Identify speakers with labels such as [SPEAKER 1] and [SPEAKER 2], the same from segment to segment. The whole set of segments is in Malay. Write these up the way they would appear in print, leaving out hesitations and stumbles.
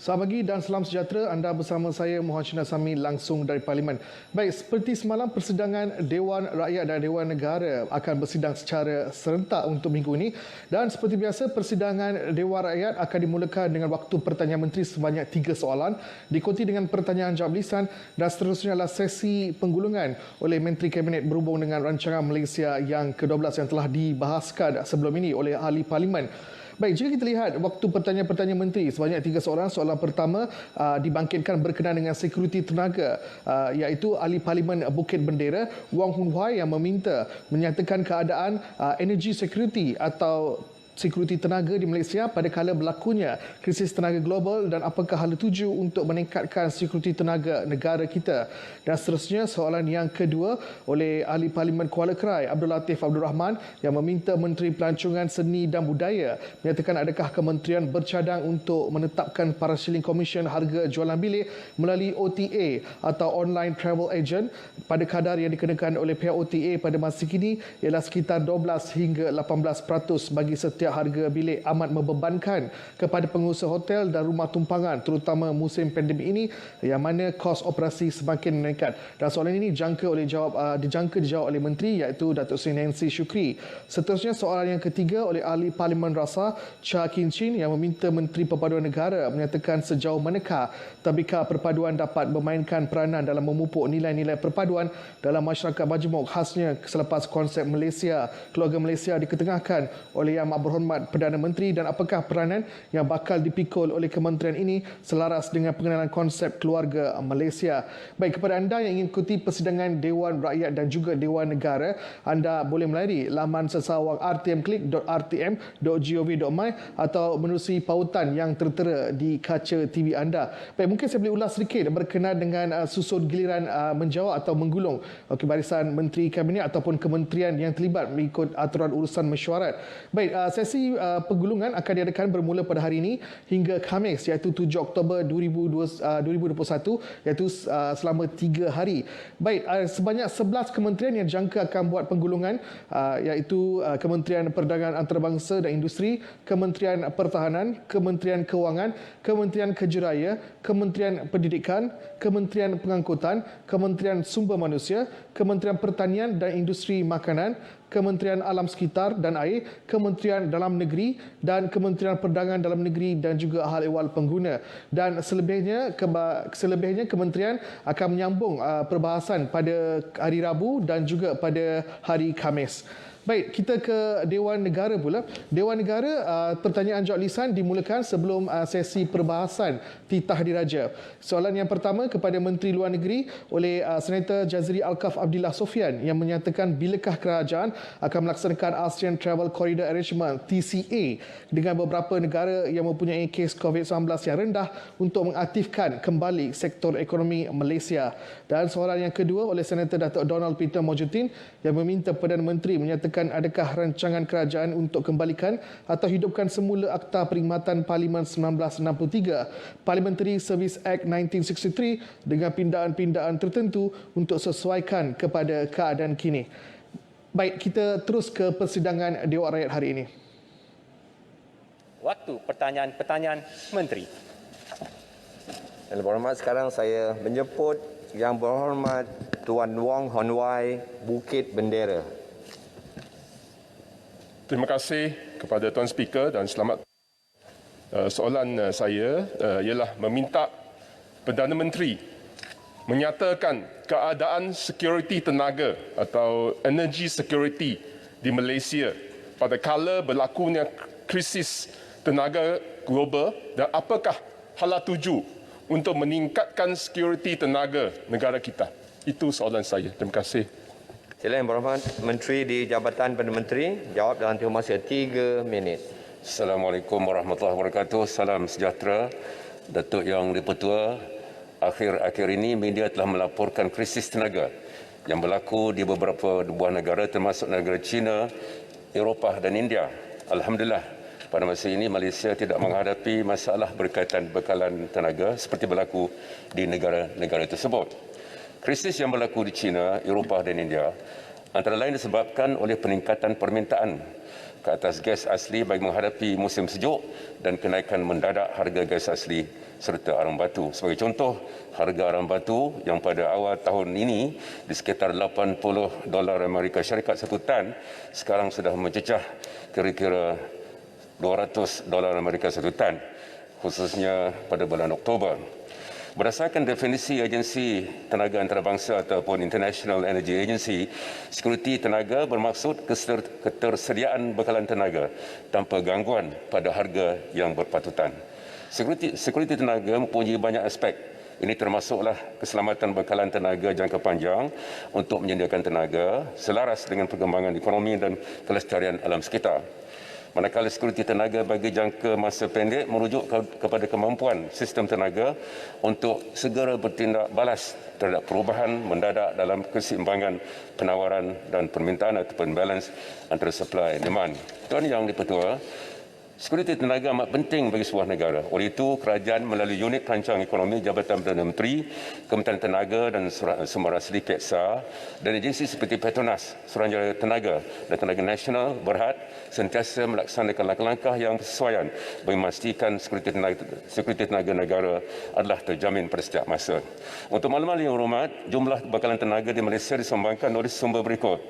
[SPEAKER 1] Selamat pagi dan salam sejahtera. Anda bersama saya Muhammad Syina Sami langsung dari Parlimen. Baik, seperti semalam persidangan Dewan Rakyat dan Dewan Negara akan bersidang secara serentak untuk minggu ini, dan seperti biasa persidangan Dewan Rakyat akan dimulakan dengan waktu pertanyaan menteri sebanyak 3 soalan, diikuti dengan pertanyaan jawab lisan dan seterusnya adalah sesi penggulungan oleh Menteri Kabinet berhubung dengan rancangan Malaysia yang ke-12 yang telah dibahaskan sebelum ini oleh ahli Parlimen. Baik, jika kita lihat waktu pertanyaan menteri sebanyak 3 soalan. Soalan pertama dibangkitkan berkenaan dengan sekuriti tenaga, iaitu ahli Parlimen Bukit Bendera Wong Hun Wai yang meminta menyatakan keadaan energy security atau sekuriti tenaga di Malaysia pada kala berlakunya krisis tenaga global dan apakah hal tuju untuk meningkatkan sekuriti tenaga negara kita. Dan seterusnya soalan yang kedua oleh ahli Parlimen Kuala Krai Abdul Latif Abdul Rahman yang meminta Menteri Pelancongan Seni dan Budaya menyatakan adakah kementerian bercadang untuk menetapkan Parasailing Commission harga jualan bilik melalui OTA atau Online Travel Agent pada kadar yang dikenakan oleh pihak OTA pada masa kini ialah sekitar 12 hingga 18% bagi setiap harga bilik amat membebankan kepada pengusaha hotel dan rumah tumpangan terutama musim pandemik ini yang mana kos operasi semakin meningkat. Dan soalan ini dijangka dijawab oleh Menteri iaitu Datuk Seri Nancy Shukri. Seterusnya soalan yang ketiga oleh ahli Parlimen Rasa Cha Kin Chin yang meminta Menteri Perpaduan Negara menyatakan sejauh manakah tadbikar perpaduan dapat memainkan peranan dalam memupuk nilai-nilai perpaduan dalam masyarakat majmuk khasnya selepas konsep Malaysia, keluarga Malaysia diketengahkan oleh Yang Berhormat Perdana Menteri, dan apakah peranan yang bakal dipikul oleh kementerian ini selaras dengan pengenalan konsep keluarga Malaysia. Baik, kepada anda yang ingin ikuti persidangan Dewan Rakyat dan juga Dewan Negara, anda boleh melayari laman sesawang rtmklik.rtm.gov.my atau menerusi pautan yang tertera di kaca TV anda. Baik, mungkin saya boleh ulas sedikit berkenaan dengan susun giliran menjawab atau menggulung barisan Menteri Kabinet ataupun kementerian yang terlibat mengikut aturan urusan mesyuarat. Baik, sesi penggulungan akan diadakan bermula pada hari ini hingga Khamis iaitu 7 Oktober 2021 iaitu selama 3 hari. Baik, sebanyak 11 kementerian yang dijangka akan buat penggulungan iaitu Kementerian Perdagangan Antarabangsa dan Industri, Kementerian Pertahanan, Kementerian Kewangan, Kementerian Kejeraya, Kementerian Pendidikan, Kementerian Pengangkutan, Kementerian Sumber Manusia, Kementerian Pertanian dan Industri Makanan, Kementerian Alam Sekitar dan Air, Kementerian Dalam Negeri dan Kementerian Perdagangan Dalam Negeri dan juga Hal Ehwal Pengguna. Dan selebihnya kementerian akan menyambung perbahasan pada hari Rabu dan juga pada hari Khamis. Baik, kita ke Dewan Negara pula. Dewan Negara, pertanyaan jawab lisan dimulakan sebelum sesi perbahasan titah diraja. Soalan yang pertama kepada Menteri Luar Negeri oleh Senator Jazri Alkaf Abdillah Sofian yang menyatakan bilakah kerajaan akan melaksanakan ASEAN Travel Corridor Arrangement TCA dengan beberapa negara yang mempunyai kes COVID-19 yang rendah untuk mengaktifkan kembali sektor ekonomi Malaysia. Dan soalan yang kedua oleh Senator Datuk Donald Peter Mojuddin yang meminta Perdana Menteri menyatakan adakah rancangan kerajaan untuk kembalikan atau hidupkan semula Akta Perkhidmatan Parlimen 1963, Parliamentary Service Act 1963 dengan pindaan-pindaan tertentu untuk sesuaikan kepada keadaan kini. Baik, kita terus ke persidangan Dewan Rakyat hari ini.
[SPEAKER 2] Waktu pertanyaan Menteri.
[SPEAKER 3] Yang berhormat, sekarang saya menjemput Yang Berhormat Tuan Wong Hun Wai Bukit Bendera.
[SPEAKER 4] Terima kasih kepada Tuan Speaker dan selamat. Soalan saya ialah meminta Perdana Menteri menyatakan keadaan sekuriti tenaga atau energy security di Malaysia pada kala berlakunya krisis tenaga global dan apakah hala tuju untuk meningkatkan sekuriti tenaga negara kita. Itu soalan saya. Terima kasih.
[SPEAKER 3] Sila Yang Berhormat Menteri di Jabatan Perdana Menteri jawab dalam tempoh masa 3 minit.
[SPEAKER 5] Assalamualaikum warahmatullahi wabarakatuh. Salam sejahtera. Datuk Yang Dipertua, akhir-akhir ini media telah melaporkan krisis tenaga yang berlaku di beberapa buah negara termasuk negara China, Eropah dan India. Alhamdulillah, pada masa ini Malaysia tidak menghadapi masalah berkaitan bekalan tenaga seperti berlaku di negara-negara tersebut. Krisis yang berlaku di China, Eropah dan India antara lain disebabkan oleh peningkatan permintaan ke atas gas asli bagi menghadapi musim sejuk dan kenaikan mendadak harga gas asli serta arang batu. Sebagai contoh, harga arang batu yang pada awal tahun ini di sekitar $80 Amerika Syarikat satu tan, sekarang sudah mencecah kira-kira $200 Amerika satu tan, khususnya pada bulan Oktober. Berdasarkan definisi Agensi Tenaga Antarabangsa ataupun International Energy Agency, sekuriti tenaga bermaksud ketersediaan bekalan tenaga tanpa gangguan pada harga yang berpatutan. Sekuriti tenaga mempunyai banyak aspek. Ini termasuklah keselamatan bekalan tenaga jangka panjang untuk menyediakan tenaga selaras dengan perkembangan ekonomi dan kelestarian alam sekitar. Manakala sekuriti tenaga bagi jangka masa pendek merujuk kepada kemampuan sistem tenaga untuk segera bertindak balas terhadap perubahan mendadak dalam keseimbangan penawaran dan permintaan ataupun balance antara supply dan demand. Tuan Yang di-Pertua, sekuriti tenaga amat penting bagi sebuah negara. Oleh itu, kerajaan melalui unit perancang ekonomi Jabatan Perdana Menteri, Kementerian Tenaga dan Sumber Asli PETSA dan agensi seperti Petronas, Suruhanjaya Tenaga dan Tenaga Nasional berhad sentiasa melaksanakan langkah-langkah yang bersesuaian bagi memastikan sekuriti tenaga negara adalah terjamin pada setiap masa. Untuk makluman yang hormat, jumlah bekalan tenaga di Malaysia disumbangkan oleh sumber berikut: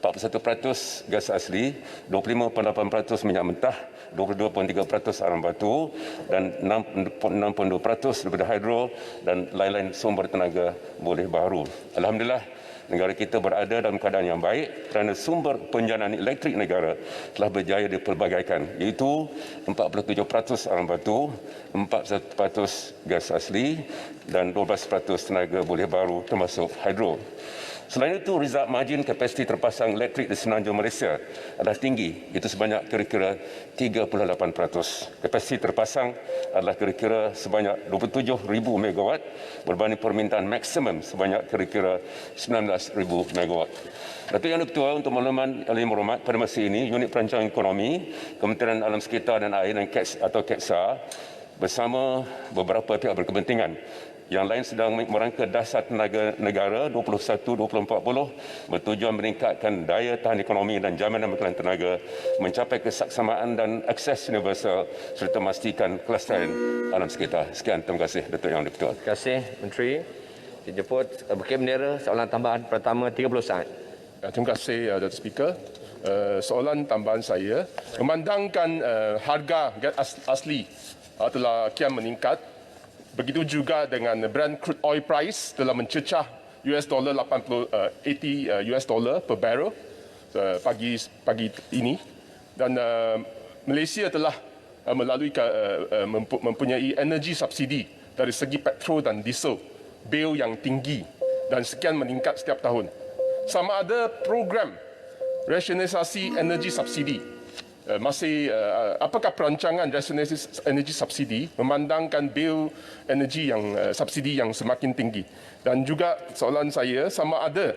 [SPEAKER 5] 41% gas asli, 25.8% minyak mentah, 22.3% arang batu dan 6.2% daripada hidro dan lain-lain sumber tenaga boleh baharu. Alhamdulillah, negara kita berada dalam keadaan yang baik kerana sumber penjanaan elektrik negara telah berjaya dipelbagaikan, iaitu 47% arang batu, 41% gas asli dan 12% tenaga boleh baharu termasuk hidro. Selain itu, result margin kapasiti terpasang elektrik di Semenanjung Malaysia adalah tinggi, itu sebanyak kira-kira 38%. Kapasiti terpasang adalah kira-kira sebanyak 27,000 megawatt berbanding permintaan maksimum sebanyak kira-kira 19,000 megawatt. Datuk Yang Di-Pertua, untuk makluman yang berhormat, pada masa ini Unit Perancang Ekonomi, Kementerian Alam Sekitar dan Air dan KETSA bersama beberapa pihak berkepentingan yang lain sedang merangka dasar tenaga negara 21-2040 bertujuan meningkatkan daya tahan ekonomi dan jaminan bekalan tenaga, mencapai kesaksamaan dan akses universal serta memastikan kelestarian alam sekitar. Sekian, terima kasih Datuk Yang Di-Pertua.
[SPEAKER 3] Terima kasih Menteri. Dijemput Bukit Bendera, soalan tambahan pertama 30 saat.
[SPEAKER 4] Terima kasih Datuk Speaker. Soalan tambahan saya, memandangkan harga gas asli telah kian meningkat, begitu juga dengan Brent crude oil price telah mencecah $80 per barrel pagi ini, dan Malaysia telah mempunyai energi subsidi dari segi petrol dan diesel, bil yang tinggi dan sekian meningkat setiap tahun. Sama ada program rasionalisasi energi subsidi apakah perancangan rasionalisasi energi subsidi memandangkan bil energi yang subsidi yang semakin tinggi? Dan juga soalan saya, sama ada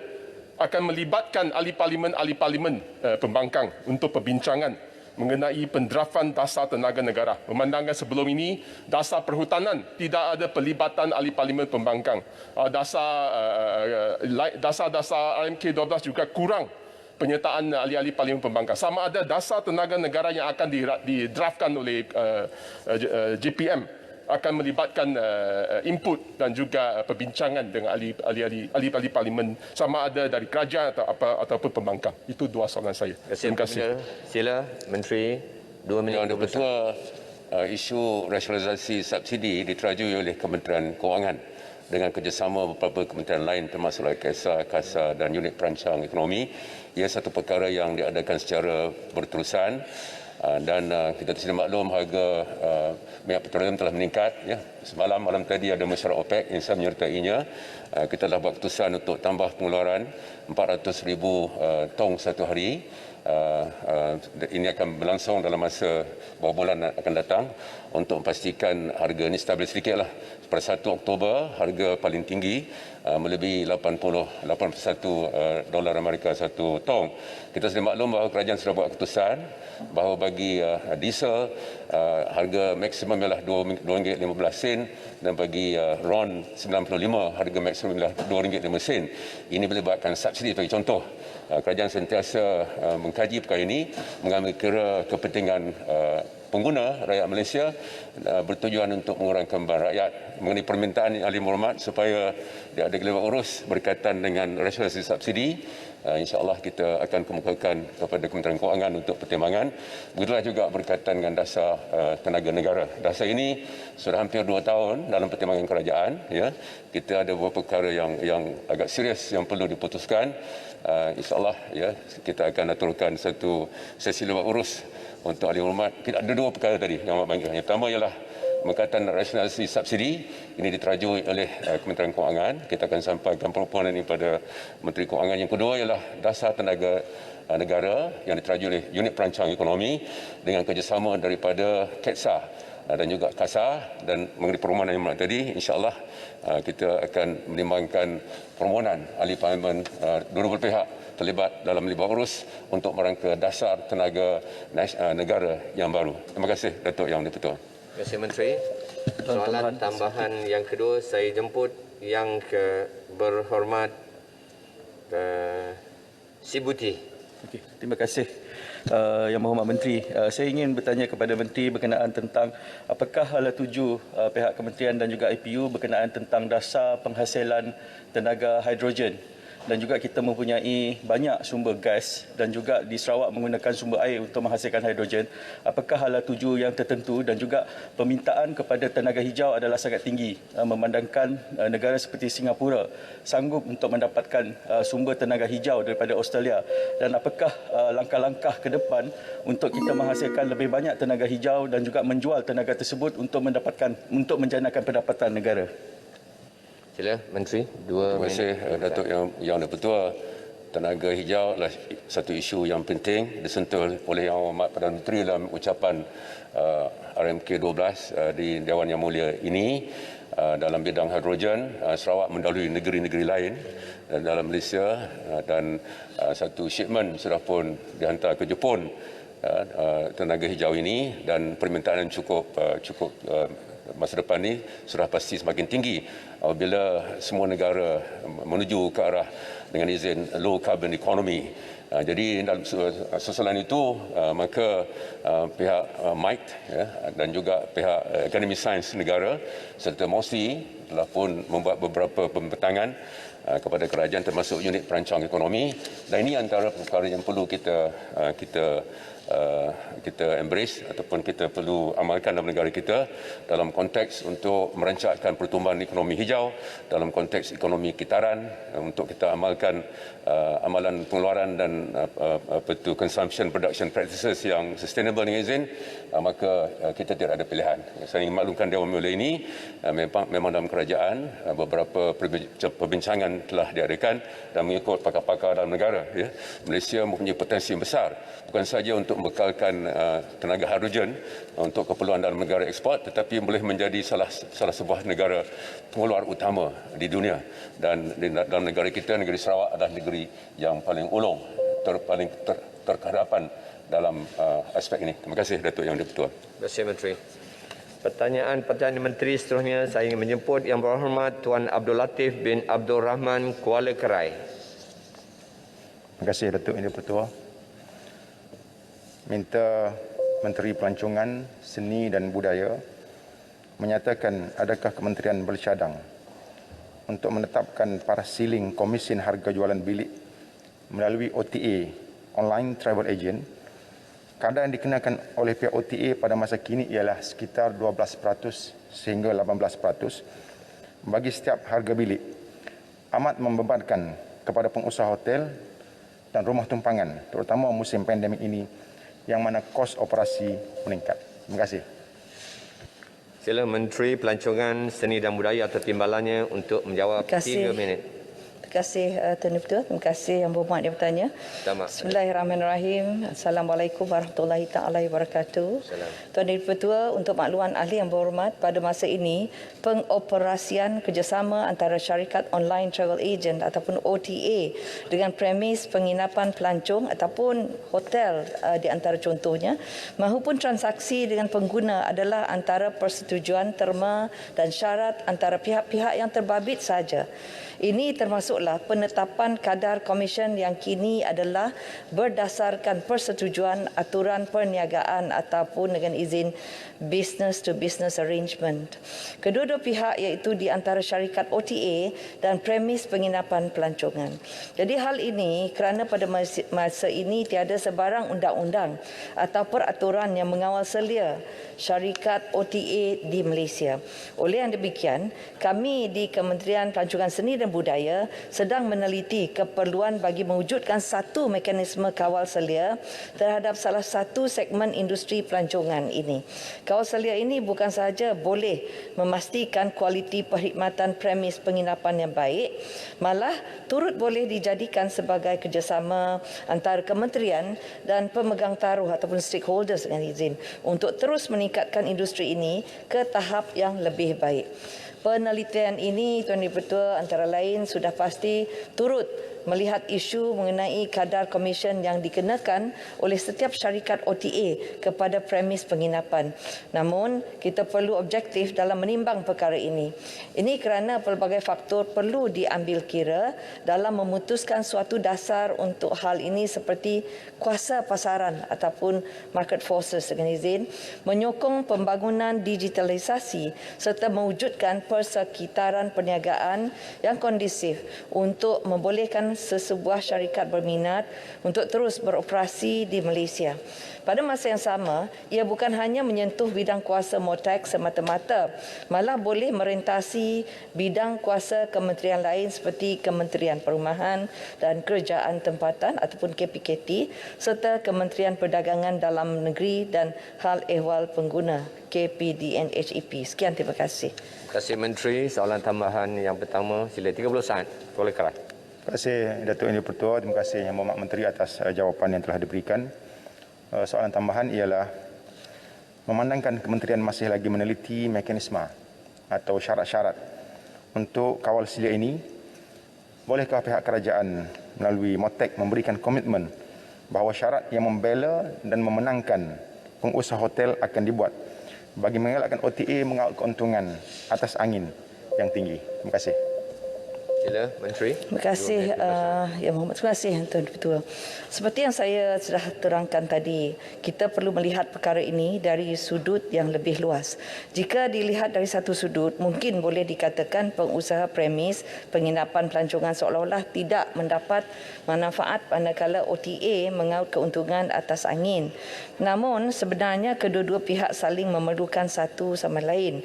[SPEAKER 4] akan melibatkan ahli parlimen pembangkang untuk perbincangan mengenai pendraftan dasar tenaga negara, memandangkan sebelum ini dasar perhutanan tidak ada pelibatan ahli parlimen pembangkang, dasar RMK 12 juga kurang penyertaan ahli-ahli parlimen pembangkang. Sama ada dasar tenaga negara yang akan didraftkan oleh JPM akan melibatkan input dan juga perbincangan dengan ahli parlimen, sama ada dari kerajaan ataupun pembangkang. Itu dua soalan saya. Terima kasih.
[SPEAKER 3] Sila Menteri, 2 minit.
[SPEAKER 5] Yang Di-Pertua, isu rasionalisasi subsidi diterajui oleh Kementerian Kewangan dengan kerjasama beberapa kementerian lain termasuk KETSA, KASA dan Unit Perancang Ekonomi. Ia satu perkara yang diadakan secara berterusan dan kita sedia maklum harga minyak petroleum telah meningkat. Ya. Malam tadi ada mesyuarat OPEC yang saya menyertainya. Kita telah buat keputusan untuk tambah pengeluaran 400,000 tong satu hari. Ini akan berlangsung dalam masa beberapa bulan akan datang untuk memastikan harga ini stabil sedikitlah. Pada 1 Oktober harga paling tinggi melebihi $81 Amerika satu tong. Kita sudah maklum bahawa kerajaan sudah buat keputusan bahawa bagi diesel harga maksimum ialah RM2.15 dan bagi RON 95 harga maksimum ialah RM2.05. Ini boleh buatkan subsidi bagi contoh. Kerajaan sentiasa mengkaji perkara ini, mengambil kira kepentingan pengguna rakyat Malaysia bertujuan untuk mengurangkan beban rakyat. Mengenai permintaan Ahli Berhormat supaya dia ada kelebat urus berkaitan dengan rasionalisasi subsidi, insya-Allah kita akan kemukakan kepada Kementerian Kewangan untuk pertimbangan. Begitulah juga berkaitan dengan dasar tenaga negara. Dasar ini sudah hampir 2 tahun dalam pertimbangan kerajaan, ya. Kita ada beberapa perkara yang agak serius yang perlu diputuskan. InsyaAllah, ya, kita akan aturkan satu sesi lebat urus untuk Ahli Berhormat. Kita ada 2 perkara tadi yang amat bangga. Yang pertama ialah berkaitan rasionalisasi subsidi. Ini diterajui oleh Kementerian Kewangan. Kita akan sampaikan permohonan ini pada Menteri Kewangan. Yang kedua ialah dasar tenaga negara yang diterajui oleh Unit Perancang Ekonomi dengan kerjasama daripada KETSA dan juga KASA. Dan mengenai permohonan yang tadi, insya-Allah kita akan menimbangkan permohonan ahli parlimen dua-dua pihak terlibat dalam libat urus untuk merangka dasar tenaga negara yang baru. Terima kasih, Datuk Yang di-Pertua.
[SPEAKER 3] Terima kasih Menteri. Soalan tambahan yang kedua saya jemput yang berhormat Sibuti.
[SPEAKER 6] Okey, terima kasih Yang Berhormat Menteri. Saya ingin bertanya kepada Menteri berkenaan tentang apakah hala tuju pihak kementerian dan juga IPU berkenaan tentang dasar penghasilan tenaga hidrogen. Dan juga kita mempunyai banyak sumber gas dan juga di Sarawak menggunakan sumber air untuk menghasilkan hidrogen. Apakah hala tuju yang tertentu dan juga permintaan kepada tenaga hijau adalah sangat tinggi memandangkan negara seperti Singapura sanggup untuk mendapatkan sumber tenaga hijau daripada Australia, dan apakah langkah-langkah ke depan untuk kita menghasilkan lebih banyak tenaga hijau dan juga menjual tenaga tersebut untuk menjanakan pendapatan negara.
[SPEAKER 3] Sila Menteri, 2
[SPEAKER 5] Terima
[SPEAKER 3] minit.
[SPEAKER 5] kasih, Datuk Yang di-Pertua. Tenaga hijau adalah satu isu yang penting disentuh oleh Yang Amat Perdana Menteri dalam ucapan RMK 12 di Dewan Yang Mulia ini. Dalam bidang hidrogen, Sarawak mendahului negeri-negeri lain dalam Malaysia, dan satu shipment sudah pun dihantar ke Jepun tenaga hijau ini, dan permintaan yang cukup masa depan ini sudah pasti semakin tinggi apabila semua negara menuju ke arah dengan izin low carbon economy. Jadi dalam susulan itu maka pihak MIT, ya, dan juga pihak Akademi Sains Negara serta MOSI telah pun membuat beberapa pembentangan kepada kerajaan termasuk unit perancang ekonomi, dan ini antara perkara yang perlu kita embrace ataupun kita perlu amalkan dalam negara kita dalam konteks untuk merancangkan pertumbuhan ekonomi hijau, dalam konteks ekonomi kitaran, untuk kita amalkan amalan pengeluaran dan consumption production practices yang sustainable dengan izin, maka kita tidak ada pilihan. Saya ingin maklumkan Dewan Mulia ini memang dalam kerajaan beberapa perbincangan telah diadakan dan mengikut pakar-pakar dalam negara, ya. Malaysia mempunyai potensi yang besar bukan saja untuk membekalkan tenaga hidrogen untuk keperluan dalam negara ekspor, tetapi boleh menjadi salah sebuah negara pengeluar utama di dunia. Dan dalam negara kita, negeri Sarawak adalah negeri yang paling ulung, paling terkehadapan dalam aspek ini. Terima kasih, Datuk Yang di-Pertua.
[SPEAKER 3] Terima kasih Menteri. Pertanyaan Menteri seterusnya saya ingin menjemput Yang Berhormat Tuan Abdul Latif bin Abdul Rahman Kuala Kerai.
[SPEAKER 7] Terima kasih Datuk Yang di-Pertua. Minta Menteri Pelancongan, Seni dan Budaya menyatakan adakah kementerian bercadang untuk menetapkan paras siling Komision Harga Jualan Bilik melalui OTA, Online Travel Agent. Kadar yang dikenakan oleh pihak OTA pada masa kini ialah sekitar 12% sehingga 18% bagi setiap harga bilik. Amat membebankan kepada pengusaha hotel dan rumah tumpangan, terutama musim pandemik ini yang mana kos operasi meningkat. Terima kasih.
[SPEAKER 3] Sila Menteri Pelancongan, Seni dan Budaya atau timbalannya untuk menjawab 3 minit.
[SPEAKER 8] Terima kasih Tuan Ketua. Terima kasih Yang Berhormat yang bertanya.
[SPEAKER 3] Selamat.
[SPEAKER 8] Bismillahirrahmanirrahim. Assalamualaikum warahmatullahi taala wabarakatuh. Tuan Ketua, untuk makluman ahli yang berhormat, pada masa ini pengoperasian kerjasama antara syarikat online travel agent ataupun OTA dengan premis penginapan pelancong ataupun hotel di antara contohnya mahupun transaksi dengan pengguna adalah antara persetujuan terma dan syarat antara pihak-pihak yang terbabit saja. Ini termasuklah penetapan kadar komisen yang kini adalah berdasarkan persetujuan aturan perniagaan ataupun dengan izin business to business arrangement. Kedua-dua pihak iaitu di antara syarikat OTA dan premis penginapan pelancongan. Jadi hal ini kerana pada masa ini tiada sebarang undang-undang atau peraturan yang mengawal selia syarikat OTA di Malaysia. Oleh yang demikian, kami di Kementerian Pelancongan Seni dan Budaya sedang meneliti keperluan bagi mewujudkan satu mekanisme kawal selia terhadap salah satu segmen industri pelancongan ini. Kawal selia ini bukan sahaja boleh memastikan kualiti perkhidmatan premis penginapan yang baik, malah turut boleh dijadikan sebagai kerjasama antara kementerian dan pemegang taruh ataupun stakeholders dengan izin untuk terus meningkatkan industri ini ke tahap yang lebih baik. Penelitian ini, Tuan Ketua, antara lain sudah pasti turut melihat isu mengenai kadar komisen yang dikenakan oleh setiap syarikat OTA kepada premis penginapan. Namun, kita perlu objektif dalam menimbang perkara ini. Ini kerana pelbagai faktor perlu diambil kira dalam memutuskan suatu dasar untuk hal ini seperti kuasa pasaran ataupun market forces dengan izin, menyokong pembangunan digitalisasi serta mewujudkan persekitaran perniagaan yang kondusif untuk membolehkan sesebuah syarikat berminat untuk terus beroperasi di Malaysia. Pada masa yang sama, ia bukan hanya menyentuh bidang kuasa MOTAC semata-mata, malah boleh merentasi bidang kuasa kementerian lain seperti Kementerian Perumahan dan Kerjaan Tempatan ataupun KPKT serta Kementerian Perdagangan Dalam Negeri dan Hal Ehwal Pengguna KPDNHEP. Sekian, terima kasih.
[SPEAKER 3] Terima kasih Menteri. Soalan tambahan yang pertama, sila 30 saat. Boleh keras.
[SPEAKER 7] Terima kasih Datuk Yang Dipertua. Terima kasih Yang Berhormat Menteri atas jawapan yang telah diberikan. Soalan tambahan ialah memandangkan kementerian masih lagi meneliti mekanisme atau syarat-syarat untuk kawal selia ini, bolehkah pihak kerajaan melalui MOTAC memberikan komitmen bahawa syarat yang membela dan memenangkan pengusaha hotel akan dibuat bagi mengelakkan OTA mengaut keuntungan atas angin yang tinggi? Terima kasih.
[SPEAKER 3] Sila Menteri.
[SPEAKER 8] Terima kasih Yang Berhormat. Terima kasih Tuan Ketua. Seperti yang saya sudah terangkan tadi, kita perlu melihat perkara ini dari sudut yang lebih luas. Jika dilihat dari satu sudut, mungkin boleh dikatakan pengusaha premis penginapan pelancongan seolah-olah tidak mendapat manfaat manakala OTA mengaut keuntungan atas angin. Namun sebenarnya kedua-dua pihak saling memerlukan satu sama lain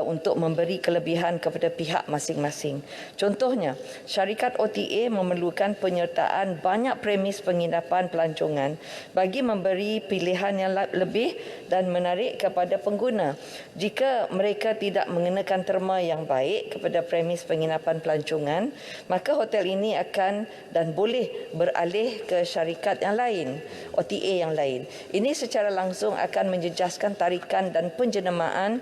[SPEAKER 8] untuk memberi kelebihan kepada pihak masing-masing. Contohnya, syarikat OTA memerlukan penyertaan banyak premis penginapan pelancongan bagi memberi pilihan yang lebih dan menarik kepada pengguna. Jika mereka tidak mengenakan terma yang baik kepada premis penginapan pelancongan, maka hotel ini akan dan boleh beralih ke syarikat yang lain, OTA yang lain. Ini secara langsung akan menjejaskan tarikan dan penjenamaan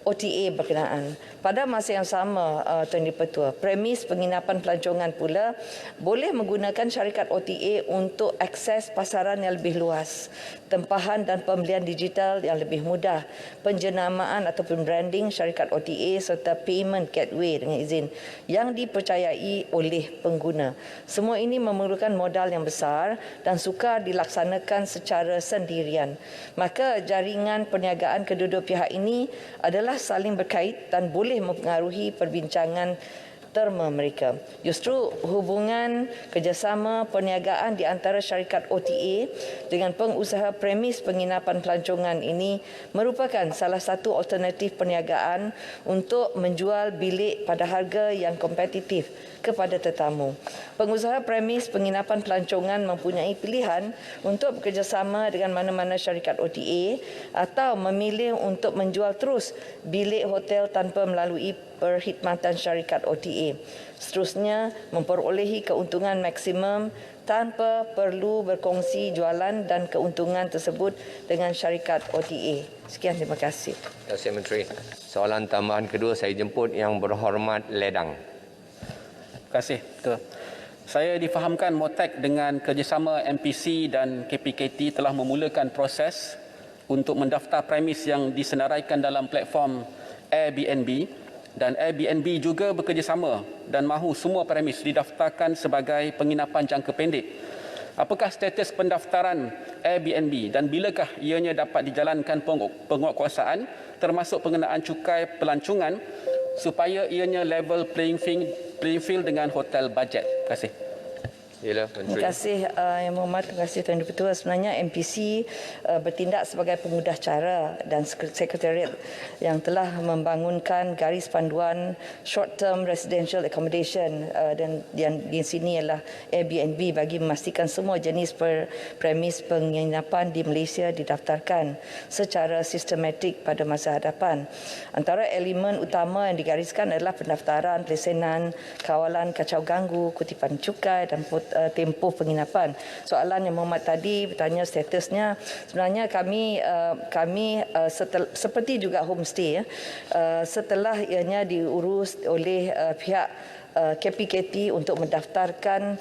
[SPEAKER 8] OTA berkenaan. Pada masa yang sama, Tuan Dipertua, premis penginapan pelancongan pula boleh menggunakan syarikat OTA untuk akses pasaran yang lebih luas, tempahan dan pembelian digital yang lebih mudah, penjenamaan ataupun branding syarikat OTA serta payment gateway dengan izin yang dipercayai oleh pengguna. Semua ini memerlukan modal yang besar dan sukar dilaksanakan secara sendirian. Maka jaringan perniagaan kedua-dua pihak ini adalah saling berkait dan boleh mempengaruhi perbincangan terma mereka. Justru hubungan kerjasama perniagaan di antara syarikat OTA dengan pengusaha premis penginapan pelancongan ini merupakan salah satu alternatif perniagaan untuk menjual bilik pada harga yang kompetitif kepada tetamu. Pengusaha premis penginapan pelancongan mempunyai pilihan untuk bekerjasama dengan mana-mana syarikat OTA atau memilih untuk menjual terus bilik hotel tanpa melalui perkhidmatan syarikat OTA. Seterusnya, memperolehi keuntungan maksimum tanpa perlu berkongsi jualan dan keuntungan tersebut dengan syarikat OTA. Sekian, terima kasih.
[SPEAKER 3] Terima kasih Menteri. Soalan tambahan kedua saya jemput Yang Berhormat Ledang.
[SPEAKER 2] Terima kasih. Betul. Saya difahamkan MOTEC dengan kerjasama MPC dan KPKT telah memulakan proses untuk mendaftar premis yang disenaraikan dalam platform Airbnb, dan Airbnb juga bekerjasama dan mahu semua premis didaftarkan sebagai penginapan jangka pendek. Apakah status pendaftaran Airbnb dan bilakah ianya dapat dijalankan penguatkuasaan termasuk pengenaan cukai pelancongan supaya ianya level playing field dengan hotel bajet? Terima kasih.
[SPEAKER 3] Sila Menteri.
[SPEAKER 8] Terima kasih Yang Berhormat, terima kasih Tuan Dipertua. Sebenarnya MPC bertindak sebagai pemudah cara dan sekretariat yang telah membangunkan garis panduan short term residential accommodation dan yang di sini ialah Airbnb bagi memastikan semua jenis premis penginapan di Malaysia didaftarkan secara sistematik pada masa hadapan. Antara elemen utama yang digariskan adalah pendaftaran, pelesenan, kawalan kacau ganggu, kutipan cukai dan tempoh penginapan. Soalan Yang Berhormat tadi bertanya statusnya. Sebenarnya kami seperti juga homestay setelah ianya diurus oleh pihak KPKT untuk mendaftarkan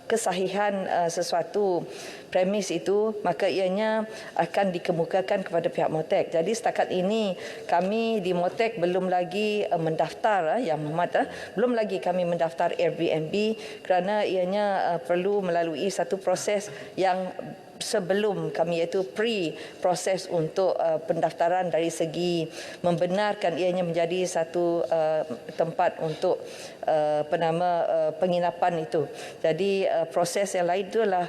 [SPEAKER 8] kesahihan sesuatu premis itu, maka ianya akan dikemukakan kepada pihak MOTEC. Jadi setakat ini kami di MOTEC belum lagi mendaftar, Yang Berhormat, belum lagi kami mendaftar Airbnb kerana ianya perlu melalui satu proses yang sebelum kami, iaitu pre-proses untuk pendaftaran dari segi membenarkan ianya menjadi satu tempat untuk penginapan itu. Jadi proses yang lain itulah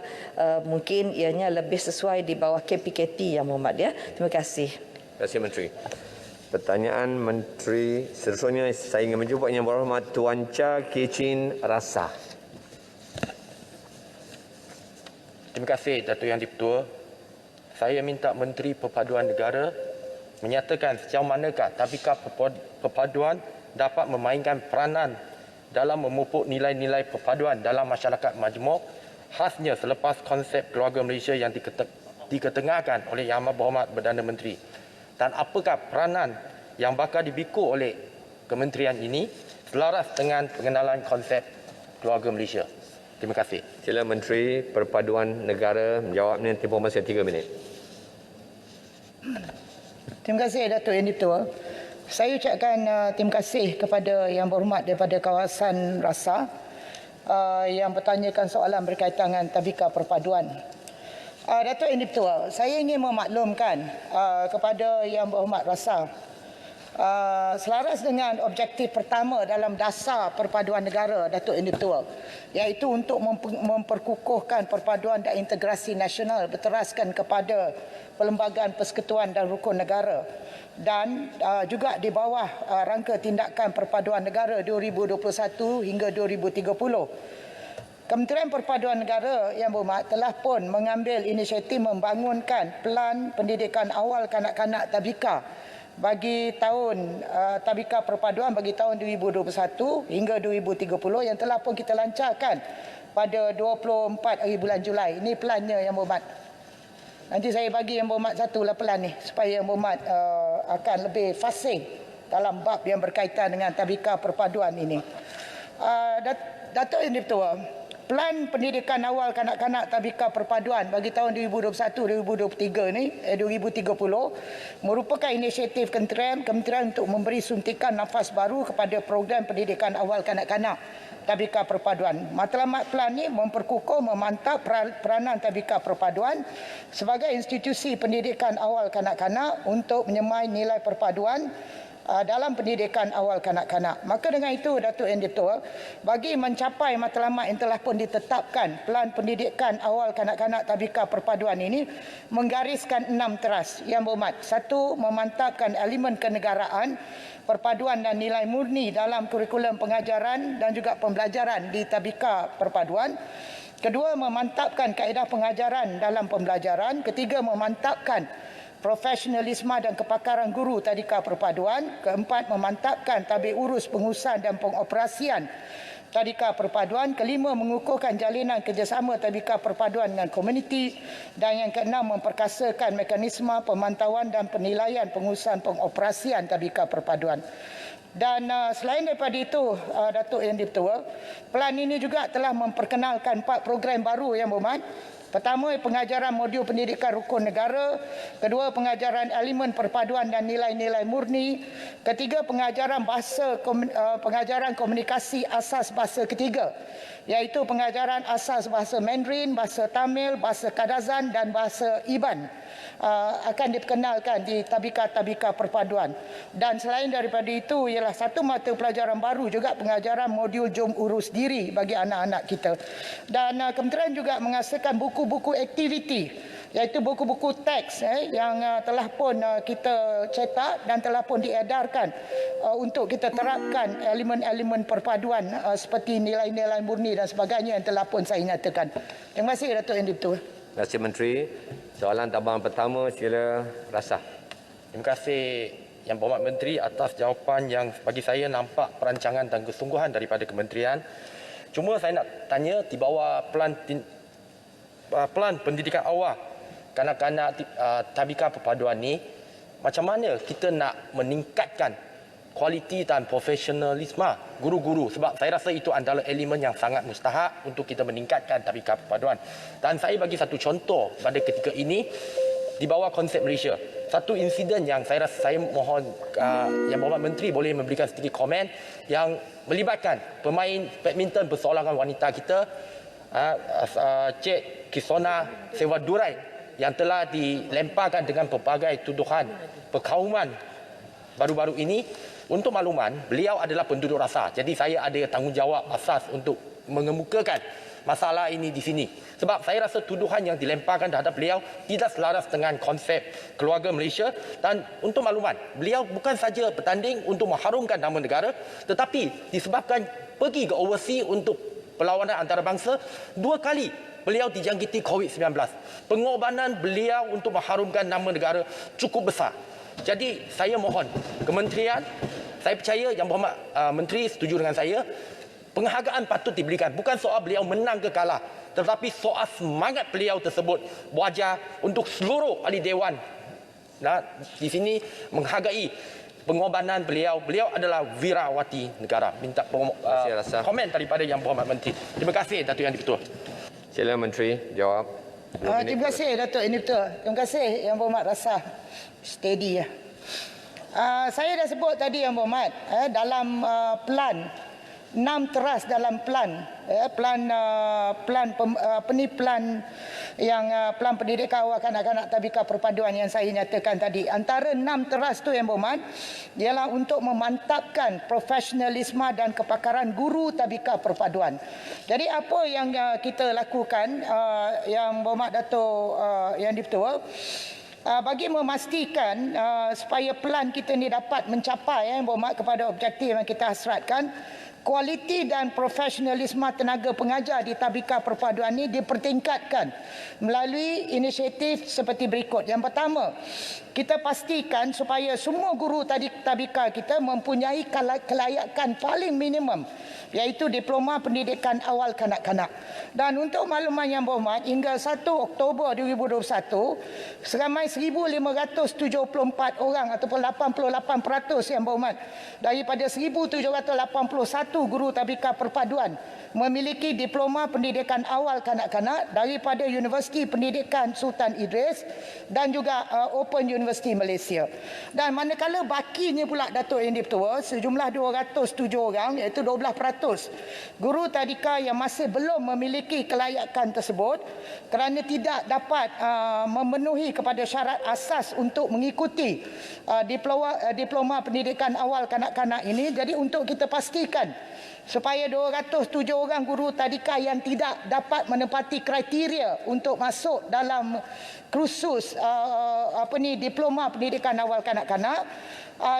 [SPEAKER 8] mungkin ianya lebih sesuai di bawah KPKT, Yang Berhormat, ya. Terima kasih.
[SPEAKER 3] Terima kasih Menteri. Pertanyaan Menteri seterusnya saya ingin menjumpa Yang Berhormat Tuan Cha Kechin Rasa.
[SPEAKER 9] Terima kasih Datuk Yang Dipertua. Saya minta Menteri Perpaduan Negara menyatakan sejauh manakah Tabika Perpaduan dapat memainkan peranan dalam memupuk nilai-nilai perpaduan dalam masyarakat majmuk, khasnya selepas konsep keluarga Malaysia yang diketengahkan oleh Yang Berhormat Perdana Menteri. Dan apakah peranan yang bakal dibikul oleh kementerian ini selaras dengan pengenalan konsep keluarga Malaysia? Terima kasih.
[SPEAKER 3] Sila Menteri Perpaduan Negara menjawabnya, tempoh masa 3 minit.
[SPEAKER 10] Terima kasih Datuk Yang Dipertua. Saya ucapkan terima kasih kepada Yang Berhormat daripada kawasan Rasa yang bertanyakan soalan berkaitan dengan Tabika Perpaduan. Datuk Yang Dipertua, saya ingin memaklumkan kepada Yang Berhormat Rasa, selaras dengan objektif pertama dalam dasar perpaduan negara Datuk Yang Dipertua, iaitu untuk memperkukuhkan perpaduan dan integrasi nasional berteraskan kepada Perlembagaan Persekutuan dan Rukun Negara, dan juga di bawah rangka tindakan perpaduan negara 2021 hingga 2030. Kementerian Perpaduan Negara Yang Berhormat telah pun mengambil inisiatif membangunkan Pelan Pendidikan Awal Kanak-kanak Tabika bagi tahun Tabika Perpaduan bagi tahun 2021 hingga 2030 yang telah pun kita lancarkan pada 24 hari bulan Julai. Ini pelannya Yang Berhormat. Nanti saya bagi Yang Berhormat satulah pelan ni supaya Yang Berhormat akan lebih fasih dalam bab yang berkaitan dengan Tabika Perpaduan ini. Datuk Yang Dipertua, Pelan Pendidikan Awal Kanak-kanak Tabika Perpaduan bagi tahun 2021-2023 ni 2030 merupakan inisiatif kementerian untuk memberi suntikan nafas baru kepada program pendidikan awal kanak-kanak Tabika Perpaduan. Matlamat pelan ini memperkukuh memantap peranan Tabika Perpaduan sebagai institusi pendidikan awal kanak-kanak untuk menyemai nilai perpaduan dalam pendidikan awal kanak-kanak. Maka dengan itu Datuk Yang Dipertua, bagi mencapai matlamat yang telah pun ditetapkan, Pelan Pendidikan Awal Kanak-kanak Tabika Perpaduan ini menggariskan 6 teras. Yang Berhormat, 1. Memantapkan elemen kenegaraan, perpaduan dan nilai murni dalam kurikulum pengajaran dan juga pembelajaran di Tabika Perpaduan. Kedua, memantapkan kaedah pengajaran dalam pembelajaran. Ketiga, memantapkan profesionalisme dan kepakaran guru tadika perpaduan. Keempat, memantapkan tabik urus pengurusan dan pengoperasian tadika perpaduan. Kelima, mengukuhkan jalinan kerjasama tadika perpaduan dengan komuniti. Dan yang keenam, memperkasakan mekanisme pemantauan dan penilaian pengurusan pengoperasian tadika perpaduan. Dan selain daripada itu, Datuk Yang Di-Pertua, pelan ini juga telah memperkenalkan 4 program baru Yang Berhormat. Pertama, pengajaran modul pendidikan rukun negara. Kedua, pengajaran elemen perpaduan dan nilai-nilai murni. Ketiga, pengajaran pengajaran komunikasi asas bahasa ketiga, iaitu pengajaran asas bahasa Mandarin, bahasa Tamil, bahasa Kadazan dan bahasa Iban akan diperkenalkan di tabika-tabika perpaduan. Dan selain daripada itu, ialah satu mata pelajaran baru juga, pengajaran modul jom urus diri bagi anak-anak kita. Dan kementerian juga mengasaskan buku-buku aktiviti, iaitu buku-buku teks yang telah pun kita cetak dan telah pun diedarkan untuk kita terapkan elemen-elemen perpaduan seperti nilai-nilai murni dan sebagainya yang telah pun saya nyatakan. Terima kasih Datuk Yang Di-Pertua.
[SPEAKER 3] Terima kasih Menteri. Soalan tambahan pertama, sila Rasa.
[SPEAKER 9] Terima kasih Yang Berhormat Menteri atas jawapan yang bagi saya nampak perancangan dan kesungguhan daripada kementerian. Cuma saya nak tanya, di bawah pelan pendidikan awal kanak-kanak tabika perpaduan ni, macam mana kita nak meningkatkan kualiti dan profesionalisme guru-guru, sebab saya rasa itu antara elemen yang sangat mustahak untuk kita meningkatkan tabika perpaduan. Dan saya bagi satu contoh pada ketika ini di bawah konsep Malaysia. Satu insiden yang saya rasa saya mohon Yang Berhormat Menteri boleh memberikan sedikit komen yang melibatkan pemain badminton perseorangan wanita kita, Cik Kisona Sewa Durai, yang telah dilemparkan dengan pelbagai tuduhan perkauman baru-baru ini. Untuk makluman, beliau adalah penduduk rasa. Jadi saya ada tanggungjawab asas untuk mengemukakan masalah ini di sini. Sebab saya rasa tuduhan yang dilemparkan terhadap beliau tidak selaras dengan konsep keluarga Malaysia. Dan untuk makluman, beliau bukan saja bertanding untuk mengharumkan nama negara, tetapi disebabkan pergi ke overseas untuk perlawanan antarabangsa, 2 kali beliau dijangkiti COVID-19. Pengorbanan beliau untuk mengharumkan nama negara cukup besar. Jadi saya mohon kementerian, saya percaya Yang Berhormat Menteri setuju dengan saya, penghargaan patut diberikan. Bukan soal beliau menang ke kalah, tetapi soal semangat beliau tersebut wajar untuk seluruh ahli dewan di sini menghargai pengorbanan beliau. Beliau adalah wirawati negara. Minta komen daripada Yang Berhormat Menteri. Terima kasih Datuk Yang Di-Pertua.
[SPEAKER 3] Sila Menteri jawab.
[SPEAKER 10] Terima kasih Datuk Yang Di-Pertua. Terima kasih Yang Berhormat Rasa. Steady ya. Saya dah sebut tadi Yang Berhormat, dalam plan 6 teras dalam plan plan pendidikan awal kanak-kanak tabika perpaduan yang saya nyatakan tadi. Antara 6 teras tu Yang Berhormat ialah untuk memantapkan profesionalisme dan kepakaran guru tabika perpaduan. Jadi apa yang kita lakukan Yang Berhormat Datuk Yang Di-Pertua, bagi memastikan supaya pelan kita ni dapat mencapai Yang Berhormat kepada objektif yang kita hasratkan, kualiti dan profesionalisme tenaga pengajar di tabika perpaduan ini dipertingkatkan melalui inisiatif seperti berikut. Yang pertama, kita pastikan supaya semua guru tabika kita mempunyai kelayakan paling minimum, iaitu diploma pendidikan awal kanak-kanak. Dan untuk makluman Yang Berhormat, hingga 1 Oktober 2021, seramai 1,574 orang ataupun 88% Yang Berhormat daripada 1,781 guru tabika perpaduan memiliki diploma pendidikan awal kanak-kanak daripada Universiti Pendidikan Sultan Idris dan juga Open University Malaysia. Dan manakala bakinya pula Datuk Yang Di-Pertua, sejumlah 207 orang, iaitu 12% guru tadika yang masih belum memiliki kelayakan tersebut kerana tidak dapat memenuhi kepada syarat asas untuk mengikuti diploma pendidikan awal kanak-kanak ini. Jadi untuk kita pastikan supaya 207 orang guru tadika yang tidak dapat menepati kriteria untuk masuk dalam kursus diploma pendidikan awal kanak-kanak,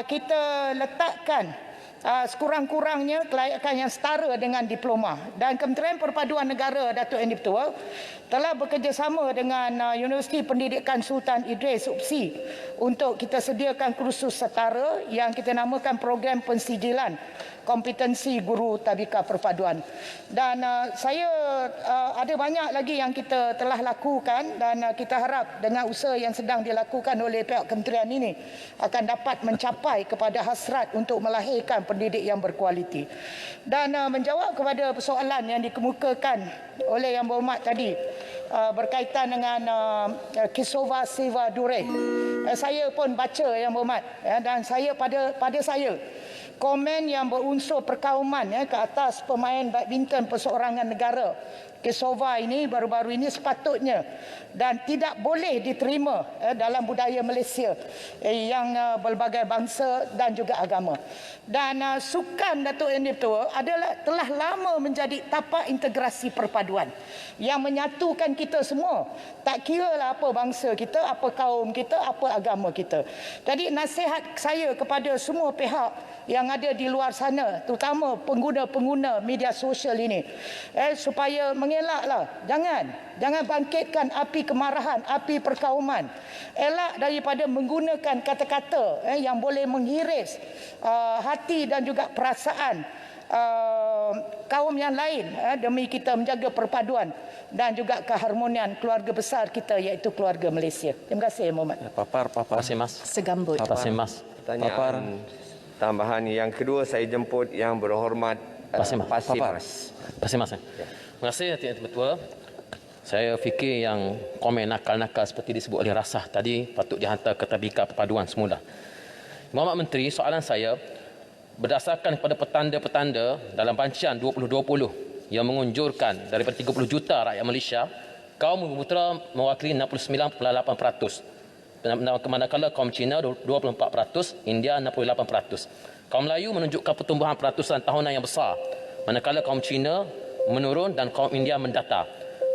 [SPEAKER 10] kita letakkan sekurang-kurangnya kelayakan yang setara dengan diploma. Dan Kementerian Perpaduan Negara Datuk Yang di-Pertua telah bekerjasama dengan Universiti Pendidikan Sultan Idris UPSI untuk kita sediakan kursus setara yang kita namakan program pensijilan kompetensi guru tadika perpaduan. Dan saya ada banyak lagi yang kita telah lakukan dan kita harap dengan usaha yang sedang dilakukan oleh pihak kementerian ini akan dapat mencapai kepada hasrat untuk melahirkan pendidik yang berkualiti. Dan menjawab kepada persoalan yang dikemukakan oleh Yang Berhormat tadi berkaitan dengan Kisova Siva Dure. Saya pun baca Yang Berhormat dan saya pada saya komen yang berunsur perkauman ke atas pemain badminton perseorangan negara Kisova ini baru-baru ini sepatutnya dan tidak boleh diterima dalam budaya Malaysia yang berbagai bangsa dan juga agama. Dan sukan Datuk Yang di-Pertua adalah telah lama menjadi tapak integrasi perpaduan yang menyatukan kita semua. Tak kiralah apa bangsa kita, apa kaum kita, apa agama kita. Jadi nasihat saya kepada semua pihak yang ada di luar sana, terutama pengguna-pengguna media sosial ini, supaya mengelaklah, jangan bangkitkan api kemarahan, api perkauman. Elak daripada menggunakan kata-kata yang boleh menghiris hati dan juga perasaan kaum yang lain demi kita menjaga perpaduan dan juga keharmonian keluarga besar kita iaitu keluarga Malaysia. Terima kasih, Muhammad.
[SPEAKER 6] Papar.
[SPEAKER 2] Terima kasih, Mas.
[SPEAKER 8] Segambut.
[SPEAKER 2] Terima kasih, Mas.
[SPEAKER 3] Pertanyaan tambahan yang kedua saya jemput Yang Berhormat Pasimas.
[SPEAKER 2] Terima kasih, Mas. Terima kasih, Yang Di-Pertua. Saya fikir yang komen nakal-nakal seperti disebut oleh Rasah tadi patut dihantar ke Tadika Perpaduan semula. Muhammad Menteri, soalan saya berdasarkan kepada petanda-petanda dalam bancian 2020 yang mengunjurkan daripada 30 juta rakyat Malaysia, kaum Bumiputera mewakili 69.8%. Manakala kaum Cina 24%, India 68%. Kaum Melayu menunjukkan pertumbuhan peratusan tahunan yang besar, manakala kaum Cina menurun dan kaum India mendata.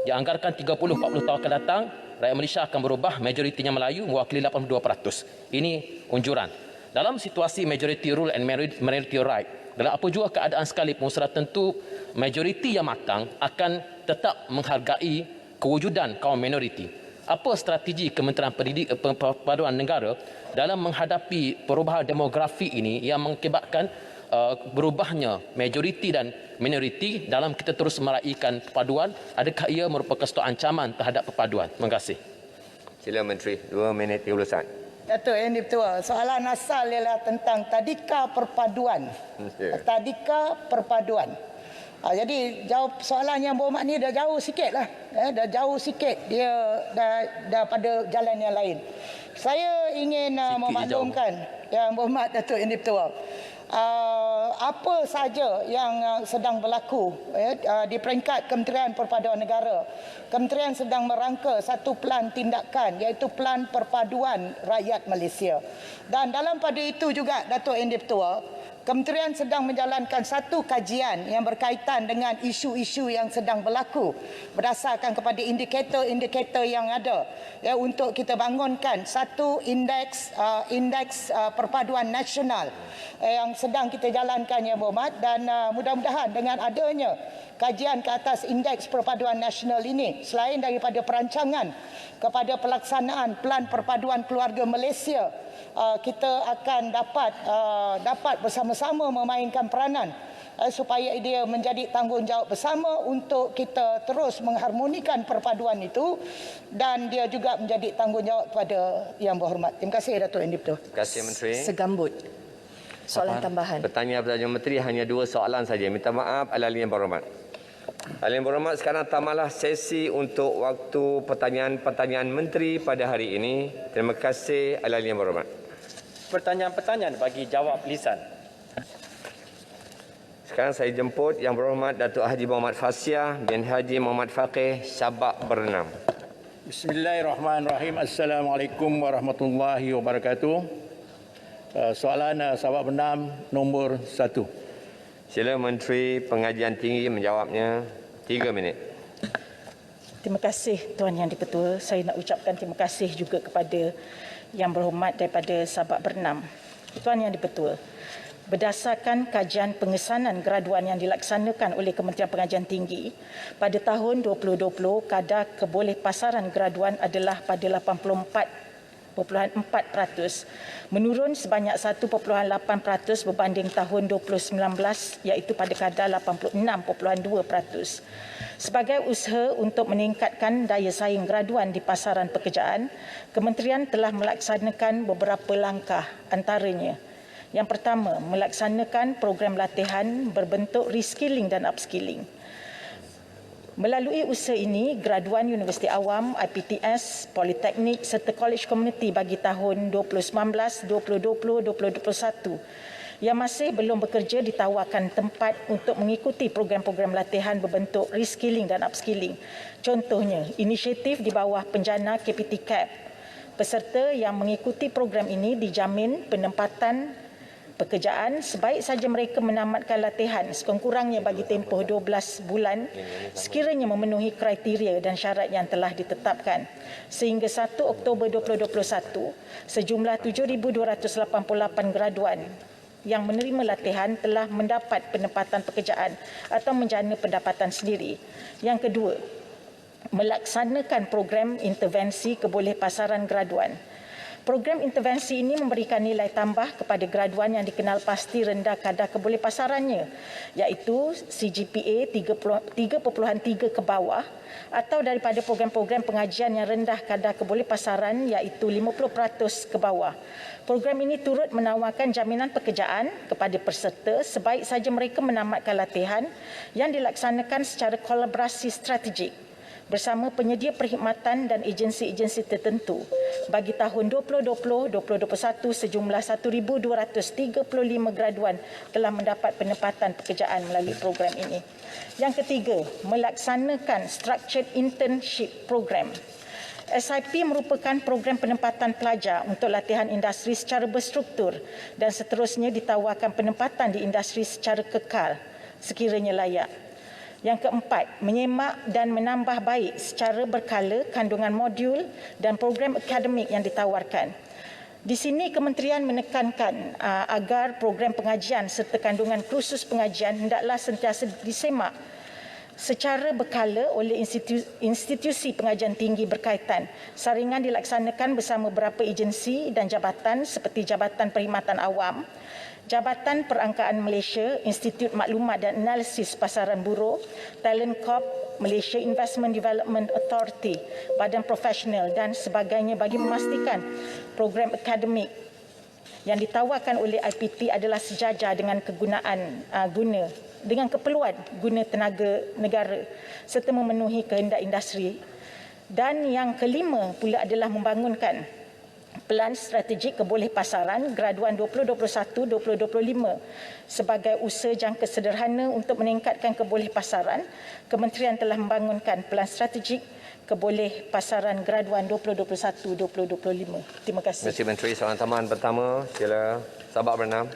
[SPEAKER 2] Dianggarkan 30-40 tahun akan datang, rakyat Malaysia akan berubah, majoritinya Melayu mewakili 82%. Ini unjuran. Dalam situasi majority rule and minority right, dalam apa jua keadaan sekalipun, sudah tentu majoriti yang matang akan tetap menghargai kewujudan kaum minoriti. Apa strategi Kementerian Perpaduan Negara dalam menghadapi perubahan demografi ini yang mengakibatkan berubahnya majoriti dan minoriti dalam kita terus meraihkan perpaduan? Adakah ia merupakan satu ancaman terhadap perpaduan? Terima kasih.
[SPEAKER 3] Sila Menteri, 2 minit 30 saat.
[SPEAKER 10] Datuk Yang di-Pertua, soalan asal ialah tentang tadika perpaduan. Tadika perpaduan. Jadi jawab soalan Yang Berhormat ni dah jauh sikit lah. Dah jauh sikit. Dia dah pada jalan yang lain. Saya ingin memaklumkan Yang Berhormat Datuk Yang di-Pertua, apa saja yang sedang berlaku di peringkat Kementerian Perpaduan Negara. Kementerian sedang merangka satu pelan tindakan iaitu Pelan Perpaduan Rakyat Malaysia. Dan dalam pada itu juga Datuk Yang di-Pertua, Kementerian sedang menjalankan satu kajian yang berkaitan dengan isu-isu yang sedang berlaku berdasarkan kepada indikator-indikator yang ada untuk kita bangunkan satu indeks perpaduan nasional yang sedang kita jalankan, Yang Berhormat, dan mudah-mudahan dengan adanya kajian ke atas indeks perpaduan nasional ini, selain daripada perancangan kepada pelaksanaan Pelan Perpaduan Keluarga Malaysia, kita akan dapat bersama-sama memainkan peranan supaya dia menjadi tanggungjawab bersama untuk kita terus mengharmonikan perpaduan itu dan dia juga menjadi tanggungjawab kepada Yang Berhormat. Terima kasih, Datuk Yang di-Pertua.
[SPEAKER 3] Terima kasih, Menteri.
[SPEAKER 8] Segambut. Soalan tambahan.
[SPEAKER 3] Pertanyaan Menteri hanya 2 soalan saja. Minta maaf, Ahli Yang Berhormat. Ahli Yang Berhormat, sekarang tamatlah sesi untuk waktu pertanyaan-pertanyaan Menteri pada hari ini. Terima kasih, Ahli Yang Berhormat.
[SPEAKER 9] Pertanyaan-pertanyaan bagi jawab lisan.
[SPEAKER 3] Sekarang saya jemput Yang Berhormat Datuk Haji Muhammad Fasya bin Haji Muhammad Faqih Sabak Bernam.
[SPEAKER 11] Bismillahirrahmanirrahim. Assalamualaikum warahmatullahi wabarakatuh. Soalan Sabak Bernam nombor 1.
[SPEAKER 3] Sila Menteri Pengajian Tinggi menjawabnya. 3 minit.
[SPEAKER 12] Terima kasih Tuan Yang di-Pertua. Saya nak ucapkan terima kasih juga kepada Yang Berhormat daripada Sabak Bernam. Tuan Yang di-Pertua, Berdasarkan kajian pengesanan graduan yang dilaksanakan oleh Kementerian Pengajian Tinggi, pada tahun 2020 kadar kebolehpasaran graduan adalah pada 84.4%, menurun sebanyak 1.8% berbanding tahun 2019 iaitu pada kadar 86.2%. Sebagai usaha untuk meningkatkan daya saing graduan di pasaran pekerjaan, Kementerian telah melaksanakan beberapa langkah, antaranya: yang pertama, melaksanakan program latihan berbentuk reskilling dan upskilling. Melalui usaha ini, graduan Universiti Awam, IPTS, Politeknik serta College Community bagi tahun 2019, 2020, 2021 yang masih belum bekerja ditawarkan tempat untuk mengikuti program-program latihan berbentuk reskilling dan upskilling. Contohnya, inisiatif di bawah penjana KPT CAP. Peserta yang mengikuti program ini dijamin penempatan pekerjaan sebaik saja mereka menamatkan latihan sekurang-kurangnya bagi tempoh 12 bulan sekiranya memenuhi kriteria dan syarat yang telah ditetapkan. Sehingga 1 Oktober 2021, sejumlah 7,288 graduan yang menerima latihan telah mendapat penempatan pekerjaan atau menjana pendapatan sendiri. Yang kedua, melaksanakan program intervensi kebolehpasaran graduan. Program intervensi ini memberikan nilai tambah kepada graduan yang dikenal pasti rendah kadar kebolehpasarannya, iaitu CGPA 3.3 ke bawah, atau daripada program-program pengajian yang rendah kadar kebolehpasaran iaitu 50% ke bawah. Program ini turut menawarkan jaminan pekerjaan kepada peserta sebaik saja mereka menamatkan latihan yang dilaksanakan secara kolaborasi strategik bersama penyedia perkhidmatan dan agensi-agensi tertentu. Bagi tahun 2020-2021, sejumlah 1,235 graduan telah mendapat penempatan pekerjaan melalui program ini. Yang ketiga, melaksanakan Structured Internship Program. SIP merupakan program penempatan pelajar untuk latihan industri secara berstruktur dan seterusnya ditawarkan penempatan di industri secara kekal sekiranya layak. Yang keempat, menyemak dan menambah baik secara berkala kandungan modul dan program akademik yang ditawarkan. Di sini kementerian menekankan agar program pengajian serta kandungan kursus pengajian hendaklah sentiasa disemak secara berkala oleh institusi pengajian tinggi berkaitan. Saringan dilaksanakan bersama beberapa agensi dan jabatan seperti Jabatan Perkhidmatan Awam, Jabatan Perangkaan Malaysia, Institut Maklumat dan Analisis Pasaran Buruh, Talent Corp, Malaysia Investment Development Authority, Badan Profesional dan sebagainya bagi memastikan program akademik yang ditawarkan oleh IPT adalah sejajar dengan dengan keperluan guna tenaga negara serta memenuhi kehendak industri. Dan yang kelima pula adalah membangunkan Pelan Strategik Kebolehpasaran Graduan 2021-2025 sebagai usaha jangka sederhana untuk meningkatkan kebolehpasaran. Kementerian telah membangunkan Pelan Strategik Kebolehpasaran Graduan 2021-2025. Terima kasih.
[SPEAKER 3] Terima kasih Menteri. Soalan tambahan pertama, sila Sabak Bernam.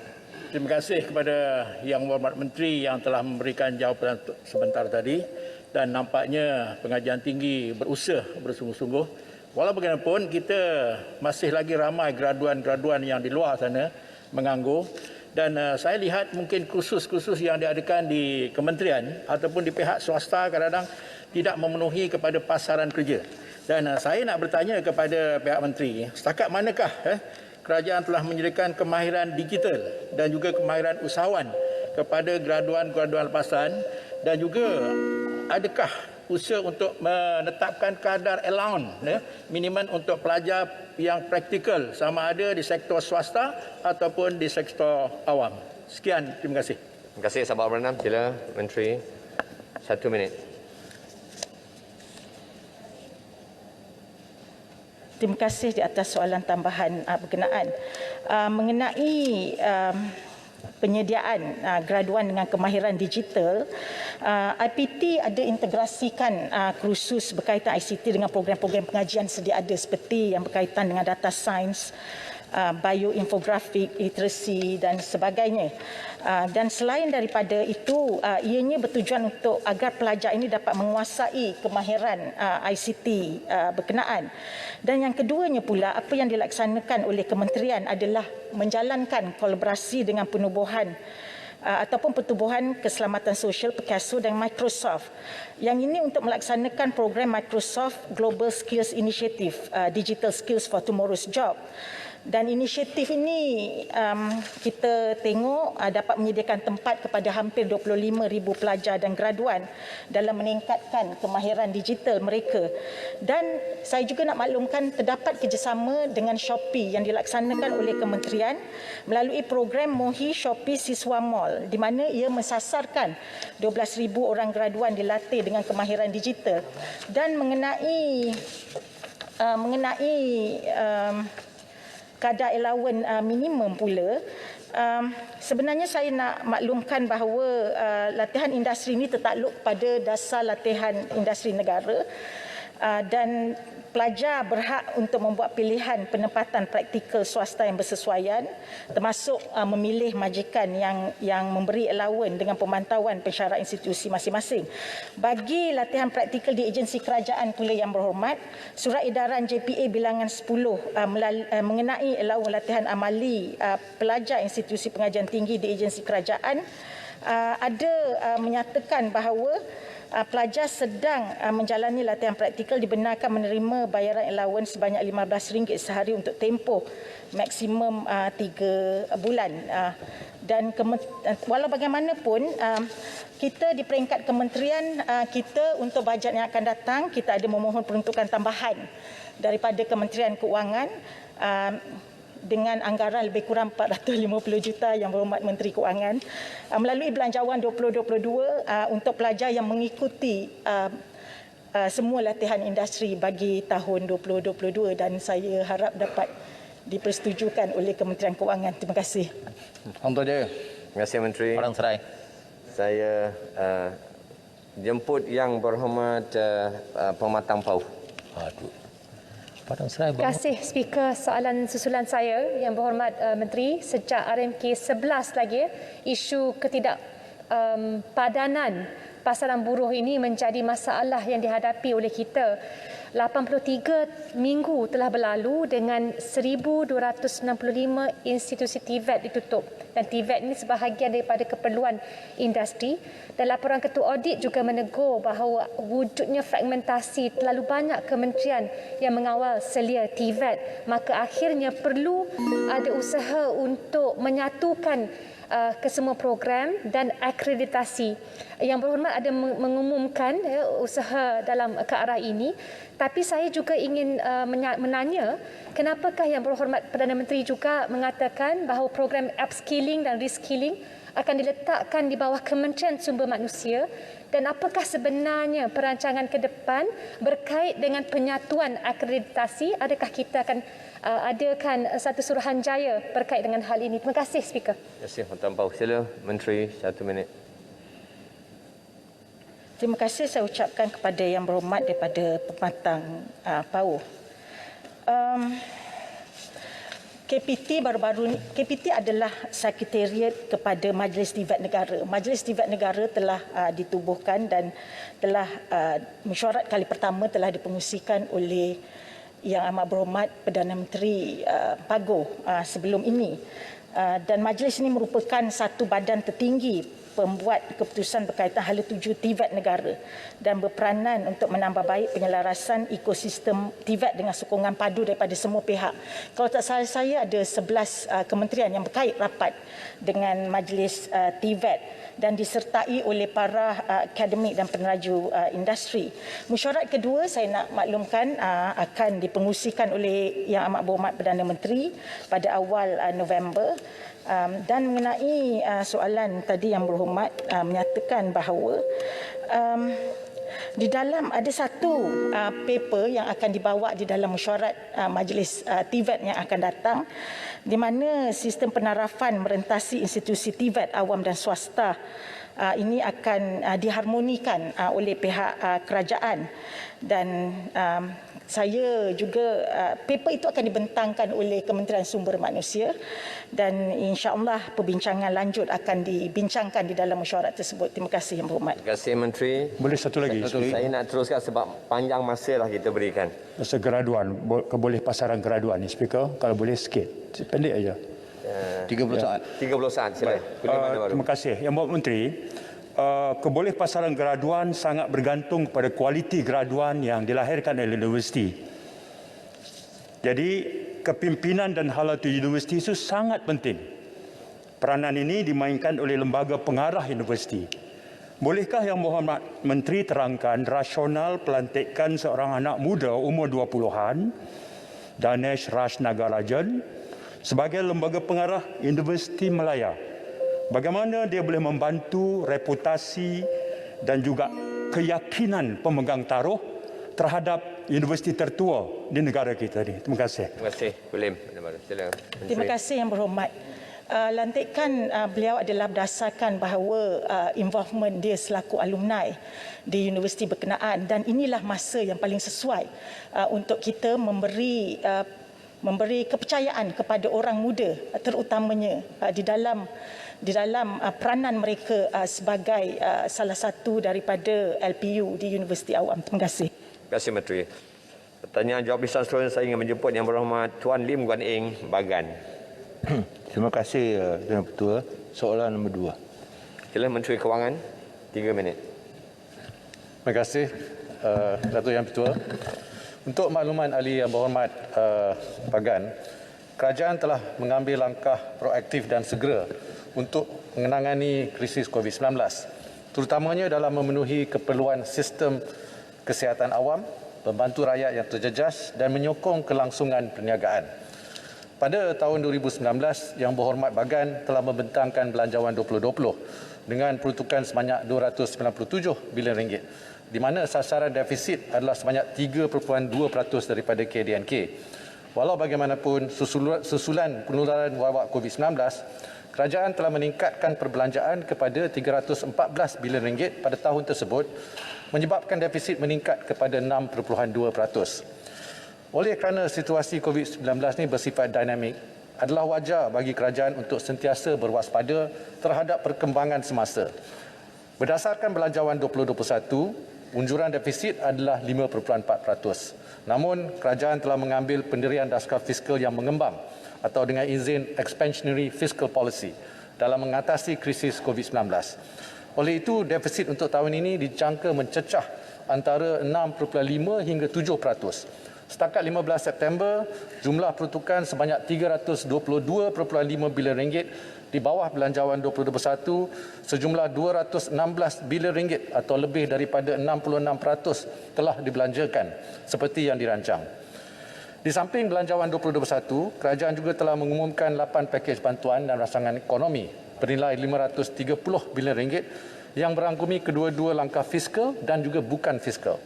[SPEAKER 11] Terima kasih kepada Yang Berhormat Menteri yang telah memberikan jawapan sebentar tadi, dan nampaknya pengajian tinggi berusaha bersungguh-sungguh. Walau bagaimanapun, kita masih lagi ramai graduan-graduan yang di luar sana menganggur, dan saya lihat mungkin kursus-kursus yang diadakan di kementerian ataupun di pihak swasta kadang-kadang tidak memenuhi kepada pasaran kerja. Dan saya nak bertanya kepada pihak menteri, setakat manakah kerajaan telah menyediakan kemahiran digital dan juga kemahiran usahawan kepada graduan-graduan lepasan, dan juga adakah usaha untuk menetapkan kadar allowance minimum untuk pelajar yang praktikal sama ada di sektor swasta ataupun di sektor awam. Sekian, terima kasih.
[SPEAKER 3] Terima kasih Sabak Bernam. Sila Menteri, 1 minit.
[SPEAKER 12] Terima kasih di atas soalan tambahan berkenaan mengenai penyediaan graduan dengan kemahiran digital. IPT ada integrasikan kursus berkaitan ICT dengan program-program pengajian sedia ada seperti yang berkaitan dengan data science, bioinfografik, literasi dan sebagainya. Dan selain daripada itu, ianya bertujuan untuk agar pelajar ini dapat menguasai kemahiran ICT berkenaan. Dan yang keduanya pula, apa yang dilaksanakan oleh kementerian adalah menjalankan kolaborasi dengan penubuhan ataupun Pertubuhan Keselamatan Sosial PKSO dan Microsoft. Yang ini untuk melaksanakan program Microsoft Global Skills Initiative, Digital Skills for Tomorrow's Job. Dan inisiatif ini kita tengok dapat menyediakan tempat kepada hampir 25,000 pelajar dan graduan dalam meningkatkan kemahiran digital mereka. Dan saya juga nak maklumkan terdapat kerjasama dengan Shopee yang dilaksanakan oleh kementerian melalui program Mohi Shopee Siswa Mall, di mana ia mensasarkan 12,000 orang graduan dilatih dengan kemahiran digital. Dan mengenai kadar allowance minimum pula, sebenarnya saya nak maklumkan bahawa latihan industri ini tertakluk pada dasar latihan industri negara, dan pelajar berhak untuk membuat pilihan penempatan praktikal swasta yang bersesuaian, termasuk memilih majikan yang memberi allowance dengan pemantauan pensyarah institusi masing-masing. Bagi latihan praktikal di agensi kerajaan pula yang berhormat, Surat Edaran JPA bilangan 10 mengenai allowance latihan amali pelajar institusi pengajian tinggi di agensi kerajaan ada menyatakan bahawa pelajar sedang menjalani latihan praktikal dibenarkan menerima bayaran allowance sebanyak RM15 sehari untuk tempoh maksimum 3 bulan. Dan walau bagaimanapun, kita di peringkat kementerian kita untuk bajet yang akan datang, kita ada memohon peruntukan tambahan daripada Kementerian Keuangan dengan anggaran lebih kurang 450 juta yang berhormat Menteri Keuangan melalui belanjawan 2022 untuk pelajar yang mengikuti semua latihan industri bagi tahun 2022, dan saya harap dapat dipersetujukan oleh Kementerian Keuangan. Terima kasih.
[SPEAKER 3] Terima kasih Menteri.
[SPEAKER 13] Orang Serai.
[SPEAKER 3] Saya jemput yang berhormat Pematang Pauh.
[SPEAKER 13] Aduh. Terima
[SPEAKER 14] kasih Speaker. Soalan susulan saya yang berhormat Menteri, sejak RMK 11 lagi isu ketidakpadanan pasaran buruh ini menjadi masalah yang dihadapi oleh kita. 83 minggu telah berlalu dengan 1,265 institusi TVET ditutup, dan TVET ini sebahagian daripada keperluan industri. Dan laporan Ketua Audit juga menegur bahawa wujudnya fragmentasi terlalu banyak kementerian yang mengawal selia TVET, maka akhirnya perlu ada usaha untuk menyatukan kesemua program dan akreditasi. Yang berhormat ada mengumumkan usaha dalam ke arah ini, tapi saya juga ingin menanya, kenapakah yang berhormat Perdana Menteri juga mengatakan bahawa program upskilling dan reskilling akan diletakkan di bawah Kementerian Sumber Manusia, dan apakah sebenarnya perancangan ke depan berkait dengan penyatuan akreditasi? Adakah kita akan adakan satu suruhanjaya berkait dengan hal ini? Terima kasih Speaker.
[SPEAKER 3] Terima kasih Pematang Pauh. Sila Menteri, 1 minit.
[SPEAKER 12] Terima kasih saya ucapkan kepada yang berhormat daripada Pematang Pauh. KPT adalah sekretariat kepada Majlis TVET Negara. Majlis TVET Negara telah ditubuhkan dan telah mesyuarat kali pertama telah dipengusikan oleh Yang Amat Berhormat Perdana Menteri Pago sebelum ini. Dan majlis ini merupakan satu badan tertinggi pembuat keputusan berkaitan hala tuju TVET negara dan berperanan untuk menambah baik penyelarasan ekosistem TVET dengan sokongan padu daripada semua pihak. Kalau tak salah saya ada 11 kementerian yang berkait rapat dengan majlis TVET dan disertai oleh para akademik dan peneraju industri. Mesyuarat kedua saya nak maklumkan akan dipengusikan oleh Yang Amat Berhormat Perdana Menteri pada awal November. Dan mengenai soalan tadi yang berhormat menyatakan bahawa di dalam ada satu paper yang akan dibawa di dalam mesyuarat majlis TVET yang akan datang, di mana sistem penarafan merentasi institusi TVET awam dan swasta ini akan diharmonikan oleh pihak kerajaan, dan Saya juga paper itu akan dibentangkan oleh Kementerian Sumber Manusia dan insya-Allah perbincangan lanjut akan dibincangkan di dalam mesyuarat tersebut. Terima kasih Yang Berhormat.
[SPEAKER 3] Terima kasih Menteri.
[SPEAKER 15] Boleh satu lagi?
[SPEAKER 3] Saya nak teruskan sebab panjang masa lah kita berikan.
[SPEAKER 15] Masa graduan, keboleh pasaran graduan ni Speaker, kalau boleh sikit. Pendek aja.
[SPEAKER 3] 30 saat. 30 saat silakan.
[SPEAKER 15] Terima kasih. Yang Berhormat Menteri, keboleh pasaran graduan sangat bergantung pada kualiti graduan yang dilahirkan oleh universiti. Jadi, kepimpinan dan halatu universiti itu sangat penting. Peranan ini dimainkan oleh lembaga pengarah universiti. Bolehkah Yang Berhormat Menteri terangkan rasional pelantikan seorang anak muda umur 20-an, Danesh Raj Nagarajan, sebagai lembaga pengarah Universiti Malaya? Bagaimana dia boleh membantu reputasi dan juga keyakinan pemegang taruh terhadap universiti tertua di negara kita ini. Terima kasih.
[SPEAKER 3] Terima kasih. William. Silakan.
[SPEAKER 12] Terima kasih Yang Berhormat. Lantikan beliau adalah berdasarkan bahawa involvement dia selaku alumni di universiti berkenaan dan inilah masa yang paling sesuai untuk kita memberi kepercayaan kepada orang muda terutamanya di dalam peranan mereka sebagai salah satu daripada LPU di Universiti Awam. Terima kasih.
[SPEAKER 3] Terima kasih Menteri. Pertanyaan jawab lisan seterusnya saya ingin menjemput Yang Berhormat Tuan Lim Guan Eng, Bagan.
[SPEAKER 16] Terima kasih Tuan Ketua. Soalan nombor 2.
[SPEAKER 3] Silakan Menteri Kewangan, 3 minit.
[SPEAKER 17] Terima kasih Datuk Yang Ketua. Untuk makluman ahli Yang Berhormat Bagan, kerajaan telah mengambil langkah proaktif dan segera untuk menangani krisis COVID-19, terutamanya dalam memenuhi keperluan sistem kesihatan awam, membantu rakyat yang terjejas dan menyokong kelangsungan perniagaan. Pada tahun 2019, Yang Berhormat Bagan telah membentangkan Belanjawan 2020 dengan peruntukan sebanyak RM297 bilion, di mana sasaran defisit adalah sebanyak 3.2% daripada KDNK. Walau bagaimanapun, susulan penularan wabak COVID-19, kerajaan telah meningkatkan perbelanjaan kepada RM314 bilion pada tahun tersebut, menyebabkan defisit meningkat kepada 6.2%. Oleh kerana situasi COVID-19 ini bersifat dinamik, adalah wajar bagi kerajaan untuk sentiasa berwaspada terhadap perkembangan semasa. Berdasarkan Belanjawan 2021, unjuran defisit adalah 5.4%. Namun, kerajaan telah mengambil pendirian Dasar Fiskal yang mengembang atau dengan izin Expansionary Fiscal Policy dalam mengatasi krisis COVID-19. Oleh itu, defisit untuk tahun ini dijangka mencecah antara 6.5 hingga 7%. Setakat 15 September, jumlah peruntukan sebanyak RM322.5 bilion di bawah Belanjawan 2021 sejumlah RM216 bilion atau lebih daripada 66% telah dibelanjakan seperti yang dirancang. Di samping Belanjawan 2021, kerajaan juga telah mengumumkan 8 pakej bantuan dan rangsangan ekonomi bernilai RM530 bilion yang berangkumi kedua-dua langkah fiskal dan juga bukan fiskal.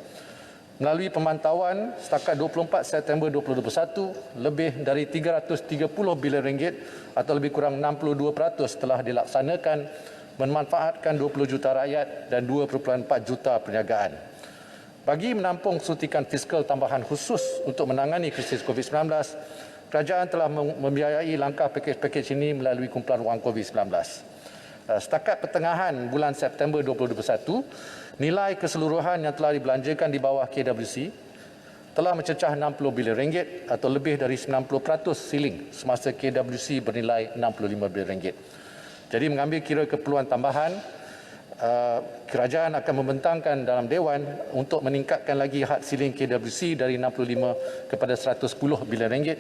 [SPEAKER 17] Melalui pemantauan, setakat 24 September 2021, lebih dari RM330 bilion atau lebih kurang 62% telah dilaksanakan memanfaatkan 20 juta rakyat dan 2.4 juta perniagaan. Bagi menampung suntikan fiskal tambahan khusus untuk menangani krisis COVID-19, kerajaan telah membiayai langkah pakej-pakej ini melalui kumpulan wang COVID-19. Setakat pertengahan bulan September 2021, nilai keseluruhan yang telah dibelanjakan di bawah KWC telah mencecah RM60 bilion atau lebih dari 90% siling semasa KWC bernilai RM65 bilion. Jadi mengambil kira keperluan tambahan, kerajaan akan membentangkan dalam Dewan untuk meningkatkan lagi had siling KWC dari 65 kepada 110 bilion ringgit.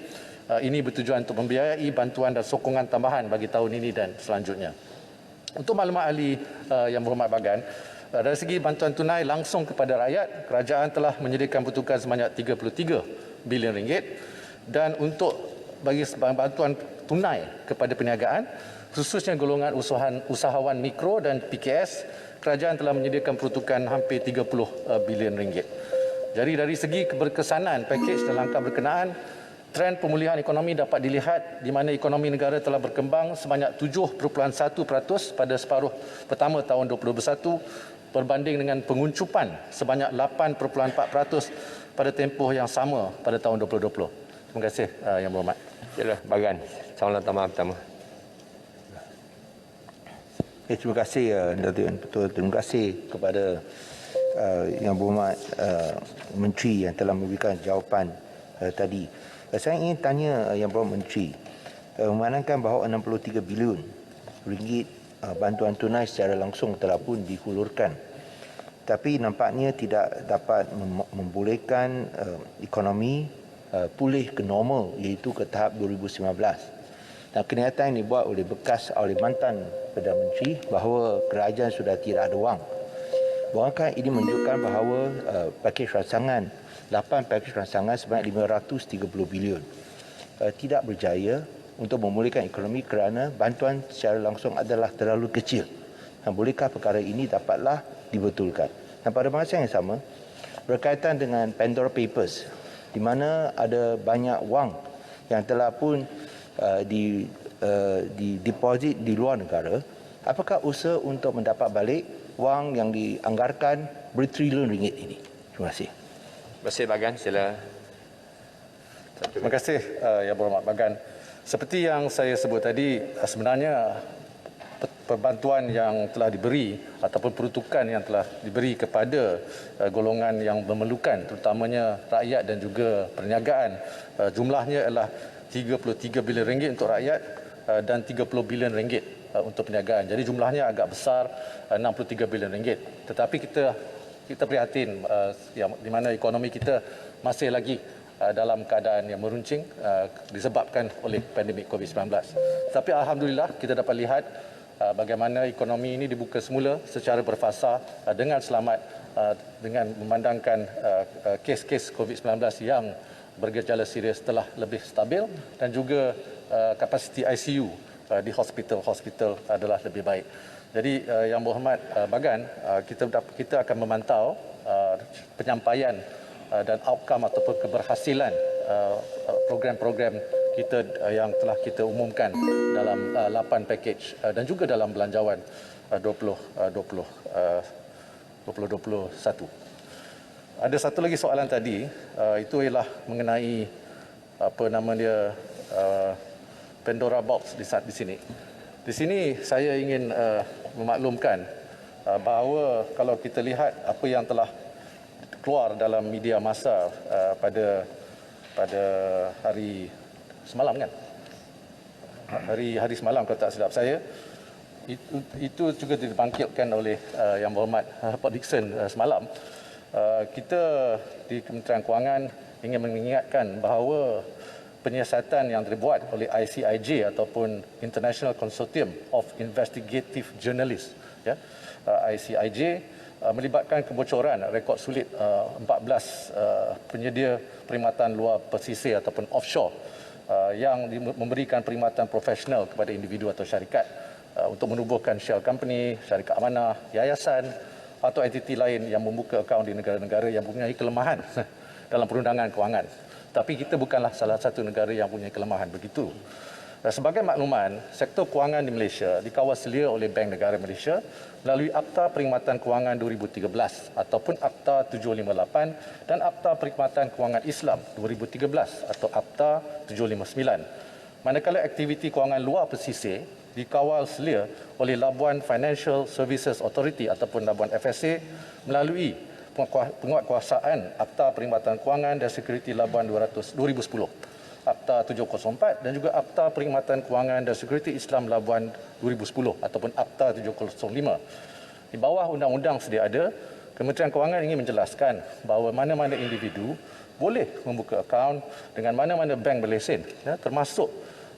[SPEAKER 17] Ini bertujuan untuk membiayai bantuan dan sokongan tambahan bagi tahun ini dan selanjutnya. Untuk maklumat ahli Yang Berhormat Bagan, dari segi bantuan tunai langsung kepada rakyat, kerajaan telah menyediakan peruntukan sebanyak RM33 bilion dan untuk bagi bantuan tunai kepada perniagaan, khususnya golongan usahawan mikro dan PKS, kerajaan telah menyediakan peruntukan hampir RM30 bilion. Jadi dari segi keberkesanan pakej dan langkah berkenaan, trend pemulihan ekonomi dapat dilihat di mana ekonomi negara telah berkembang sebanyak 7.1% pada separuh pertama tahun 2021 berbanding dengan penguncupan sebanyak 8.4% pada tempoh yang sama pada tahun 2020. Terima kasih Yang Berhormat.
[SPEAKER 3] Yalah, Bagan. Soalan tambahan pertama.
[SPEAKER 16] Terima kasih Datuk Yang Betul. Terima kasih kepada Yang Berhormat Menteri yang telah memberikan jawapan tadi. Saya ingin tanya Yang Berhormat Menteri, memandangkan bahawa 63 bilion ringgit bantuan tunai secara langsung telah pun dihulurkan, tapi nampaknya tidak dapat membolehkan ekonomi pulih ke normal, iaitu ke tahap 2019. Dan kenyataan ini dibuat oleh mantan Perdana Menteri bahawa kerajaan sudah tidak ada wang. Bukankah ini menunjukkan bahawa pakej rancangan, 8 pakej rancangan sebanyak 530 bilion tidak berjaya untuk memulihkan ekonomi kerana bantuan secara langsung adalah terlalu kecil. Dan bolehkah perkara ini dapatlah dibetulkan? Dan pada masa yang sama, berkaitan dengan Pandora Papers, di mana ada banyak wang yang telah pun dideposit di luar negara, apakah usaha untuk mendapat balik wang yang dianggarkan bertrilion ringgit ini? Terima kasih.
[SPEAKER 3] Terima kasih Bagan, sila.
[SPEAKER 17] Terima kasih Yang Berhormat Bagan. Seperti yang saya sebut tadi, sebenarnya perbantuan yang telah diberi ataupun peruntukan yang telah diberi kepada golongan yang memerlukan, terutamanya rakyat dan juga perniagaan, jumlahnya adalah 33 bilion ringgit untuk rakyat dan 30 bilion ringgit untuk perniagaan. Jadi jumlahnya agak besar, 63 bilion ringgit. Tetapi kita prihatin di mana ekonomi kita masih lagi dalam keadaan yang meruncing disebabkan oleh pandemik COVID-19. Tapi alhamdulillah kita dapat lihat bagaimana ekonomi ini dibuka semula secara berfasa dengan selamat, dengan memandangkan kes-kes COVID-19 yang bergejala serius telah lebih stabil dan juga kapasiti ICU di hospital adalah lebih baik. Jadi Yang Berhormat Bagan, kita akan memantau penyampaian dan outcome ataupun keberhasilan program-program kita yang telah kita umumkan dalam 8 package dan juga dalam belanjawan 2021. Ada satu lagi soalan tadi, itu ialah mengenai Pandora Box di sini. Di sini saya ingin memaklumkan bahawa kalau kita lihat apa yang telah keluar dalam media massa pada hari semalam kan? Hari semalam kalau tak silap saya, itu juga dibangkitkan oleh Yang Berhormat Pak Dickson semalam. Kita di Kementerian Kewangan ingin mengingatkan bahawa penyiasatan yang dibuat oleh ICIJ ataupun International Consortium of Investigative Journalists, ya, ICIJ, melibatkan kebocoran rekod sulit 14 penyedia perkhidmatan luar pesisir ataupun offshore yang memberikan perkhidmatan profesional kepada individu atau syarikat untuk menubuhkan shell company, syarikat amanah, yayasan atau entiti lain yang membuka akaun di negara-negara yang mempunyai kelemahan dalam perundangan kewangan. Tapi kita bukanlah salah satu negara yang punya kelemahan begitu. Sebagai makluman, sektor kewangan di Malaysia dikawal selia oleh Bank Negara Malaysia melalui Akta Perkhidmatan Kewangan 2013 ataupun Akta 758 dan Akta Perkhidmatan Kewangan Islam 2013 atau Akta 759. Manakala aktiviti kewangan luar pesisir dikawal selia oleh Labuan Financial Services Authority ataupun Labuan FSA melalui penguatkuasaan Akta Perkhidmatan Kewangan dan Sekuriti Labuan 2010. Akta 704 dan juga Akta Perkhidmatan Kewangan dan Sekuriti Islam Labuan 2010 ataupun Akta 705. Di bawah undang-undang sedia ada, Kementerian Kewangan ingin menjelaskan bahawa mana-mana individu boleh membuka akaun dengan mana-mana bank berlesen, ya, termasuk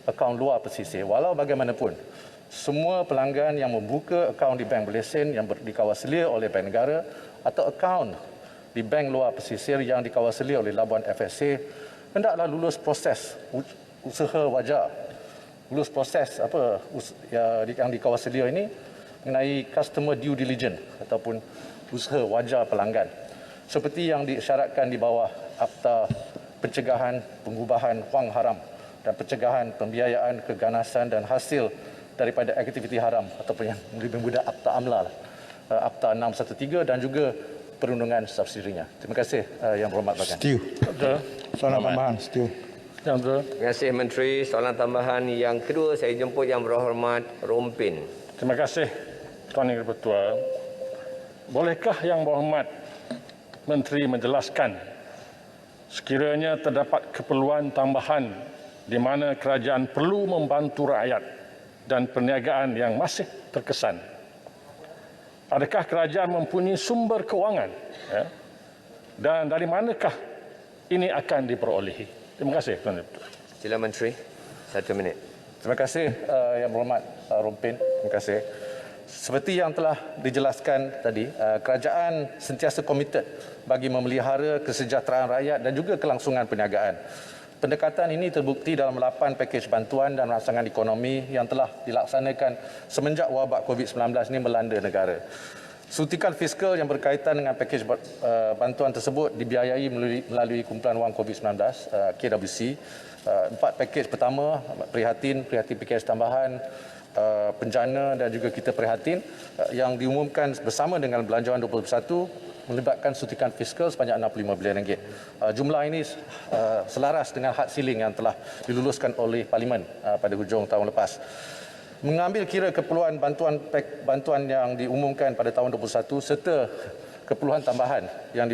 [SPEAKER 17] akaun luar pesisir. Walau bagaimanapun, semua pelanggan yang membuka akaun di bank berlesen yang dikawal selia oleh Bank Negara atau akaun di bank luar pesisir yang dikawal selia oleh Labuan FSA hendaklah lulus proses usaha wajar. Lulus proses yang dikawal selia ini mengenai customer due diligence ataupun usaha wajar pelanggan. Seperti yang disyaratkan di bawah Akta Pencegahan Pengubahan Wang Haram dan Pencegahan Pembiayaan Keganasan dan Hasil daripada Aktiviti Haram ataupun yang lebih mudah Akta AMLA, Akta 613 dan juga perundungan subsidinya. Terima kasih Yang Berhormat Bagan.
[SPEAKER 7] Setuju. Soalan tambahan, setuju.
[SPEAKER 3] Terima kasih Menteri. Soalan tambahan yang kedua saya jemput Yang Berhormat Rompin.
[SPEAKER 18] Terima kasih Tuan Yang Ketua. Bolehkah Yang Berhormat Menteri menjelaskan sekiranya terdapat keperluan tambahan di mana kerajaan perlu membantu rakyat dan perniagaan yang masih terkesan? Adakah kerajaan mempunyai sumber kewangan? Ya? Dan dari manakah ini akan diperolehi? Terima kasih Tuan Yang Ketua.
[SPEAKER 3] Sila Menteri, 1 minit.
[SPEAKER 17] Terima kasih Yang Berhormat Rompin. Terima kasih. Seperti yang telah dijelaskan tadi, kerajaan sentiasa komited bagi memelihara kesejahteraan rakyat dan juga kelangsungan perniagaan. Pendekatan ini terbukti dalam 8 pakej bantuan dan rangsangan ekonomi yang telah dilaksanakan semenjak wabak COVID-19 ini melanda negara. Suntikan fiskal yang berkaitan dengan pakej bantuan tersebut dibiayai melalui Kumpulan Wang COVID-19 KWC. 4 pakej pertama prihatin pakej tambahan, penjana dan juga kita prihatin yang diumumkan bersama dengan belanjawan 2021 melibatkan suntikan fiskal sebanyak RM65 bilion. Jumlah ini selaras dengan had ceiling yang telah diluluskan oleh Parlimen pada hujung tahun lepas. Mengambil kira keperluan bantuan yang diumumkan pada tahun 2021 serta keperluan tambahan yang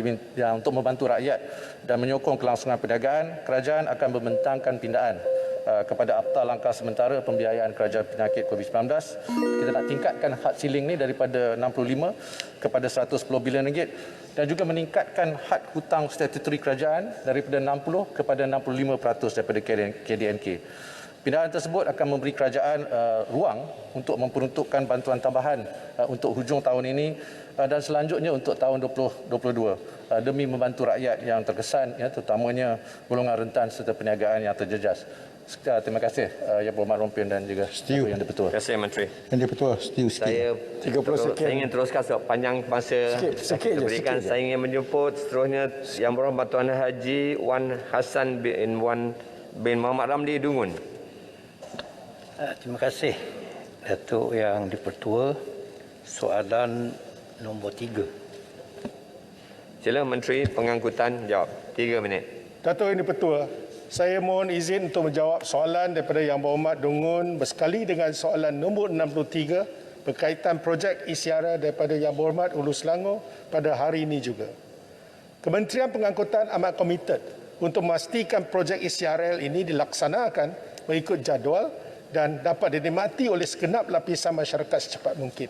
[SPEAKER 17] untuk membantu rakyat dan menyokong kelangsungan perniagaan, kerajaan akan membentangkan pindaan kepada Akta Langkah Sementara Pembiayaan Kerajaan Penyakit COVID-19. Kita nak tingkatkan had ceiling ni daripada 65 kepada RM110 bilion dan juga meningkatkan had hutang statutory kerajaan daripada 60 kepada 65% daripada KDNK. Pindaan tersebut akan memberi kerajaan ruang untuk memperuntukkan bantuan tambahan untuk hujung tahun ini dan selanjutnya untuk tahun 2022 demi membantu rakyat yang terkesan, ya, terutamanya golongan rentan serta perniagaan yang terjejas. Terima kasih Yang Berhormat Rompin dan juga Yang Di-Pertua.
[SPEAKER 3] Terima kasih Menteri.
[SPEAKER 7] Yang Di-Pertua, setuju sikit.
[SPEAKER 3] Saya ingin teruskan sebab panjang masa
[SPEAKER 7] sikit
[SPEAKER 3] berikan.
[SPEAKER 7] je.
[SPEAKER 3] Saya ingin menjemput seterusnya Yang Berhormat Tuan Haji Wan Hassan bin Muhammad Ramli Dungun.
[SPEAKER 13] Terima kasih Datuk Yang Di-Pertua. Soalan nombor 3.
[SPEAKER 3] Sila Menteri Pengangkutan jawab. 3 minit.
[SPEAKER 19] Datuk Yang Di-Pertua, saya mohon izin untuk menjawab soalan daripada Yang Berhormat Dungun bersekali dengan soalan nombor 63 berkaitan projek isyara daripada Yang Berhormat Hulu Selangor pada hari ini juga. Kementerian Pengangkutan amat komited untuk memastikan projek isyara ini dilaksanakan mengikut jadual dan dapat dinikmati oleh segenap lapisan masyarakat secepat mungkin.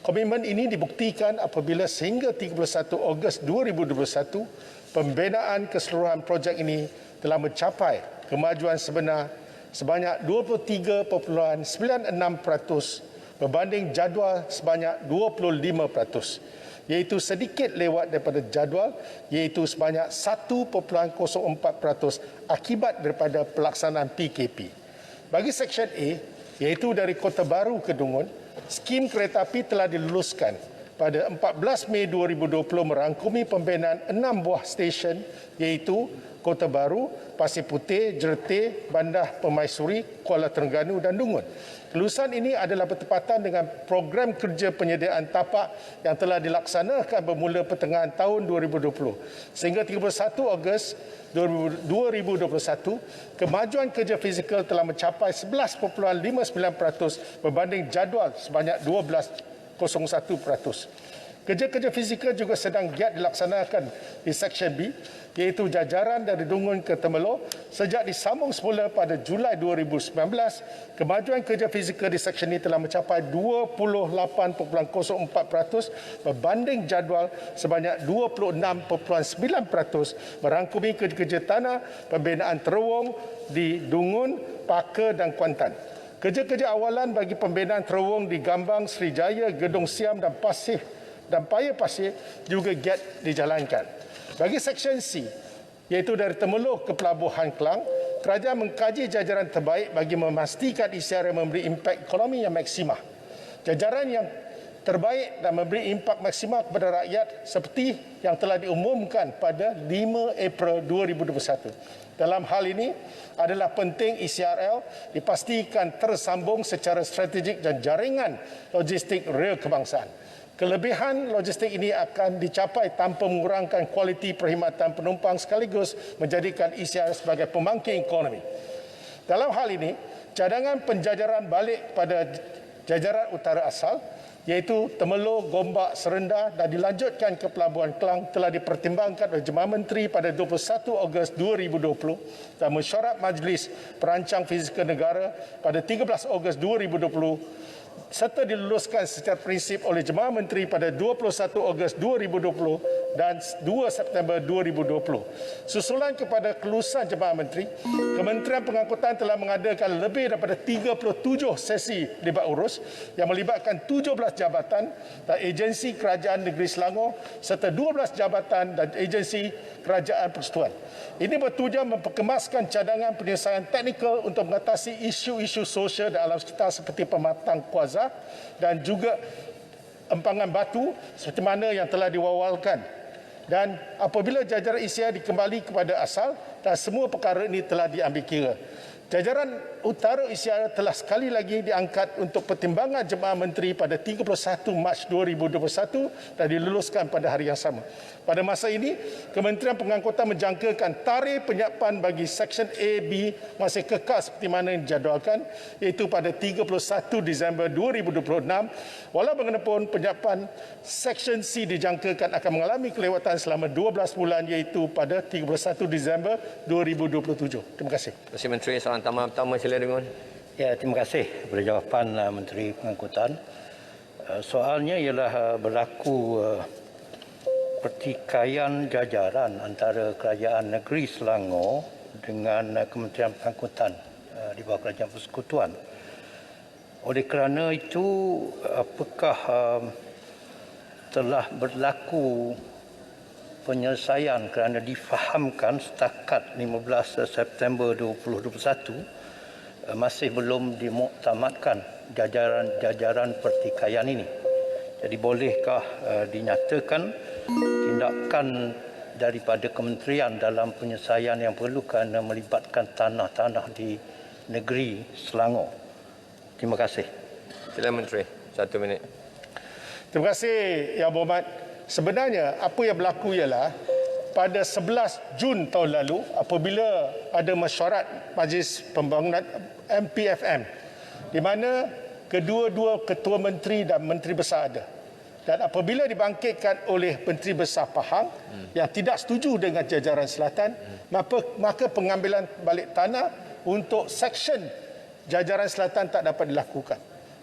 [SPEAKER 19] Komitmen ini dibuktikan apabila sehingga 31 Ogos 2021 pembinaan keseluruhan projek ini telah mencapai kemajuan sebenar sebanyak 23.96% berbanding jadual sebanyak 25%, iaitu sedikit lewat daripada jadual iaitu sebanyak 1.04% akibat daripada pelaksanaan PKP. Bagi Seksyen A, iaitu dari Kota Baru ke Dungun, skim kereta api telah diluluskan pada 14 Mei 2020 merangkumi pembinaan 6 buah stesen iaitu Kota Baru, Pasir Putih, Jertih, Bandar Permaisuri, Kuala Terengganu dan Dungun. Kelulusan ini adalah bertepatan dengan program kerja penyediaan tapak yang telah dilaksanakan bermula pertengahan tahun 2020. Sehingga 31 Ogos 2021, kemajuan kerja fizikal telah mencapai 11.59% berbanding jadual sebanyak 12.01%. Kerja-kerja fizikal juga sedang giat dilaksanakan di Seksyen B, iaitu jajaran dari Dungun ke Temerloh. Sejak disambung semula pada Julai 2019, kemajuan kerja fizikal di Seksyen ini telah mencapai 28.04% berbanding jadual sebanyak 26.9%, merangkumi kerja-kerja tanah, pembinaan terowong di Dungun, Paka dan Kuantan. Kerja-kerja awalan bagi pembinaan terowong di Gambang, Srijaya, Gedong Siam dan Paya Pasir juga giat dijalankan. Bagi Seksyen C, iaitu dari Temerloh ke Pelabuhan Kelang, kerajaan mengkaji jajaran terbaik bagi memastikan isyara memberi impak ekonomi yang maksimah. Jajaran yang terbaik dan memberi impak maksimah kepada rakyat seperti yang telah diumumkan pada 5 April 2021. Dalam hal ini adalah penting ECRL dipastikan tersambung secara strategik dan jaringan logistik real kebangsaan. Kelebihan logistik ini akan dicapai tanpa mengurangkan kualiti perkhidmatan penumpang sekaligus menjadikan ECR sebagai pembangkit ekonomi. Dalam hal ini, cadangan penjajaran balik pada jajaran utara asal iaitu Temerloh, Gombak, Serenda dan dilanjutkan ke Pelabuhan Kelang telah dipertimbangkan oleh Jemaah Menteri pada 21 Ogos 2020 dan mesyuarat Majlis Perancang Fizikal Negara pada 13 Ogos 2020 serta diluluskan secara prinsip oleh Jemaah Menteri pada 21 Ogos 2020 dan 2 September 2020. Susulan kepada kelulusan Jemaah Menteri, Kementerian Pengangkutan telah mengadakan lebih daripada 37 sesi libat urus yang melibatkan 17 jabatan dan agensi kerajaan negeri Selangor serta 12 jabatan dan agensi kerajaan persekutuan. Ini bertujuan memperkemaskan cadangan penyelesaian teknikal untuk mengatasi isu-isu sosial dan alam sekitar seperti pematang kuasa dan juga empangan batu seperti mana yang telah diwawalkan. Dan apabila jajaran ECR dikembali kepada asal dan semua perkara ini telah diambil kira. Jajaran utara ECR telah sekali lagi diangkat untuk pertimbangan Jemaah Menteri pada 31 Mac 2021 dan diluluskan pada hari yang sama. Pada masa ini, Kementerian Pengangkutan menjangkakan tarikh penyiapan bagi Seksyen A, B masih kekal seperti mana yang dijadualkan iaitu pada 31 Disember 2026. Walau bagaimanapun penyiapan Seksyen C dijangkakan akan mengalami kelewatan selama 12 bulan iaitu pada 31 Disember 2027. Terima kasih.
[SPEAKER 3] Terima kasih Menteri. Soalan pertama sila dengan.
[SPEAKER 13] Ya, terima kasih kepada jawapan Menteri Pengangkutan. Soalnya ialah berlaku pertikaian jajaran antara Kerajaan Negeri Selangor dengan Kementerian Pengangkutan di bawah Kerajaan Persekutuan. Oleh kerana itu, apakah telah berlaku penyelesaian kerana difahamkan setakat 15 September 2021 masih belum dimuktamadkan jajaran-jajaran pertikaian ini. Jadi bolehkah dinyatakan tindakan daripada kementerian dalam penyelesaian yang perlu kerana melibatkan tanah-tanah di negeri Selangor? Terima kasih.
[SPEAKER 3] Sila Menteri, 1 minit.
[SPEAKER 19] Terima kasih Yang Berhormat. Sebenarnya apa yang berlaku ialah pada 11 Jun tahun lalu apabila ada mesyuarat Majlis Pembangunan MPFM di mana kedua-dua ketua menteri dan menteri besar ada. Dan apabila dibangkitkan oleh Menteri Besar Pahang yang tidak setuju dengan jajaran selatan, maka pengambilan balik tanah untuk seksyen jajaran selatan tak dapat dilakukan.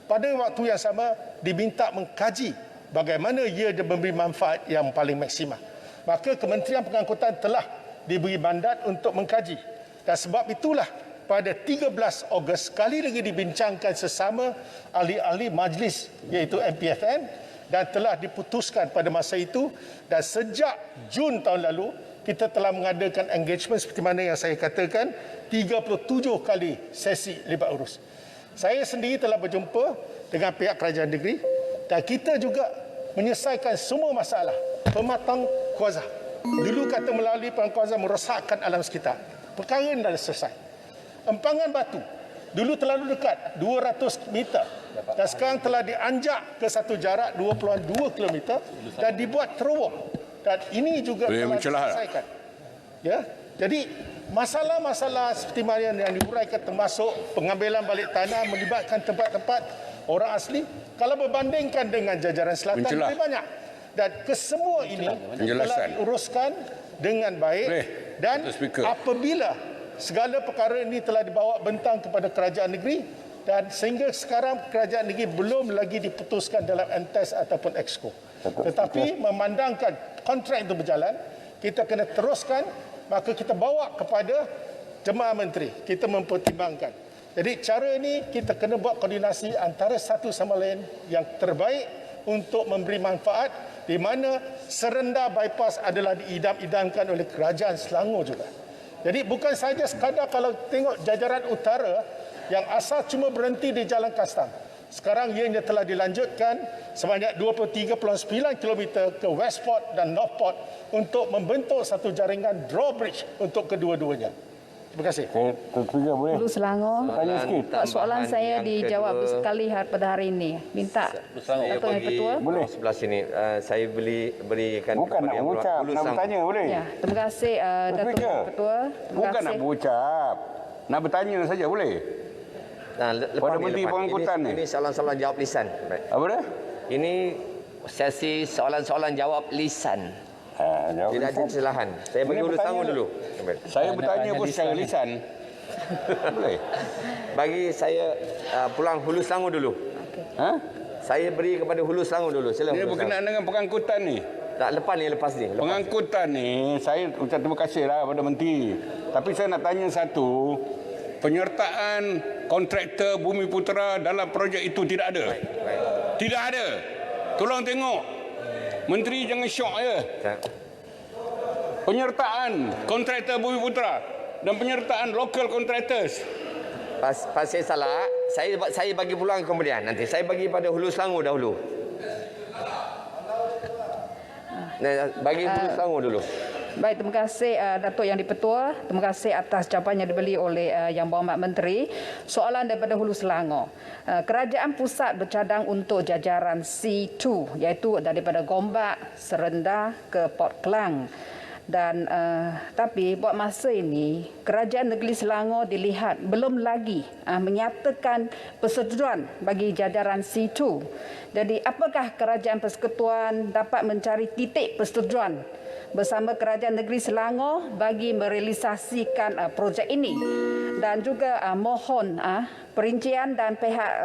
[SPEAKER 19] Pada waktu yang sama diminta mengkaji bagaimana ia memberi manfaat yang paling maksimal. Maka Kementerian Pengangkutan telah diberi mandat untuk mengkaji. Dan sebab itulah pada 13 Ogos sekali lagi dibincangkan sesama ahli-ahli majlis iaitu MPFM dan telah diputuskan pada masa itu dan sejak Jun tahun lalu kita telah mengadakan engagement seperti mana yang saya katakan 37 kali sesi libat urus. Saya sendiri telah berjumpa dengan pihak kerajaan negeri dan kita juga menyelesaikan semua masalah pematang kuasa. Dulu kata melalui pematang kuasa merosakkan alam sekitar. Perkara ini dah selesai. Empangan batu dulu terlalu dekat 200 meter dan sekarang telah dianjak ke satu jarak 2.2 km dan dibuat terowong dan ini juga telah diselesaikan. Ya, jadi masalah-masalah seperti mana yang diuraikan termasuk pengambilan balik tanah melibatkan tempat-tempat orang asli kalau berbandingkan dengan jajaran selatan lebih banyak dan kesemua ini telah diuruskan dengan baik dan apabila segala perkara ini telah dibawa bentang kepada kerajaan negeri dan sehingga sekarang kerajaan negeri belum lagi diputuskan dalam MTES ataupun Exco. Tetapi memandangkan kontrak itu berjalan, kita kena teruskan, maka kita bawa kepada Jemaah Menteri. Kita mempertimbangkan. Jadi cara ini kita kena buat koordinasi antara satu sama lain yang terbaik untuk memberi manfaat di mana Serenda bypass adalah diidam-idamkan oleh kerajaan Selangor juga. Jadi bukan saja sekadar kalau tengok jajaran utara yang asal cuma berhenti di Jalan Kastang. Sekarang ianya telah dilanjutkan sebanyak 23.9 km ke Westport dan Northport untuk membentuk satu jaringan drawbridge untuk kedua-duanya. Terima kasih.
[SPEAKER 18] Ketiga boleh.
[SPEAKER 20] Hulu Selangor.
[SPEAKER 18] Tanya sikit.
[SPEAKER 20] Soalan saya dijawab sekali pada hari ini. Minta
[SPEAKER 3] Saya
[SPEAKER 20] Datuk Yang
[SPEAKER 3] bagi
[SPEAKER 20] Ketua.
[SPEAKER 3] sebelah sini. Saya berikan
[SPEAKER 18] Bukan nak
[SPEAKER 3] kepada Yang
[SPEAKER 18] berucap,
[SPEAKER 3] Berhormat Hulu
[SPEAKER 18] nak
[SPEAKER 3] Selangor.
[SPEAKER 18] bertanya boleh.
[SPEAKER 20] Ya, terima kasih Datuk Yang Ketua. Terima
[SPEAKER 18] Bukan
[SPEAKER 20] kasih.
[SPEAKER 18] nak berucap. Nak bertanya saja boleh.
[SPEAKER 3] Nah, lepas
[SPEAKER 18] Pada
[SPEAKER 3] ni,
[SPEAKER 18] Menteri
[SPEAKER 3] lepas.
[SPEAKER 18] Pengangkutan ni.
[SPEAKER 3] Ini soalan-soalan jawab lisan. Baik.
[SPEAKER 18] Apa dia?
[SPEAKER 3] Ini sesi soalan-soalan jawab lisan.
[SPEAKER 18] Jawab
[SPEAKER 3] Tidak ada
[SPEAKER 18] lisan.
[SPEAKER 3] kesalahan. Saya bagi
[SPEAKER 18] Boleh
[SPEAKER 3] Hulu Selangor
[SPEAKER 18] bertanya.
[SPEAKER 3] dulu.
[SPEAKER 18] Saya bertanya pun secara lisan. Boleh.
[SPEAKER 3] Bagi saya pulang Hulu Selangor dulu.
[SPEAKER 18] Ha?
[SPEAKER 3] Saya beri kepada Hulu Selangor dulu. Sila
[SPEAKER 18] Dia
[SPEAKER 3] Hulu
[SPEAKER 18] berkenaan dengan pengangkutan ni.
[SPEAKER 3] Tak, lepas ni.
[SPEAKER 18] Pengangkutan ni, saya ucap terima kasih lah pada Menteri. Tapi saya nak tanya satu, penyertaan kontraktor Bumi Putera dalam projek itu tidak ada. Tidak ada. Tolong tengok. Menteri jangan syok je. Penyertaan kontraktor Bumi Putera dan penyertaan local contractors.
[SPEAKER 3] Pas saya salah, saya bagi peluang kemudian. Nanti saya bagi pada Hulu Selangor dahulu. Bagi Hulu Selangor dulu.
[SPEAKER 20] Baik, terima kasih Datuk Yang di-Pertua. Terima kasih atas jawapan yang diberi oleh Yang Berhormat Menteri. Soalan daripada Hulu Selangor. Kerajaan pusat bercadang untuk jajaran C2 iaitu daripada Gombak, Serenda ke Port Klang. Dan tapi buat masa ini Kerajaan Negeri Selangor dilihat belum lagi menyatakan persetujuan bagi jajaran C2. Jadi apakah Kerajaan Persekutuan dapat mencari titik persetujuan bersama Kerajaan Negeri Selangor bagi merealisasikan projek ini, dan juga mohon perincian dan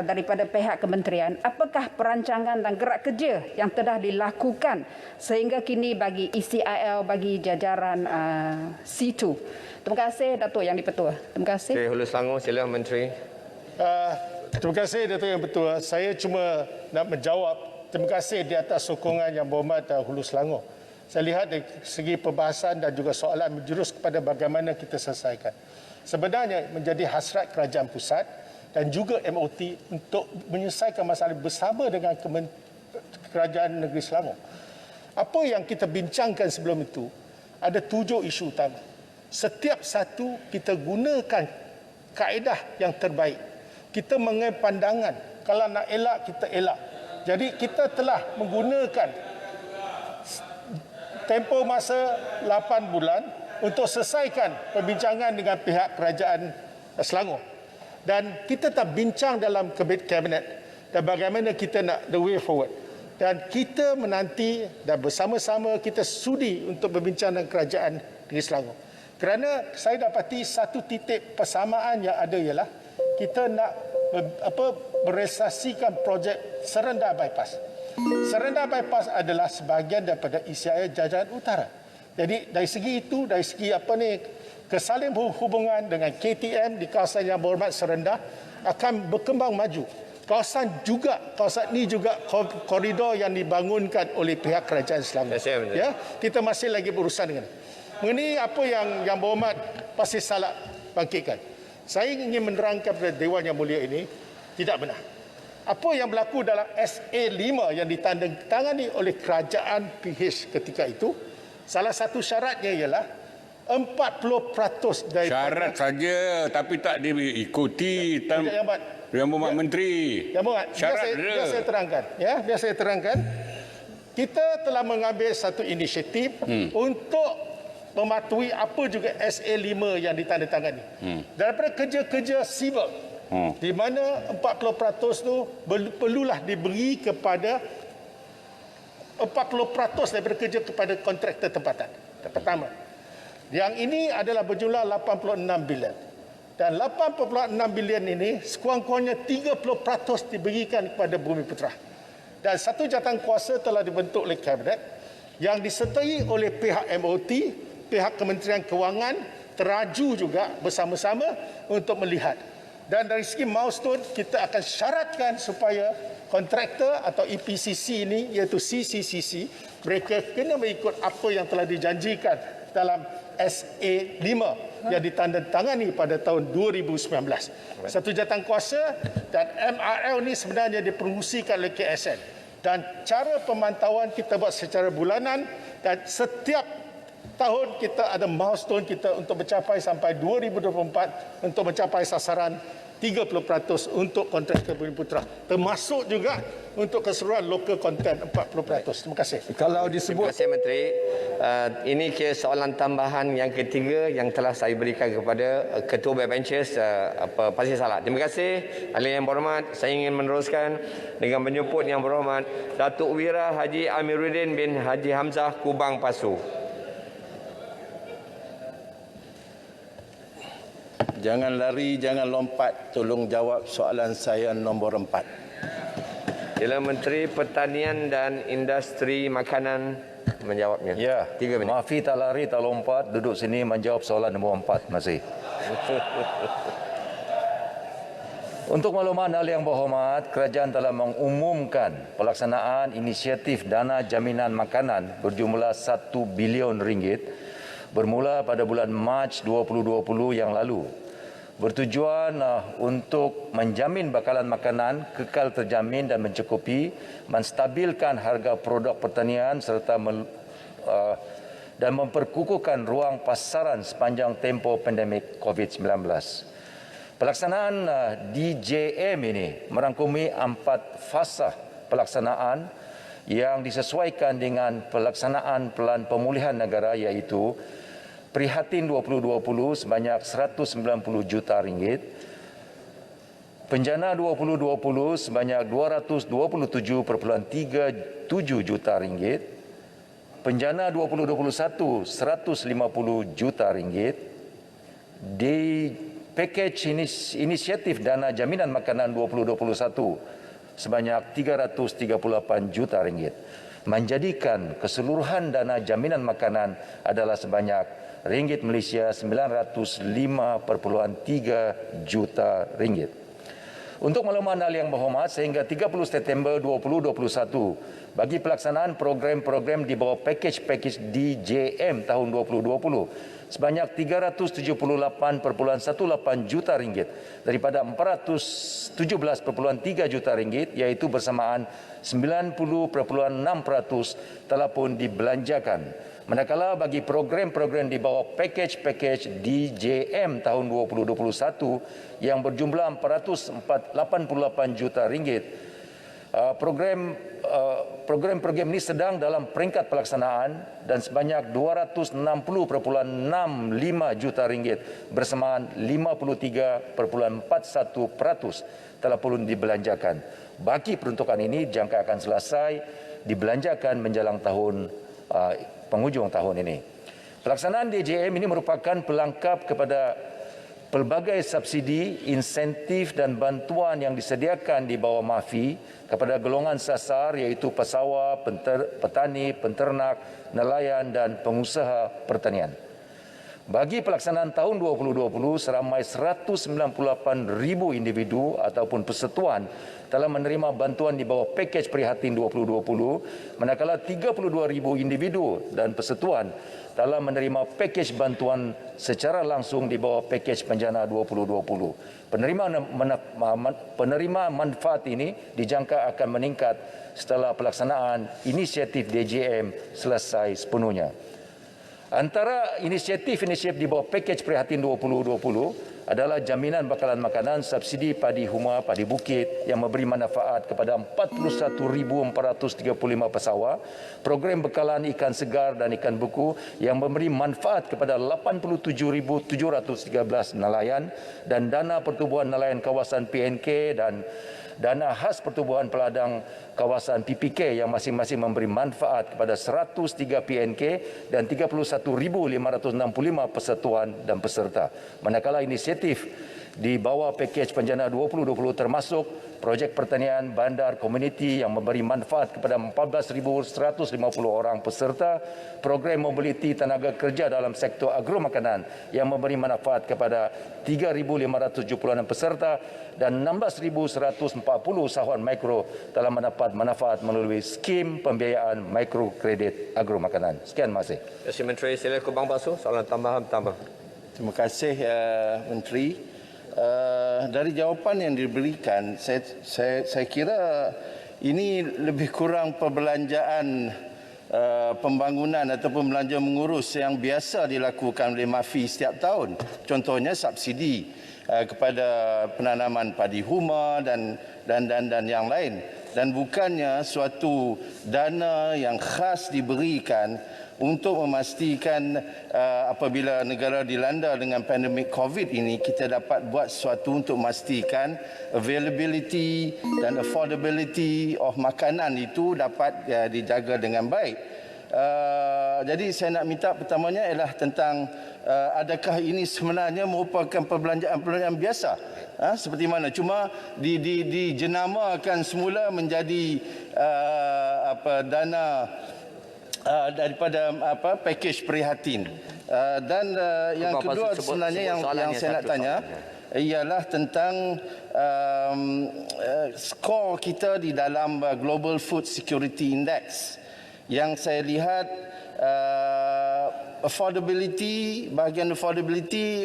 [SPEAKER 20] daripada pihak kementerian apakah perancangan dan gerak kerja yang telah dilakukan sehingga kini bagi ECIL bagi jajaran C2. Terima kasih Datuk Yang di-Pertua. Terima kasih.
[SPEAKER 3] Okay, Hulu Selangor, sila Menteri.
[SPEAKER 19] Terima kasih Datuk Yang Pertua. Saya cuma nak menjawab terima kasih di atas sokongan Yang Berhormat Hulu Selangor. Saya lihat dari segi perbahasan dan juga soalan menjurus kepada bagaimana kita selesaikan. Sebenarnya menjadi hasrat kerajaan pusat dan juga MOT untuk menyelesaikan masalah bersama dengan Kerajaan Negeri Selangor. Apa yang kita bincangkan sebelum itu, ada 7 isu utama. Setiap satu kita gunakan kaedah yang terbaik. Kita mengenai pandangan. Kalau nak elak, kita elak. Jadi kita telah menggunakan tempoh masa 8 bulan untuk selesaikan perbincangan dengan pihak Kerajaan Selangor. Dan kita tak bincang dalam kabinet dan bagaimana kita nak the way forward. Dan kita menanti dan bersama-sama kita sudi untuk berbincang dengan Kerajaan Negeri Selangor. Kerana saya dapati satu titik persamaan yang ada ialah kita nak merealisasikan projek Serenda Bypass. Serenda Bypass adalah sebahagian daripada ECIL jajaran utara. Jadi dari segi itu, dari segi kesaling hubungan dengan KTM di kawasan Yang Berhormat Serenda akan berkembang maju. Kawasan ini juga koridor yang dibangunkan oleh pihak Kerajaan Selangor. Ya, kita masih lagi berurusan dengan mengenai apa yang Yang Berhormat Pasir Salak bangkitkan. Saya ingin menerangkan kepada Dewan Yang Mulia ini tidak benar. Apa yang berlaku dalam SA5 yang ditandatangani oleh kerajaan PH ketika itu, salah satu syaratnya ialah 40% daripada
[SPEAKER 18] Syarat saja tapi tak diikuti Yang Berhormat Menteri.
[SPEAKER 19] Yang Berhormat, biar saya terangkan. Ya, biar saya terangkan. Kita telah mengambil satu inisiatif untuk mematuhi apa juga SA5 yang ditandatangani. Daripada kerja-kerja civil, di mana 40% itu perlulah diberi kepada 40% daripada kerja kepada kontraktor tempatan. Pertama. Yang ini adalah berjumlah 86 bilion. Dan 86 bilion ini sekurang-kurangnya 30% diberikan kepada Bumi Putera. Dan satu jawatan kuasa telah dibentuk oleh Kabinet yang disertai oleh pihak MOT, pihak Kementerian Kewangan, teraju juga bersama-sama untuk melihat. Dan dari segi milestone, kita akan syaratkan supaya kontraktor atau EPCC ini, iaitu CCCC, mereka kena mengikut apa yang telah dijanjikan dalam SA5 yang ditandatangani pada tahun 2019. Satu jawatan kuasa dan MRL ini sebenarnya dipromosikan oleh KSN. Dan cara pemantauan kita buat secara bulanan dan setiap tahun kita ada milestone kita untuk mencapai sampai 2024 untuk mencapai sasaran 30% untuk kontraktor Bumi Putra, termasuk juga untuk keseluruhan local content 40%. Terima kasih.
[SPEAKER 3] Kalau disebut, terima kasih Menteri. Ini ke soalan tambahan yang ketiga yang telah saya berikan kepada Ketua Backbenchers Pasir Salak. Terima kasih ahli yang berhormat. Saya ingin meneruskan dengan menyebut yang berhormat Datuk Wira Haji Amiruddin bin Haji Hamzah Kubang Pasu.
[SPEAKER 13] Jangan lari, jangan lompat. Tolong jawab soalan saya nombor 4.
[SPEAKER 3] Sila Menteri Pertanian dan Industri Makanan menjawabnya.
[SPEAKER 21] Ya,
[SPEAKER 3] 3 minit.
[SPEAKER 21] Mafi tak lari, tak lompat, duduk sini menjawab soalan nombor 4. Masih. Untuk makluman ahli yang berhormat, kerajaan telah mengumumkan pelaksanaan inisiatif dana jaminan makanan berjumlah 1 bilion ringgit bermula pada bulan Mac 2020 yang lalu. Bertujuan untuk menjamin bekalan makanan kekal terjamin dan mencukupi, menstabilkan harga produk pertanian serta dan memperkukuhkan ruang pasaran sepanjang tempoh pandemik COVID-19. Pelaksanaan DJM ini merangkumi 4 fasa pelaksanaan yang disesuaikan dengan pelaksanaan Pelan Pemulihan Negara, iaitu Prihatin 2020 sebanyak 190 juta ringgit, Penjana 2020 sebanyak 227.37 juta ringgit, Penjana 2021 150 juta ringgit, di pakej inisiatif dana jaminan makanan 2021 sebanyak 338 juta ringgit, menjadikan keseluruhan dana jaminan makanan adalah sebanyak ringgit Malaysia 905.3 juta ringgit. Untuk makluman ahli yang berhormat, sehingga 30 September 2021, bagi pelaksanaan program-program di bawah pakej DJM tahun 2020 sebanyak 378.18 juta ringgit daripada 417.3 juta ringgit, iaitu bersamaan 90.6% telah pun dibelanjakan. Manakala bagi program-program di bawah pakej DJM tahun 2021 yang berjumlah 488 juta ringgit, program-program ini sedang dalam peringkat pelaksanaan dan sebanyak 260.65 juta ringgit bersamaan 53.41% telah pun dibelanjakan. Bagi peruntukan ini jangka akan selesai dibelanjakan menjelang penghujung tahun ini. Pelaksanaan DJM ini merupakan pelengkap kepada pelbagai subsidi, insentif dan bantuan yang disediakan di bawah MAFI kepada golongan sasar, iaitu pesawat, petani, penternak, nelayan dan pengusaha pertanian. Bagi pelaksanaan tahun 2020, seramai 198,000 individu ataupun persatuan telah menerima bantuan di bawah pakej Prihatin 2020, manakala 32,000 individu dan persatuan telah menerima pakej bantuan secara langsung di bawah pakej Penjana 2020. Penerima manfaat ini dijangka akan meningkat setelah pelaksanaan inisiatif DJM selesai sepenuhnya. Antara inisiatif-inisiatif di bawah pakej Prihatin 2020 adalah jaminan bekalan makanan, subsidi padi huma, padi bukit yang memberi manfaat kepada 41,435 pesawat, program bekalan ikan segar dan ikan beku yang memberi manfaat kepada 87,713 nelayan, dan dana pertubuhan nelayan kawasan PNK dan dana khas pertubuhan peladang kawasan PPK yang masing-masing memberi manfaat kepada 103 PNK dan 31,565 persatuan dan peserta. Manakala inisiatif di bawah pakej Penjana 2020 termasuk projek pertanian, bandar, komuniti yang memberi manfaat kepada 14,150 orang peserta, program mobiliti tenaga kerja dalam sektor agromakanan yang memberi manfaat kepada 3,576 peserta, dan 16,140 usahawan mikro telah mendapat manfaat melalui skim pembiayaan mikrokredit agromakanan. Sekian, terima kasih.
[SPEAKER 3] Terima kasih Menteri. Sila Kubang Pasu, soalan tambahan.
[SPEAKER 13] Terima kasih Menteri. Dari jawapan yang diberikan, saya kira ini lebih kurang perbelanjaan
[SPEAKER 1] pembangunan ataupun belanja mengurus yang biasa dilakukan oleh MAFI setiap tahun. Contohnya subsidi kepada penanaman padi huma dan yang lain. Dan bukannya suatu dana yang khas diberikan untuk memastikan apabila negara dilanda dengan pandemik COVID ini, kita dapat buat sesuatu untuk memastikan availability dan affordability of makanan itu dapat dijaga dengan baik. Jadi saya nak minta pertamanya ialah tentang adakah ini sebenarnya merupakan perbelanjaan biasa, seperti mana cuma dijenamakan semula menjadi dana daripada pakej prihatin. Dan yang kedua sebenarnya yang saya nak tanya ialah tentang skor kita di dalam Global Food Security Index. Yang saya lihat bahagian affordability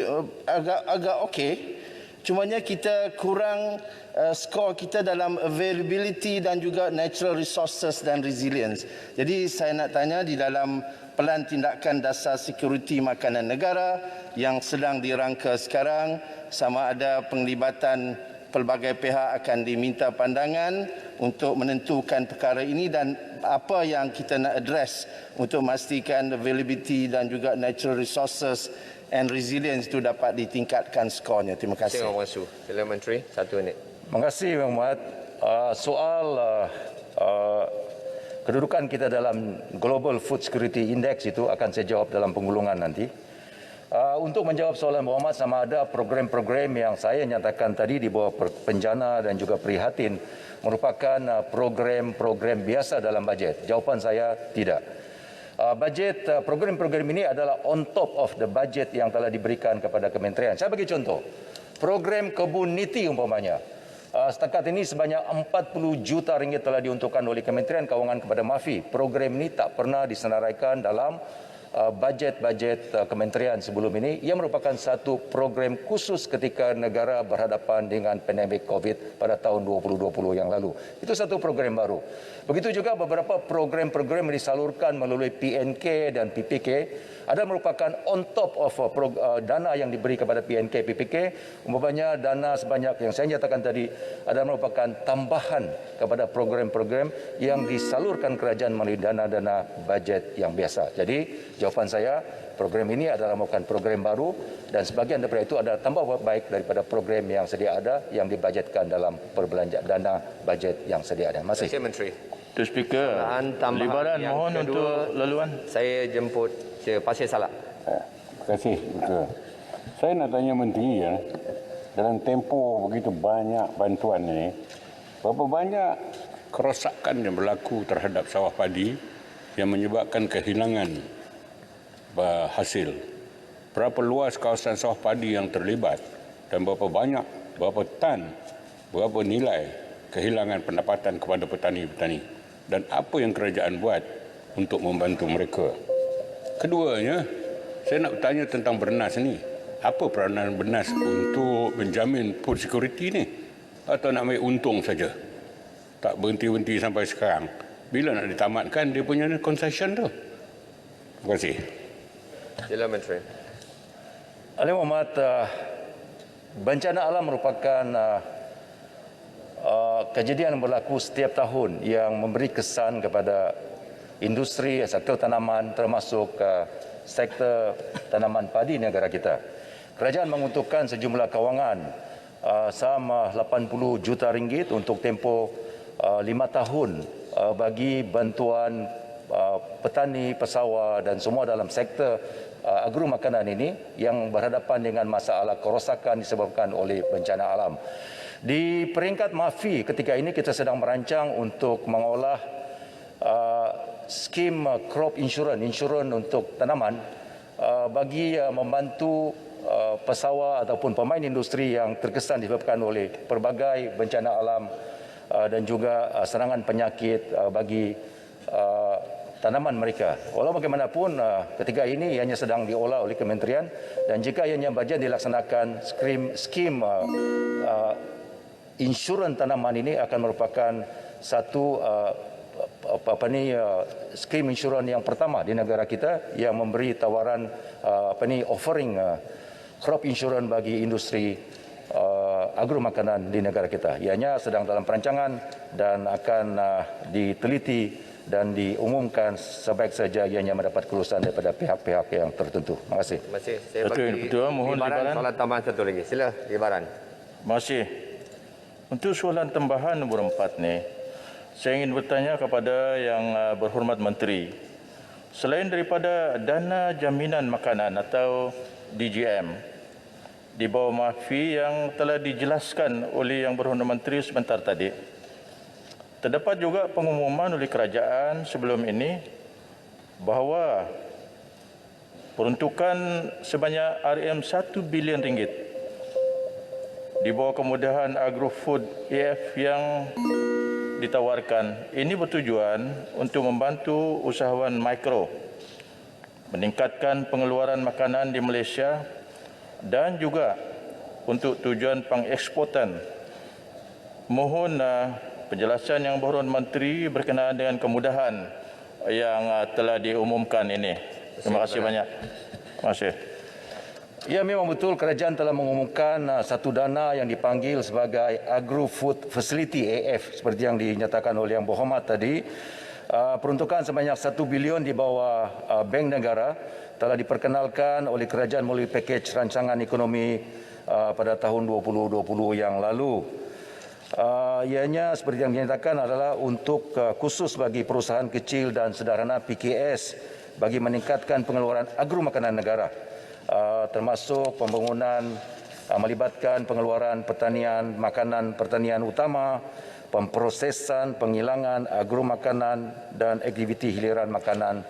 [SPEAKER 1] agak okey. Cumanya kita kurang skor kita dalam availability dan juga natural resources dan resilience. Jadi saya nak tanya di dalam pelan tindakan dasar security makanan negara yang sedang dirangka sekarang, sama ada penglibatan pelbagai pihak akan diminta pandangan untuk menentukan perkara ini dan apa yang kita nak address untuk memastikan availability dan juga natural resources and resilience itu dapat ditingkatkan skornya. Terima kasih.
[SPEAKER 3] Terima kasih. Sila Menteri, 1 minit.
[SPEAKER 21] Terima kasih, Bang Muhammad. Soal kedudukan kita dalam Global Food Security Index itu akan saya jawab dalam penggulungan nanti. Untuk menjawab soalan Muhammad, sama ada program-program yang saya nyatakan tadi di bawah Penjana dan juga Prihatin merupakan program-program biasa dalam bajet. Jawapan saya tidak. Bajet program-program ini adalah on top of the budget yang telah diberikan kepada kementerian. Saya bagi contoh, program kebun niti umpamanya. Setakat ini sebanyak 40 juta ringgit telah diuntukkan oleh Kementerian Keuangan kepada MAFI. Program ini tak pernah disenaraikan dalam bajet-bajet kementerian sebelum ini. Ia merupakan satu program khusus ketika negara berhadapan dengan pandemik COVID pada tahun 2020 yang lalu. Itu satu program baru. Begitu juga beberapa program-program yang disalurkan melalui PNK dan PPK ada merupakan on top of dana yang diberi kepada PNK, PPK. Umpamanya dana sebanyak yang saya nyatakan tadi ada merupakan tambahan kepada program-program yang disalurkan kerajaan melalui dana-dana bajet yang biasa. Jadi jawapan saya, program ini adalah merupakan program baru dan sebagian daripada itu adalah tambah baik daripada program yang sedia ada yang dibajetkan dalam perbelanjaan dana bajet yang sedia ada. Terima kasih.
[SPEAKER 3] Terima kasih, Menteri.
[SPEAKER 6] Tuan Speaker, libaran mohon untuk laluan.
[SPEAKER 3] Saya jemput ke Pasir Salak.
[SPEAKER 22] Terima kasih. Betul. Saya nak tanya Menteri ya, dalam tempoh begitu banyak bantuan ini, berapa banyak kerosakan yang berlaku terhadap sawah padi yang menyebabkan kehilangan hasil? Berapa luas kawasan sawah padi yang terlibat dan berapa banyak, berapa tan, berapa nilai kehilangan pendapatan kepada petani-petani? Dan apa yang kerajaan buat untuk membantu mereka? Keduanya, saya nak bertanya tentang Bernas ni. Apa peranan Bernas untuk menjamin food security ni? Atau nak ambil untung saja? Tak berhenti-henti sampai sekarang. Bila nak ditamatkan dia punya concession tu? Terima kasih.
[SPEAKER 3] Sila Menteri.
[SPEAKER 21] Ahli Muhammad, bencana alam merupakan kejadian yang berlaku setiap tahun yang memberi kesan kepada industri, sektor tanaman termasuk sektor tanaman padi negara kita. Kerajaan menguntukkan sejumlah kewangan sama 80 juta ringgit untuk tempoh 5 tahun bagi bantuan petani, pesawat dan semua dalam sektor agro makanan ini yang berhadapan dengan masalah kerosakan disebabkan oleh bencana alam. Di peringkat MAFI ketika ini kita sedang merancang untuk mengolah skim crop insurance untuk tanaman bagi membantu pesawat ataupun pemain industri yang terkesan disebabkan oleh pelbagai bencana alam dan juga serangan penyakit bagi tanaman mereka. Walau bagaimanapun ketika ini ianya sedang diolah oleh kementerian dan jika ianya bajet dilaksanakan skim insurans tanaman ini akan merupakan satu skim insurans yang pertama di negara kita yang memberi tawaran offering crop insurance bagi industri agro makanan di negara kita. Ianya sedang dalam perancangan dan akan diteliti dan diumumkan sebaik saja ianya mendapat kelulusan daripada pihak-pihak yang tertentu. Terima kasih.
[SPEAKER 3] Terima kasih. Saya bagi Libaran soalan tambahan satu lagi. Sila Libaran.
[SPEAKER 1] Terima kasih. Untuk soalan tambahan nombor 4 ni, saya ingin bertanya kepada yang berhormat Menteri. Selain daripada dana jaminan makanan atau DJM di bawah MAFI yang telah dijelaskan oleh yang berhormat Menteri sebentar tadi, terdapat juga pengumuman oleh kerajaan sebelum ini bahawa peruntukan sebanyak RM1 bilion di bawah kemudahan agrofood AF yang ditawarkan ini bertujuan untuk membantu usahawan mikro meningkatkan pengeluaran makanan di Malaysia dan juga untuk tujuan pengeksportan. Mohon penjelasan yang berhormat Menteri berkenaan dengan kemudahan yang telah diumumkan ini. Terima kasih banyak. Terima kasih.
[SPEAKER 21] Ya, memang betul kerajaan telah mengumumkan satu dana yang dipanggil sebagai Agro Food Facility AF seperti yang dinyatakan oleh Yang Berhormat tadi. Peruntukan sebanyak 1 bilion di bawah Bank Negara telah diperkenalkan oleh kerajaan melalui pakej rancangan ekonomi pada tahun 2020 yang lalu. Ianya seperti yang dinyatakan adalah untuk khusus bagi perusahaan kecil dan sederhana PKS bagi meningkatkan pengeluaran agro makanan negara. Termasuk pembangunan melibatkan pengeluaran pertanian, makanan pertanian utama, pemprosesan, penghilangan agro makanan dan aktiviti hiliran makanan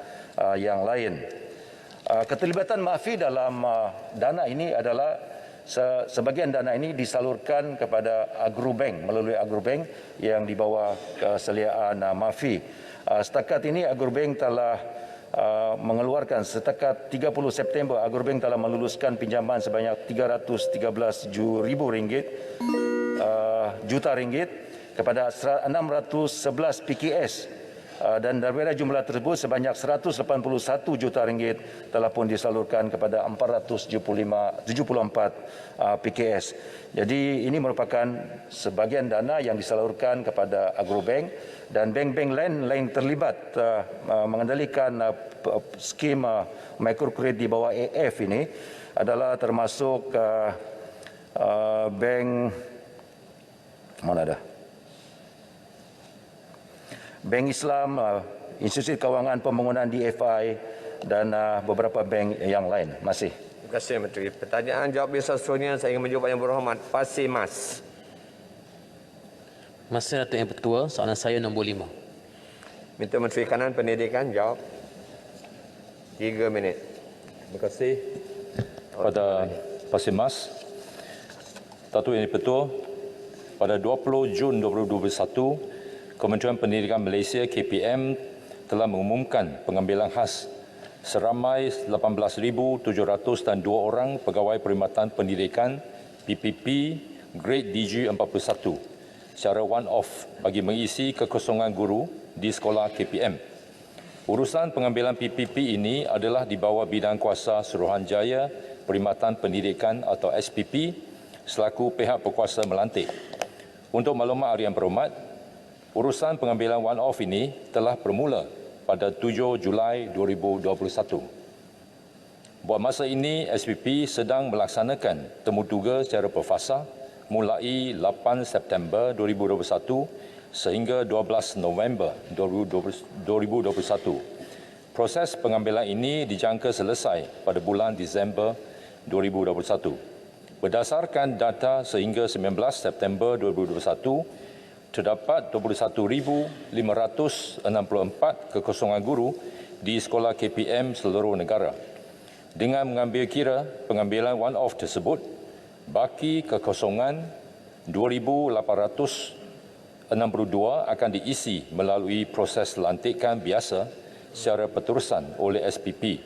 [SPEAKER 21] yang lain. Keterlibatan MAFI dalam dana ini adalah sebagian dana ini disalurkan kepada Agrobank melalui Agrobank yang di bawah keseliaan MAFI. Setakat ini Agrobank telah mengeluarkan setakat 30 September Agrobank telah meluluskan pinjaman sebanyak 313 juta ringgit kepada 611 PKS dan daripada jumlah tersebut sebanyak 181 juta ringgit telah pun disalurkan kepada 474 PKS. Jadi ini merupakan sebagian dana yang disalurkan kepada Agrobank dan bank-bank lain terlibat mengendalikan skim mikrokredit di bawah AF ini adalah termasuk bank Bank Islam, Institusi Kewangan Pembangunan DFI dan beberapa bank yang lain. Masih.
[SPEAKER 3] Terima kasih Menteri. Pertanyaan jawab biasa seterusnya saya ingin menjawab Yang Berhormat Pasir Mas.
[SPEAKER 4] Masa Datuk Yang Bertua, soalan saya nombor 5.
[SPEAKER 3] Minta Menteri Kanan Pendidikan jawab. 3 minit.
[SPEAKER 5] Terima kasih kepada Pasir Mas. Datuk Yang Bertua, pada 20 Jun 2021, Kementerian Pendidikan Malaysia KPM telah mengumumkan pengambilan khas seramai 18,702 orang pegawai perkhidmatan pendidikan PPP Grade DG 41 secara one-off bagi mengisi kekosongan guru di sekolah KPM. Urusan pengambilan PPP ini adalah di bawah bidang kuasa Suruhanjaya Perkhidmatan Pendidikan atau SPP selaku pihak berkuasa melantik. Untuk maklumat Yang Berhormat, urusan pengambilan one-off ini telah bermula pada 7 Julai 2021. Buat masa ini, SPP sedang melaksanakan temu tuga secara berfasa mulai 8 September 2021 sehingga 12 November 2021. Proses pengambilan ini dijangka selesai pada bulan Disember 2021. Berdasarkan data sehingga 19 September 2021, terdapat 21,564 kekosongan guru di sekolah KPM seluruh negara. Dengan mengambil kira pengambilan one-off tersebut, baki kekosongan 2,862 akan diisi melalui proses lantikan biasa secara berterusan oleh SPP.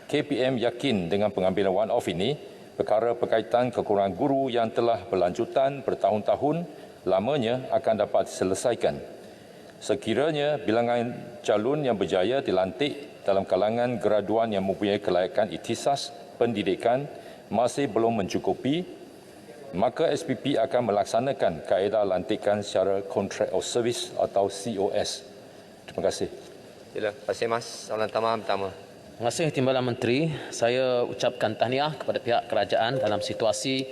[SPEAKER 5] KPM yakin dengan pengambilan one-off ini, perkara berkaitan kekurangan guru yang telah berlanjutan bertahun-tahun lamanya akan dapat diselesaikan. Sekiranya bilangan calon yang berjaya dilantik dalam kalangan graduan yang mempunyai kelayakan ikhtisas pendidikan masih belum mencukupi, maka SPP akan melaksanakan kaedah lantikan secara Contract of Service atau COS. Terima kasih.
[SPEAKER 3] Sila, Pasir Mas, soalan tambahan pertama.
[SPEAKER 4] Terima kasih Timbalan Menteri. Saya ucapkan tahniah kepada pihak kerajaan dalam situasi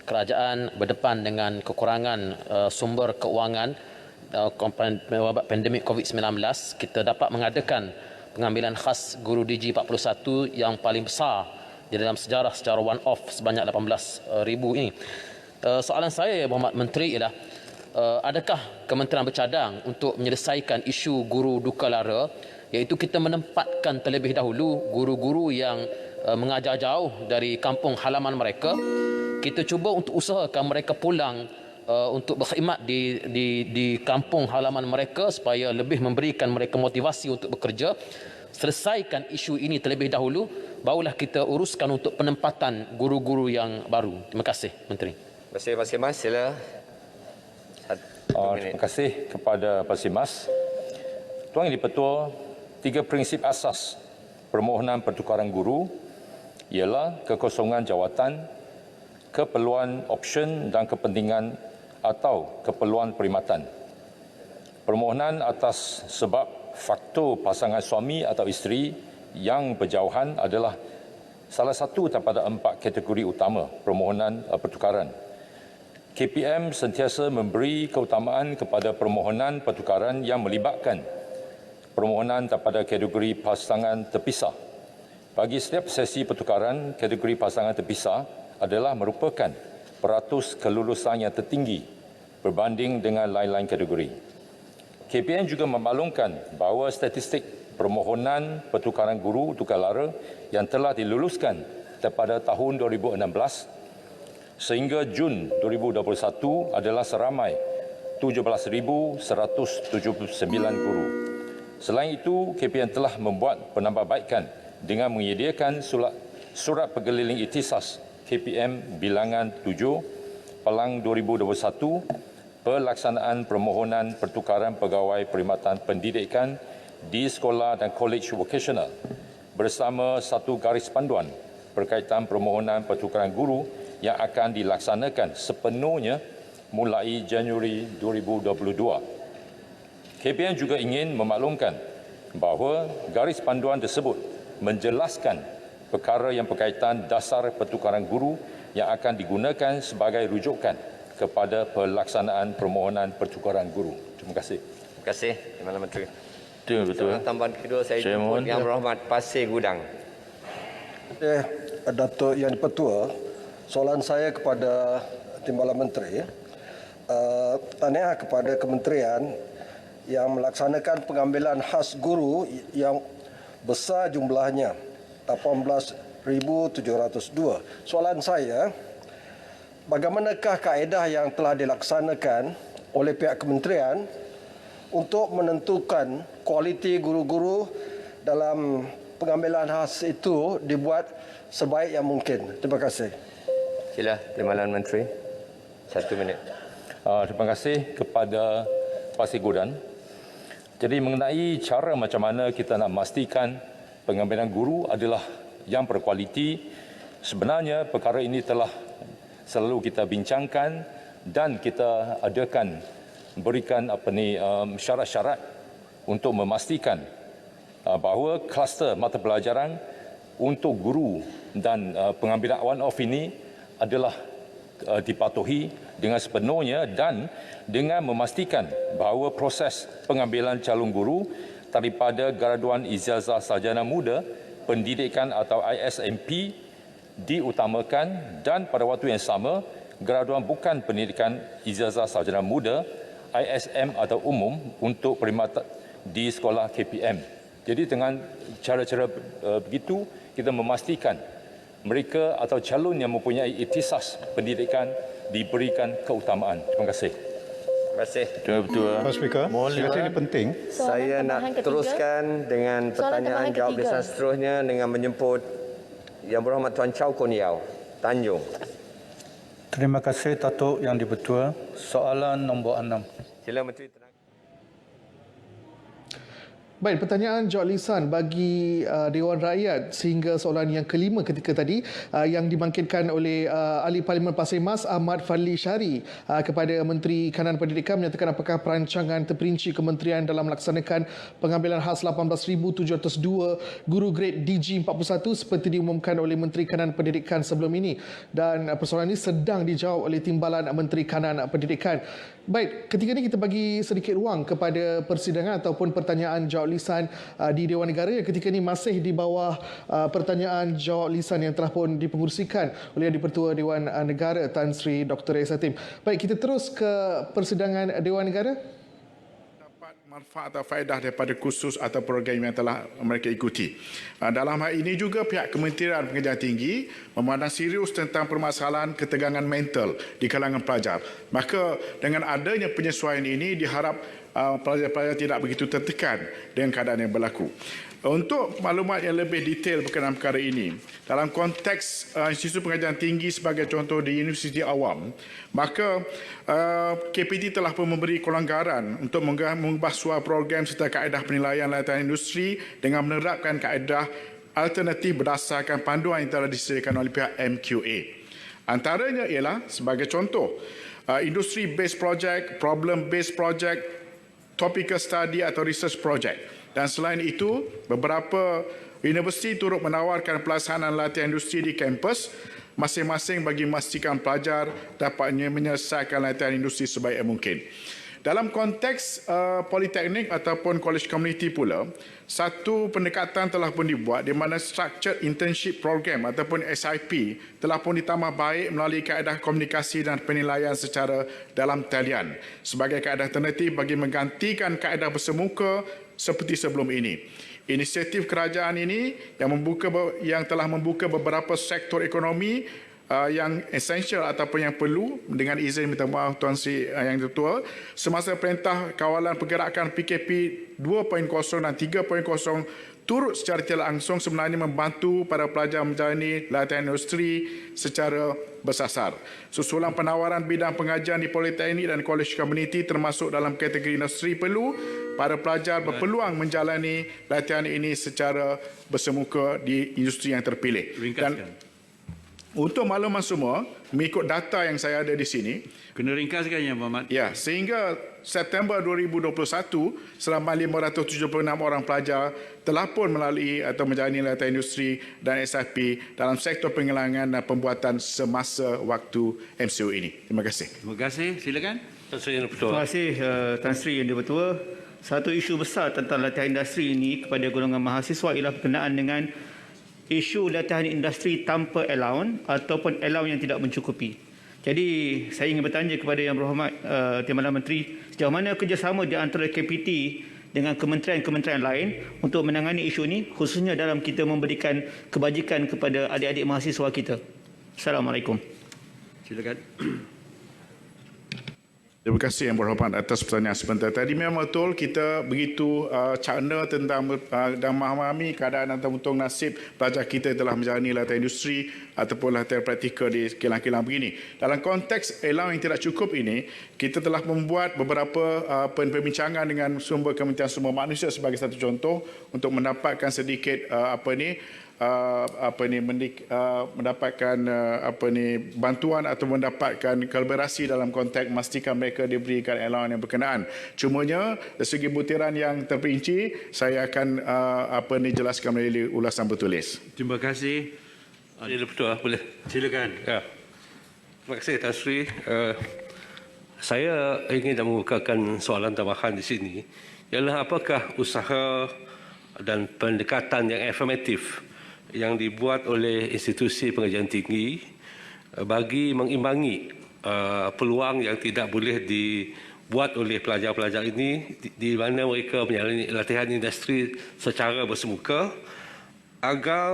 [SPEAKER 4] kerajaan berdepan dengan kekurangan sumber keuangan wabak pandemik COVID-19. Kita dapat mengadakan pengambilan khas Guru Digi 41 yang paling besar di dalam sejarah secara one-off sebanyak 18,000 ini. Soalan saya, Berhormat Menteri, ialah adakah Kementerian bercadang untuk menyelesaikan isu guru duka lara, iaitu kita menempatkan terlebih dahulu guru-guru yang mengajar jauh dari kampung halaman mereka. Kita cuba untuk usahakan mereka pulang untuk berkhidmat di kampung halaman mereka supaya lebih memberikan mereka motivasi untuk bekerja. Selesaikan isu ini terlebih dahulu, barulah kita uruskan untuk penempatan guru-guru yang baru. Terima kasih, Menteri.
[SPEAKER 3] Terima kasih, Pasir Mas. Sila.
[SPEAKER 5] Terima kasih kepada Pasir Mas. Tuan Yang di-Pertua, 3 prinsip asas permohonan pertukaran guru ialah kekosongan jawatan, keperluan option dan kepentingan atau keperluan perkhidmatan. Permohonan atas sebab faktor pasangan suami atau isteri yang berjauhan adalah salah satu daripada 4 kategori utama permohonan pertukaran. KPM sentiasa memberi keutamaan kepada permohonan pertukaran yang melibatkan permohonan daripada kategori pasangan terpisah. Bagi setiap sesi pertukaran, kategori pasangan terpisah adalah merupakan peratus kelulusan yang tertinggi berbanding dengan lain-lain kategori. KPM juga memaklumkan bahawa statistik permohonan pertukaran guru tukar lara yang telah diluluskan daripada tahun 2016 sehingga Jun 2021 adalah seramai 17,179 guru. Selain itu, KPM telah membuat penambahbaikan dengan menyediakan surat perkeliling ikhtisas KPM bilangan 7 Pelang 2021 pelaksanaan permohonan pertukaran pegawai perkhidmatan pendidikan di sekolah dan kolej vokasional bersama satu garis panduan berkaitan permohonan pertukaran guru yang akan dilaksanakan sepenuhnya mulai Januari 2022. KPM juga ingin memaklumkan bahawa garis panduan tersebut menjelaskan perkara yang berkaitan dasar pertukaran guru yang akan digunakan sebagai rujukan kepada pelaksanaan permohonan pertukaran guru. Terima kasih.
[SPEAKER 3] Terima kasih, Timbalan Menteri.
[SPEAKER 5] Betul.
[SPEAKER 3] Soalan tambahan kedua saya jemput Yang Berhormat Pasir Gudang.
[SPEAKER 2] Datuk Yang di-Pertua, soalan saya kepada Timbalan Menteri, tahniah kepada kementerian yang melaksanakan pengambilan khas guru yang besar jumlahnya, 18,702. Soalan saya, bagaimanakah kaedah yang telah dilaksanakan oleh pihak kementerian untuk menentukan kualiti guru-guru dalam pengambilan khas itu dibuat sebaik yang mungkin? Terima kasih.
[SPEAKER 3] Sila, Timbalan Menteri. 1 minit.
[SPEAKER 5] Terima kasih kepada Pasir Gudang. Jadi mengenai cara macam mana kita nak memastikan pengambilan guru adalah yang berkualiti, sebenarnya perkara ini telah selalu kita bincangkan dan kita adakan berikan syarat-syarat untuk memastikan bahawa kluster mata pelajaran untuk guru dan pengambilan one-off ini adalah dipatuhi dengan sepenuhnya dan dengan memastikan bahawa proses pengambilan calon guru daripada graduan ijazah sarjana muda pendidikan atau ISMP diutamakan dan pada waktu yang sama graduan bukan pendidikan ijazah sarjana muda ISM atau umum untuk perkhidmatan di sekolah KPM. Jadi dengan cara-cara begitu kita memastikan mereka atau calon yang mempunyai ikhtisas pendidikan diberikan keutamaan. Terima kasih.
[SPEAKER 3] Terima kasih.
[SPEAKER 17] Pak Speaker, saya rasa ini penting.
[SPEAKER 3] Saya nak teruskan dengan pertanyaan jawab lisan seterusnya dengan menjemput Yang Berhormat Tuan Chow Kun Yeow, Tanjung.
[SPEAKER 13] Terima kasih Datuk Yang di-Pertua. Soalan nombor 6.
[SPEAKER 3] Sila Menteri Tenaga.
[SPEAKER 8] Baik, pertanyaan jawab lisan bagi Dewan Rakyat sehingga soalan yang kelima ketika tadi yang dibangkitkan oleh Ahli Parlimen Pasir Mas Ahmad Fadli Syari kepada Menteri Kanan Pendidikan menyatakan apakah perancangan terperinci kementerian dalam melaksanakan pengambilan khas 18,702 guru grade DG41 seperti diumumkan oleh Menteri Kanan Pendidikan sebelum ini, dan persoalan ini sedang dijawab oleh Timbalan Menteri Kanan Pendidikan. Baik, ketika ini kita bagi sedikit ruang kepada persidangan ataupun pertanyaan jawab lisan di Dewan Negara yang ketika ini masih di bawah pertanyaan jawab lisan yang telah pun dipengerusikan oleh Yang di-Pertua Dewan Negara Tan Sri Dr. S. Hatim. Baik, kita terus ke persidangan Dewan Negara.
[SPEAKER 10] Manfaat atau faedah daripada kursus atau program yang telah mereka ikuti. Dalam hal ini juga pihak Kementerian Pengajian Tinggi memandang serius tentang permasalahan ketegangan mental di kalangan pelajar. Maka dengan adanya penyesuaian ini diharap pelajar-pelajar tidak begitu tertekan dengan keadaan yang berlaku. Untuk maklumat yang lebih detail berkenaan perkara ini, dalam konteks Institut Pengajian Tinggi sebagai contoh di Universiti Awam, maka KPT telah pun memberi kelonggaran untuk mengubah suara program serta kaedah penilaian latihan industri dengan menerapkan kaedah alternatif berdasarkan panduan yang telah disediakan oleh pihak MQA. Antaranya ialah sebagai contoh, industry based project, problem based project, topical study atau research project. Dan selain itu, beberapa universiti turut menawarkan pelaksanaan latihan industri di kampus masing-masing bagi memastikan pelajar dapatnya menyelesaikan latihan industri sebaik mungkin. Dalam konteks politeknik ataupun college community pula, satu pendekatan telah pun dibuat di mana structured internship program ataupun SIP telah pun ditambah baik melalui kaedah komunikasi dan penilaian secara dalam talian sebagai kaedah alternatif bagi menggantikan kaedah bersemuka seperti sebelum ini. Inisiatif kerajaan ini yang telah membuka beberapa sektor ekonomi yang esensial ataupun yang perlu, dengan izin minta maaf Tuan Sri Yang Ketua, semasa Perintah Kawalan Pergerakan PKP 2.0 dan 3.0 turut secara tidak langsung sebenarnya membantu para pelajar menjalani latihan industri secara bersasar. Susulan penawaran bidang pengajian di Politeknik dan College Community termasuk dalam kategori industri perlu, para pelajar berpeluang menjalani latihan ini secara bersemuka di industri yang terpilih. Dan untuk makluman semua, mengikut data yang saya ada di sini,
[SPEAKER 23] kena ringkaskan ya Muhammad.
[SPEAKER 10] Ya, sehingga September 2021 selama 576 orang pelajar telah pun melalui atau menjalani latihan industri dan SIP dalam sektor pengelangan dan pembuatan semasa waktu MCO ini. Terima kasih.
[SPEAKER 23] Terima kasih. Silakan.
[SPEAKER 6] Terima kasih Tan Sri Yang di-Pertua. Satu isu besar tentang latihan industri ini kepada golongan mahasiswa ialah berkenaan dengan isu latihan industri tanpa allowance ataupun allowance yang tidak mencukupi. Jadi saya ingin bertanya kepada Yang Berhormat Timbalan Menteri, sejauh mana kerjasama di antara KPT dengan kementerian-kementerian lain untuk menangani isu ini, khususnya dalam kita memberikan kebajikan kepada adik-adik mahasiswa kita. Assalamualaikum.
[SPEAKER 23] Silakan.
[SPEAKER 10] Terima kasih Yang Berhormat atas pertanyaan sebentar tadi. Memang betul kita begitu cakna tentang dan memahami keadaan dan untung nasib pelajar kita telah menjalani latihan industri ataupun latihan praktikal di kilang-kilang begini. Dalam konteks allowance yang tidak cukup ini, kita telah membuat beberapa perbincangan dengan sumber Kementerian Sumber Manusia sebagai satu contoh untuk mendapatkan sedikit mendapatkan bantuan atau mendapatkan kolaborasi dalam konteks memastikan mereka diberikan allowance yang berkenaan. Cumanya dari segi butiran yang terperinci saya akan jelaskan melalui ulasan bertulis.
[SPEAKER 23] Terima kasih. Adil Pertua, boleh. Silakan.
[SPEAKER 24] Ya. Terima kasih Tan Sri. Saya ingin mengukakan soalan tambahan di sini ialah apakah usaha dan pendekatan yang afirmatif yang dibuat oleh institusi pengajian tinggi bagi mengimbangi peluang yang tidak boleh dibuat oleh pelajar-pelajar ini di mana mereka menjalani latihan industri secara bersemuka agar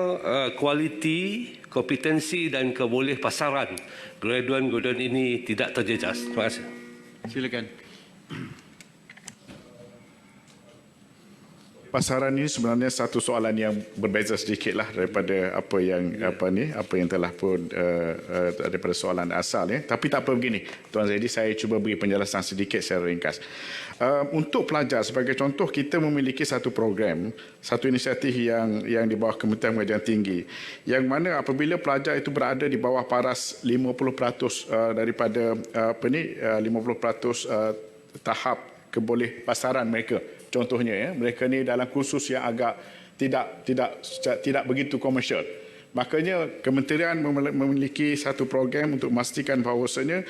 [SPEAKER 24] kualiti, kompetensi dan kebolehpasaran graduan-graduan ini tidak terjejas. Terima kasih.
[SPEAKER 23] Silakan.
[SPEAKER 10] pasaran ini sebenarnya satu soalan yang berbeza sedikitlah daripada apa yang telah pun daripada soalan asal ya. Tapi tak apa begini, Tuan Zaidi, saya cuba beri penjelasan sedikit secara ringkas. Untuk pelajar sebagai contoh, kita memiliki satu program, satu inisiatif yang di bawah Kementerian Pengajian Tinggi, yang mana apabila pelajar itu berada di bawah paras 50% daripada 50% tahap keboleh pasaran mereka. Contohnya ya, mereka ni dalam kursus yang agak tidak begitu komersial. Makanya kementerian memiliki satu program untuk memastikan bahawasanya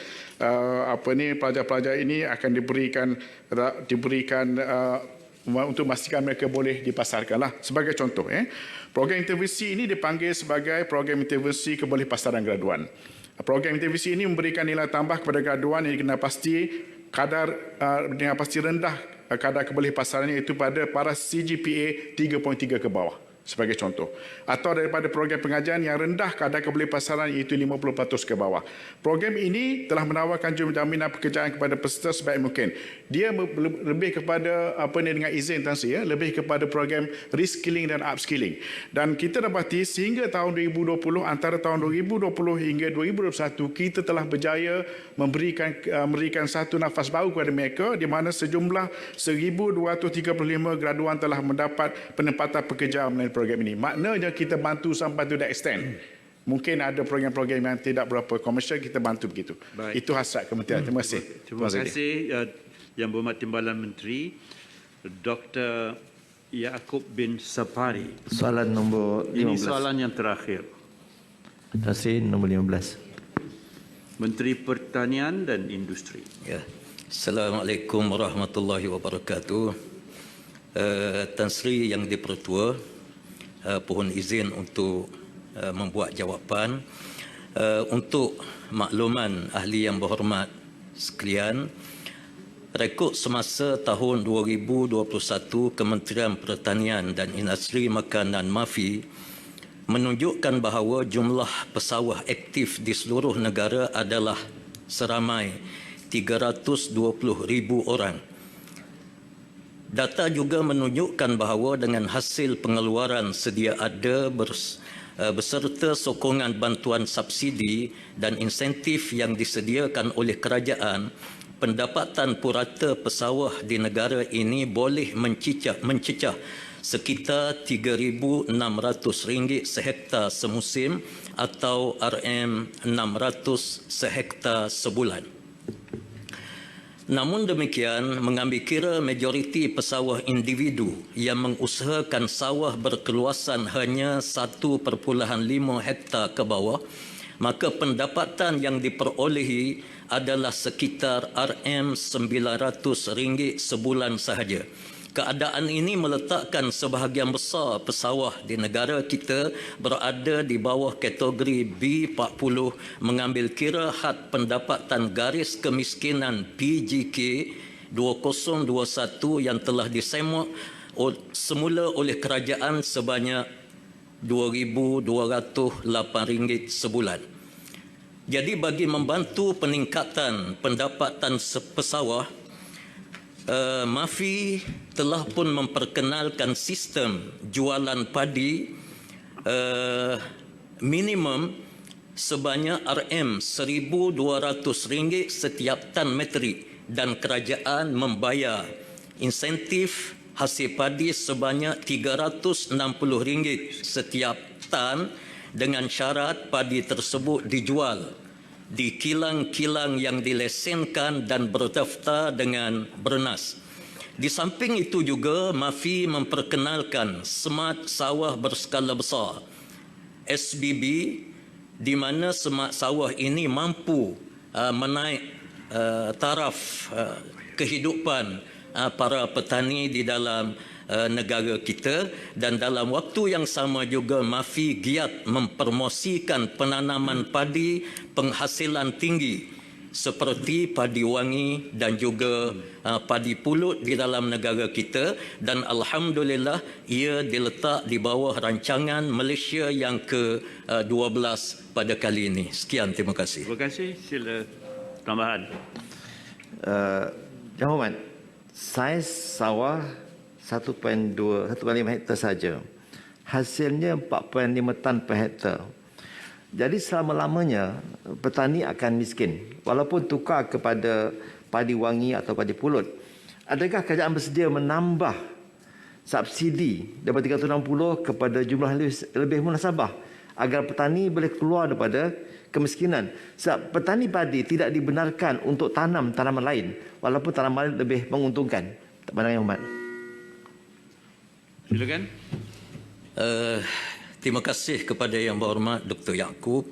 [SPEAKER 10] pelajar-pelajar ini akan diberikan untuk memastikan mereka boleh dipasarkanlah. Sebagai contoh program intervensi ini dipanggil sebagai program intervensi keboleh pasaran graduan. Program intervensi ini memberikan nilai tambah kepada graduan yang dikenal pasti dengan pasti rendah kadar keboleh pasarannya itu pada paras CGPA 3.3 ke bawah sebagai contoh, atau daripada program pengajian yang rendah kadar keboleh pasaran iaitu 50% ke bawah. Program ini telah menawarkan jaminan pekerjaan kepada peserta sebaik mungkin. Dia lebih kepada dengan izin Tan Sri, lebih kepada program reskilling dan upskilling. Dan kita dapati sehingga tahun 2020, antara tahun 2020 hingga 2021, kita telah berjaya memberikan satu nafas baru kepada mereka, di mana sejumlah 1,235 graduan telah mendapat penempatan pekerjaan melalui program ini. Maknanya kita bantu sampai to that extent. Mungkin ada program-program yang tidak berapa komersial, kita bantu begitu. Baik. Itu hasrat kementerian. Terima kasih.
[SPEAKER 9] Terima kasih Yang Berhormat Timbalan Menteri Dr. Yaakob bin Sapari.
[SPEAKER 11] Soalan nombor 15.
[SPEAKER 9] Ini soalan yang terakhir.
[SPEAKER 11] Terima kasih. Nombor 15.
[SPEAKER 9] Menteri Pertanian dan Industri.
[SPEAKER 14] Ya. Assalamualaikum warahmatullahi wabarakatuh. Tan Sri Yang Dipertua, pohon izin untuk membuat jawapan. Untuk makluman ahli yang berhormat sekalian, rekod semasa tahun 2021 Kementerian Pertanian dan Industri Makanan MAFI menunjukkan bahawa jumlah pesawah aktif di seluruh negara adalah seramai 320,000 orang. Data juga menunjukkan bahawa dengan hasil pengeluaran sedia ada beserta sokongan bantuan subsidi dan insentif yang disediakan oleh kerajaan, pendapatan purata pesawah di negara ini boleh mencecah sekitar RM3,600 sehektar semusim atau RM600 sehektar sebulan. Namun demikian, mengambil kira majoriti pesawah individu yang mengusahakan sawah berkeluasan hanya 1.5 hektar ke bawah, maka pendapatan yang diperolehi adalah sekitar RM900 sebulan sahaja. Keadaan ini meletakkan sebahagian besar pesawah di negara kita berada di bawah kategori B40 mengambil kira had pendapatan garis kemiskinan PGK 2021 yang telah disemak semula oleh kerajaan sebanyak RM2,208 sebulan. Jadi bagi membantu peningkatan pendapatan pesawah, MAFI telah pun memperkenalkan sistem jualan padi minimum sebanyak RM1,200 setiap tan metrik dan kerajaan membayar insentif hasil padi sebanyak RM360 setiap tan dengan syarat padi tersebut dijual di kilang-kilang yang dilesenkan dan berdaftar dengan Bernas. Di samping itu juga MAFI memperkenalkan Smart Sawah Berskala Besar SBB, di mana smart sawah ini mampu menaik taraf kehidupan para petani di dalam negara kita, dan dalam waktu yang sama juga MAFI giat mempromosikan penanaman padi penghasilan tinggi seperti padi wangi dan juga padi pulut di dalam negara kita, dan alhamdulillah ia diletak di bawah rancangan Malaysia yang ke-12 pada kali ini. Sekian, terima kasih.
[SPEAKER 9] Terima kasih. Sila tambahan.
[SPEAKER 11] Yang Hormat, saiz sawah 1.5 hektar saja. Hasilnya 4.5 tan per hektar. Jadi selama-lamanya petani akan miskin walaupun tukar kepada padi wangi atau padi pulut. Adakah kerajaan bersedia menambah subsidi daripada 360 kepada jumlah lebih munasabah agar petani boleh keluar daripada kemiskinan? Sebab petani padi tidak dibenarkan untuk tanam tanaman lain walaupun tanaman lain lebih menguntungkan. Pandangan Yang Hormat.
[SPEAKER 9] Silakan.
[SPEAKER 14] Terima kasih kepada Yang Berhormat Dr. Yaakob.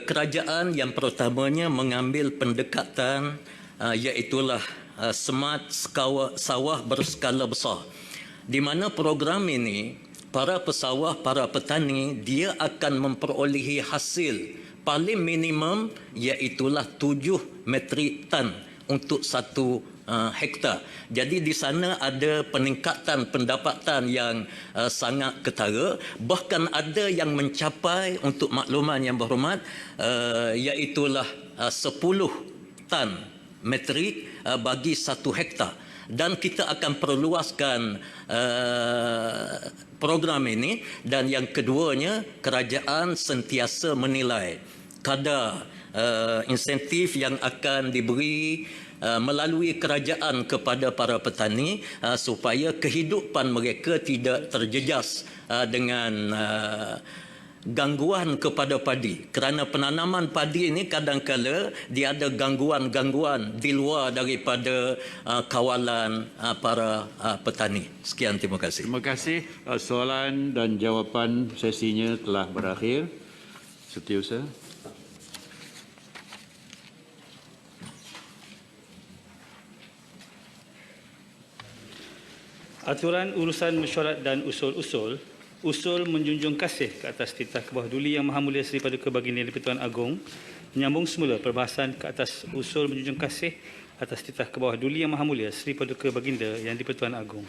[SPEAKER 14] Kerajaan yang pertamanya mengambil pendekatan iaitulah smart sawah berskala besar, di mana program ini para pesawah, para petani dia akan memperolehi hasil paling minimum iaitulah 7 metrik tan untuk 1 hektar. Jadi di sana ada peningkatan pendapatan yang sangat ketara, bahkan ada yang mencapai, untuk makluman Yang Berhormat, iaitulah 10 tan metrik bagi 1 hektar. Dan kita akan perluaskan program ini. Dan yang keduanya, kerajaan sentiasa menilai kadar insentif yang akan diberi melalui kerajaan kepada para petani supaya kehidupan mereka tidak terjejas dengan gangguan kepada padi. Kerana penanaman padi ini kadang-kala dia ada gangguan-gangguan di luar daripada kawalan para petani. Sekian, terima kasih.
[SPEAKER 9] Terima kasih. Soalan dan jawapan sesinya telah berakhir. Setiausaha.
[SPEAKER 7] Aturan urusan mesyuarat dan usul-usul menjunjung kasih ke atas Titah Kebawah Duli Yang Maha Mulia Seri Paduka Baginda di-Pertuan Agong menyambung semula perbahasan ke atas usul menjunjung kasih atas Titah Kebawah Duli Yang Maha Mulia Seri Paduka Baginda yang di-Pertuan Agong.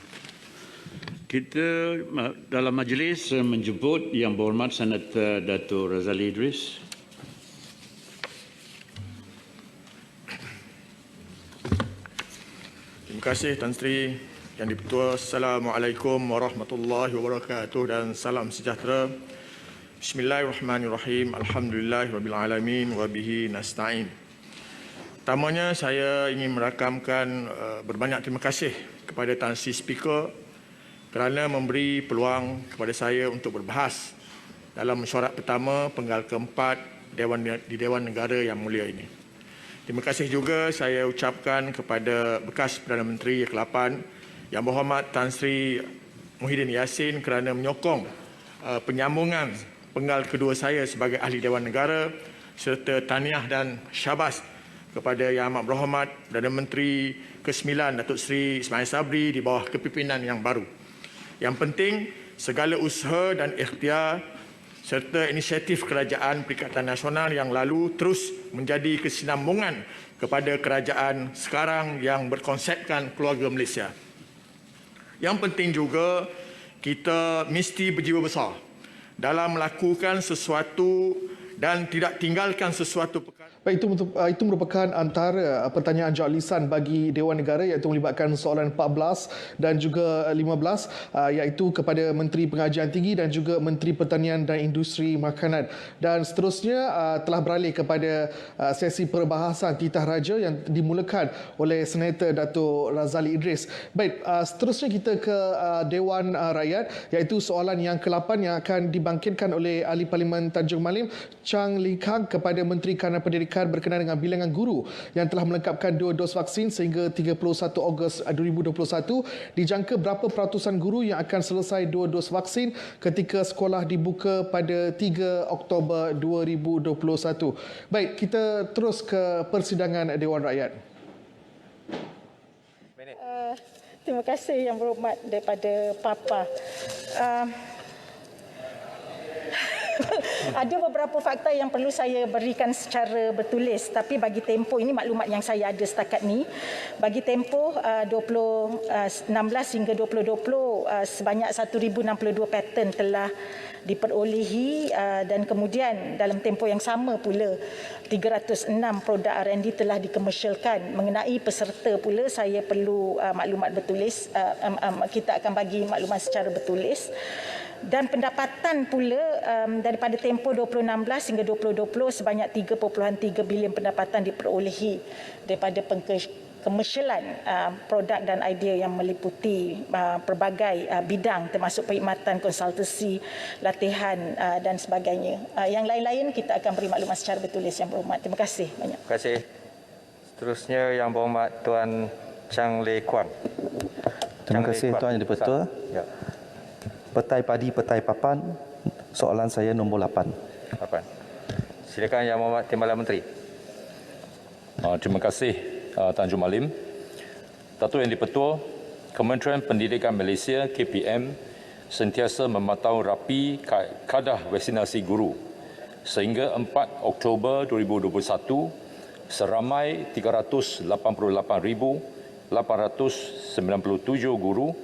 [SPEAKER 9] Kita dalam majlis menjemput Yang Berhormat Senator Dato' Razali Idris.
[SPEAKER 12] Terima kasih Tan Sri Yang di-Pertua. Assalamualaikum warahmatullahi wabarakatuh dan salam sejahtera. Bismillahirrahmanirrahim. Alhamdulillahirrabbilalamin wa bihi nasta'in. Pertamanya saya ingin merakamkan berbanyak terima kasih kepada Tan Sri Speaker kerana memberi peluang kepada saya untuk berbahas dalam mesyuarat pertama penggal keempat di Dewan Negara Yang Mulia ini. Terima kasih juga saya ucapkan kepada bekas Perdana Menteri ke-8 Yang Berhormat Tan Sri Muhyiddin Yassin kerana menyokong penyambungan penggal kedua saya sebagai Ahli Dewan Negara, serta tahniah dan syabas kepada Yang Amat Berhormat Perdana Menteri ke-9 Datuk Seri Ismail Sabri di bawah kepimpinan yang baru. Yang penting, segala usaha dan ikhtiar serta inisiatif kerajaan Perikatan Nasional yang lalu terus menjadi kesinambungan kepada kerajaan sekarang yang berkonsepkan keluarga Malaysia. Yang penting juga, kita mesti berjiwa besar dalam melakukan sesuatu dan tidak tinggalkan sesuatu perkara.
[SPEAKER 8] Baik, itu merupakan antara pertanyaan jawab lisan bagi Dewan Negara iaitu melibatkan soalan 14 dan juga 15 iaitu kepada Menteri Pengajian Tinggi dan juga Menteri Pertanian dan Industri Makanan. Dan seterusnya telah beralih kepada sesi perbahasan titah raja yang dimulakan oleh Senator Dato' Razali Idris. Baik, seterusnya kita ke Dewan Rakyat iaitu soalan yang ke-8 yang akan dibangkitkan oleh Ahli Parlimen Tanjung Malim Chang Lee Kang kepada Menteri Kanan Pendidikan berkenaan dengan bilangan guru yang telah melengkapkan 2 dos vaksin sehingga 31 Ogos 2021. Dijangka berapa peratusan guru yang akan selesai 2 dos vaksin ketika sekolah dibuka pada 3 Oktober 2021. Baik, kita terus ke persidangan Dewan Rakyat.
[SPEAKER 15] Terima kasih Yang Berhormat daripada Papa. Ada beberapa fakta yang perlu saya berikan secara bertulis, tapi bagi tempoh ini maklumat yang saya ada setakat ni. Bagi tempoh 2016 hingga 2020 sebanyak 1062 paten telah diperolehi dan kemudian dalam tempoh yang sama pula 306 produk R&D telah dikomersialkan. Mengenai peserta pula saya perlu maklumat bertulis, kita akan bagi maklumat secara bertulis. Dan pendapatan pula daripada tempoh 2016 hingga 2020 sebanyak 3.3 bilion pendapatan diperolehi daripada komersialan produk dan idea yang meliputi pelbagai bidang termasuk perkhidmatan, konsultasi, latihan dan sebagainya. Yang lain-lain kita akan beri maklumat secara bertulis yang berhormat. Terima kasih banyak.
[SPEAKER 16] Terima kasih. Seterusnya yang berhormat Tuan Chang Lei Kuan.
[SPEAKER 18] Terima kasih Tuan Yang di-Pertua.
[SPEAKER 16] Ya.
[SPEAKER 18] Petai padi, petai papan. Soalan saya nombor 8.
[SPEAKER 16] Silakan Yang Berhormat Timbalan Menteri.
[SPEAKER 5] Terima kasih Tan Jun Malim. Datuk Yang di-Pertua, Kementerian Pendidikan Malaysia KPM sentiasa memantau rapi kadar vaksinasi guru. Sehingga 4 Oktober 2021, seramai 388,897 guru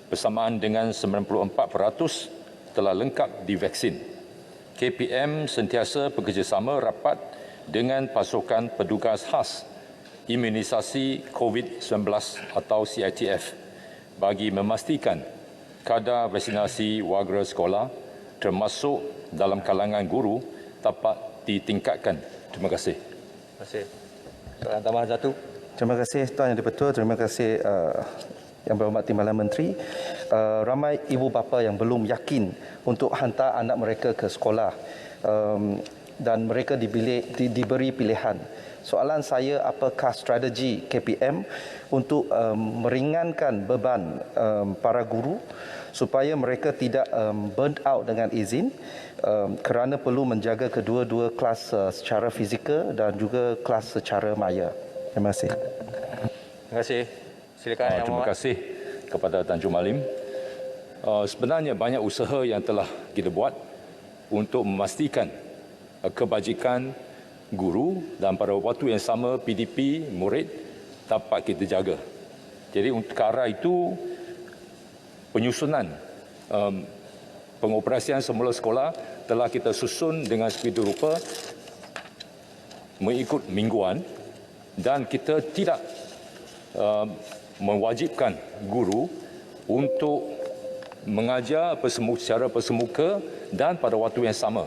[SPEAKER 5] bersamaan dengan 94% telah lengkap divaksin. KPM sentiasa bekerjasama rapat dengan pasukan petugas khas imunisasi COVID-19 atau CITF bagi memastikan kadar vaksinasi warga sekolah termasuk dalam kalangan guru dapat ditingkatkan. Terima kasih.
[SPEAKER 16] Terima kasih. Soalan tambahan satu.
[SPEAKER 18] Terima kasih Tuan Yang di-Pertua. Terima kasih Yang Berhormat Timbalan Menteri. Ramai ibu bapa yang belum yakin untuk hantar anak mereka ke sekolah dan mereka diberi pilihan. Soalan saya, apakah strategi KPM untuk meringankan beban para guru supaya mereka tidak burnt out dengan izin kerana perlu menjaga kedua-dua kelas secara fizikal dan juga kelas secara maya. Terima kasih.
[SPEAKER 16] Terima kasih. Silakan Yang
[SPEAKER 5] Terima kasih kepada Tan Jun Malim. Sebenarnya banyak usaha yang telah kita buat untuk memastikan kebajikan guru dan pada waktu yang sama PDP murid dapat kita jaga. Jadi untuk ke arah itu penyusunan pengoperasian semula sekolah telah kita susun dengan sebegitu rupa mengikut mingguan dan kita tidak mewajibkan guru untuk mengajar secara persemuka dan pada waktu yang sama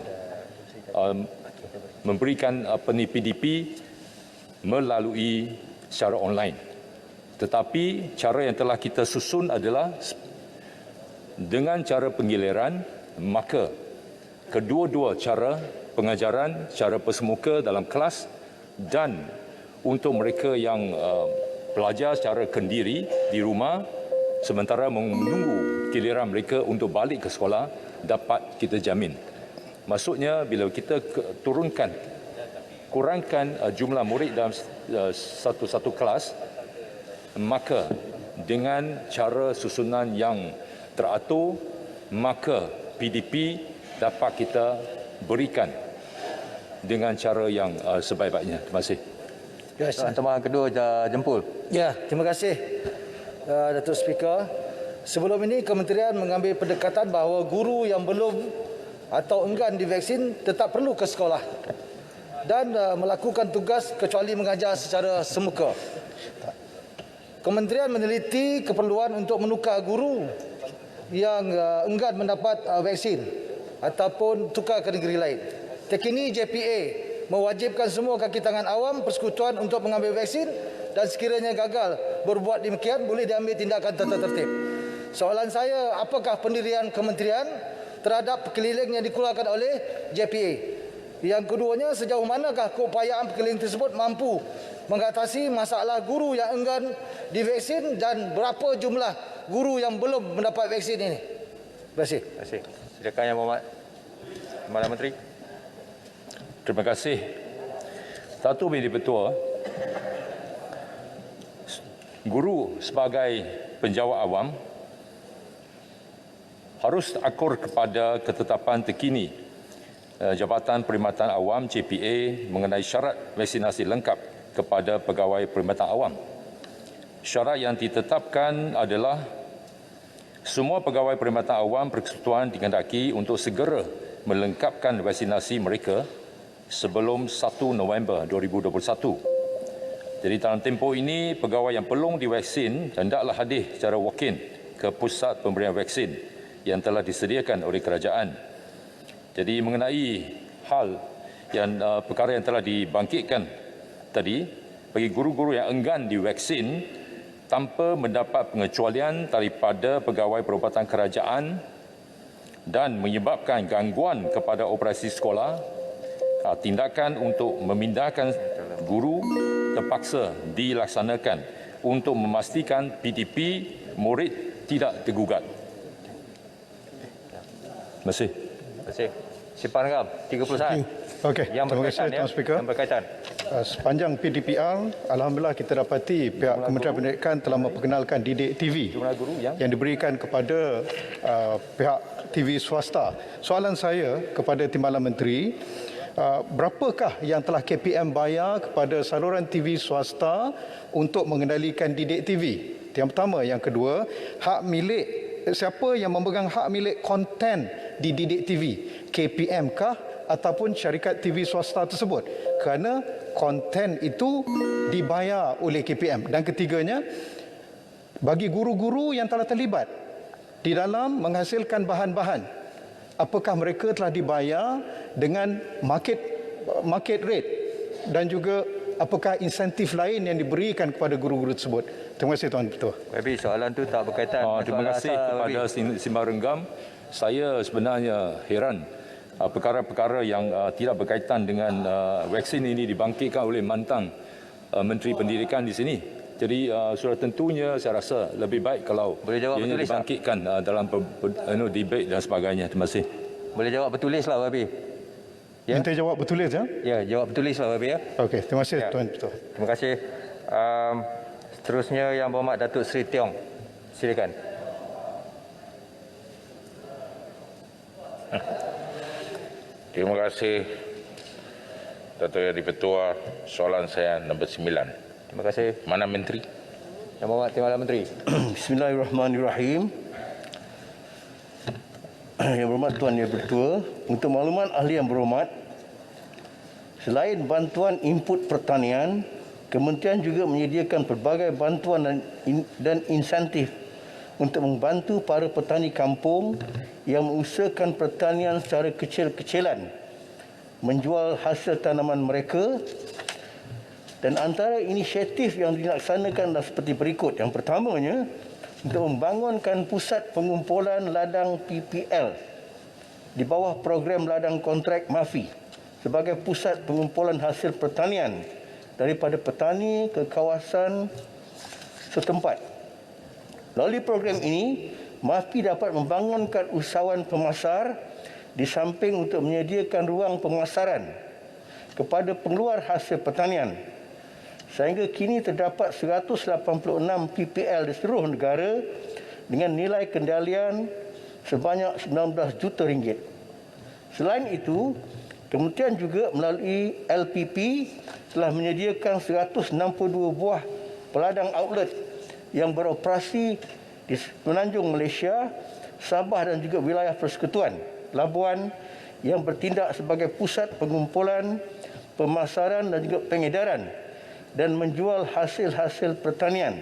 [SPEAKER 5] memberikan PDP melalui secara online. Tetapi cara yang telah kita susun adalah dengan cara penggiliran, maka kedua-dua cara pengajaran secara persemuka dalam kelas dan untuk mereka yang belajar secara kendiri di rumah sementara menunggu giliran mereka untuk balik ke sekolah dapat kita jamin. Maksudnya bila kita kurangkan jumlah murid dalam satu kelas, maka dengan cara susunan yang teratur, maka PDP dapat kita berikan dengan cara yang sebaik-baiknya. Terima kasih.
[SPEAKER 16] Ya, tambahan kedua jempol.
[SPEAKER 19] Ya, terima kasih Datuk Speaker. Sebelum ini kementerian mengambil pendekatan bahawa guru yang belum atau enggan divaksin tetap perlu ke sekolah dan melakukan tugas kecuali mengajar secara semuka. Kementerian meneliti keperluan untuk menukar guru yang enggan mendapat vaksin ataupun tukar ke negeri lain. Terkini JPA mewajibkan semua kaki tangan awam persekutuan untuk mengambil vaksin dan sekiranya gagal berbuat demikian boleh diambil tindakan tata tertib. Soalan saya, apakah pendirian kementerian terhadap keliling yang dikeluarkan oleh JPA? Yang keduanya, sejauh manakah keupayaan keliling tersebut mampu mengatasi masalah guru yang enggan divaksin dan berapa jumlah guru yang belum mendapat vaksin ini? Terima kasih.
[SPEAKER 16] Terima kasih. Silakan Yang Berhormat Timbalan Menteri.
[SPEAKER 5] Terima kasih. Datuk Yang di-Pertua, guru sebagai penjawat awam harus akur kepada ketetapan terkini Jabatan Perkhidmatan Awam JPA mengenai syarat vaksinasi lengkap kepada pegawai perkhidmatan awam. Syarat yang ditetapkan adalah semua pegawai perkhidmatan awam persekutuan dikehendaki untuk segera melengkapkan vaksinasi mereka sebelum 1 November 2021. Jadi dalam tempoh ini, pegawai yang belum divaksin hendaklah hadir secara walk-in ke pusat pemberian vaksin yang telah disediakan oleh kerajaan. Jadi mengenai hal yang perkara yang telah dibangkitkan tadi, bagi guru-guru yang enggan divaksin tanpa mendapat pengecualian daripada pegawai perubatan kerajaan dan menyebabkan gangguan kepada operasi sekolah, tindakan untuk memindahkan guru terpaksa dilaksanakan untuk memastikan PTP murid tidak tergugat. Terima kasih.
[SPEAKER 16] Terima kasih. Simpan Rangam, 30 saat.
[SPEAKER 1] Okey, terima kasih Tuan Speaker.
[SPEAKER 16] Yang berkaitan.
[SPEAKER 1] Sepanjang PDPR, alhamdulillah kita dapati pihak Kementerian Pendidikan telah memperkenalkan Didik TV yang diberikan kepada pihak TV swasta. Soalan saya kepada Timbalan Menteri, berapakah yang telah KPM bayar kepada saluran TV swasta untuk mengendalikan Didik TV? Yang pertama. Yang kedua, hak milik, siapa yang memegang hak milik konten di Didik TV? KPM kah ataupun syarikat TV swasta tersebut? Kerana konten itu dibayar oleh KPM. Dan ketiganya, bagi guru-guru yang telah terlibat di dalam menghasilkan bahan-bahan, apakah mereka telah dibayar dengan market rate dan juga apakah insentif lain yang diberikan kepada guru-guru tersebut? Terima kasih Tuan Ketua.
[SPEAKER 16] Wabi, soalan itu tak berkaitan.
[SPEAKER 5] Terima kasih kepada Simbalan Rengam. Saya sebenarnya heran perkara-perkara yang tidak berkaitan dengan vaksin ini dibangkitkan oleh mantan Menteri Pendidikan di sini. Jadi sudah tentunya saya rasa lebih baik kalau ianya dibangkitkan dalam debate dan sebagainya. Terima kasih.
[SPEAKER 16] Boleh jawab bertulis lah Wabi.
[SPEAKER 1] Ya? Minta jawab bertulis ya?
[SPEAKER 16] Ya, jawab bertulis lah Wabi ya.
[SPEAKER 1] Okey, terima kasih Tuan Ketua.
[SPEAKER 16] Terima kasih. Seterusnya Yang Berhormat Datuk Seri Tiong. Silakan.
[SPEAKER 20] Terima kasih Datuk Yang di-Pertua. Soalan saya nombor 9.
[SPEAKER 16] Terima kasih.
[SPEAKER 20] Mana Menteri?
[SPEAKER 16] Yang Berhormat Timbalan Menteri.
[SPEAKER 21] Bismillahirrahmanirrahim. Yang berhormat Tuan Yang Bertua, untuk makluman ahli yang berhormat, selain bantuan input pertanian, Kementerian juga menyediakan pelbagai bantuan dan insentif untuk membantu para petani kampung yang mengusahakan pertanian secara kecil-kecilan menjual hasil tanaman mereka. Dan antara inisiatif yang dilaksanakan adalah seperti berikut. Yang pertamanya, untuk membangunkan pusat pengumpulan ladang PPL di bawah program ladang kontrak MAFI sebagai pusat pengumpulan hasil pertanian daripada petani ke kawasan setempat. Melalui program ini, MAFI dapat membangunkan usahawan pemasar di samping untuk menyediakan ruang pemasaran kepada pengeluar hasil pertanian. Sehingga kini terdapat 186 PPL di seluruh negara dengan nilai kendalian sebanyak 19 juta ringgit. Selain itu, Kementerian juga melalui LPP telah menyediakan 162 buah peladang outlet yang beroperasi di Semenanjung Malaysia, Sabah dan juga wilayah Persekutuan Labuan yang bertindak sebagai pusat pengumpulan, pemasaran dan juga pengedaran dan menjual hasil-hasil pertanian,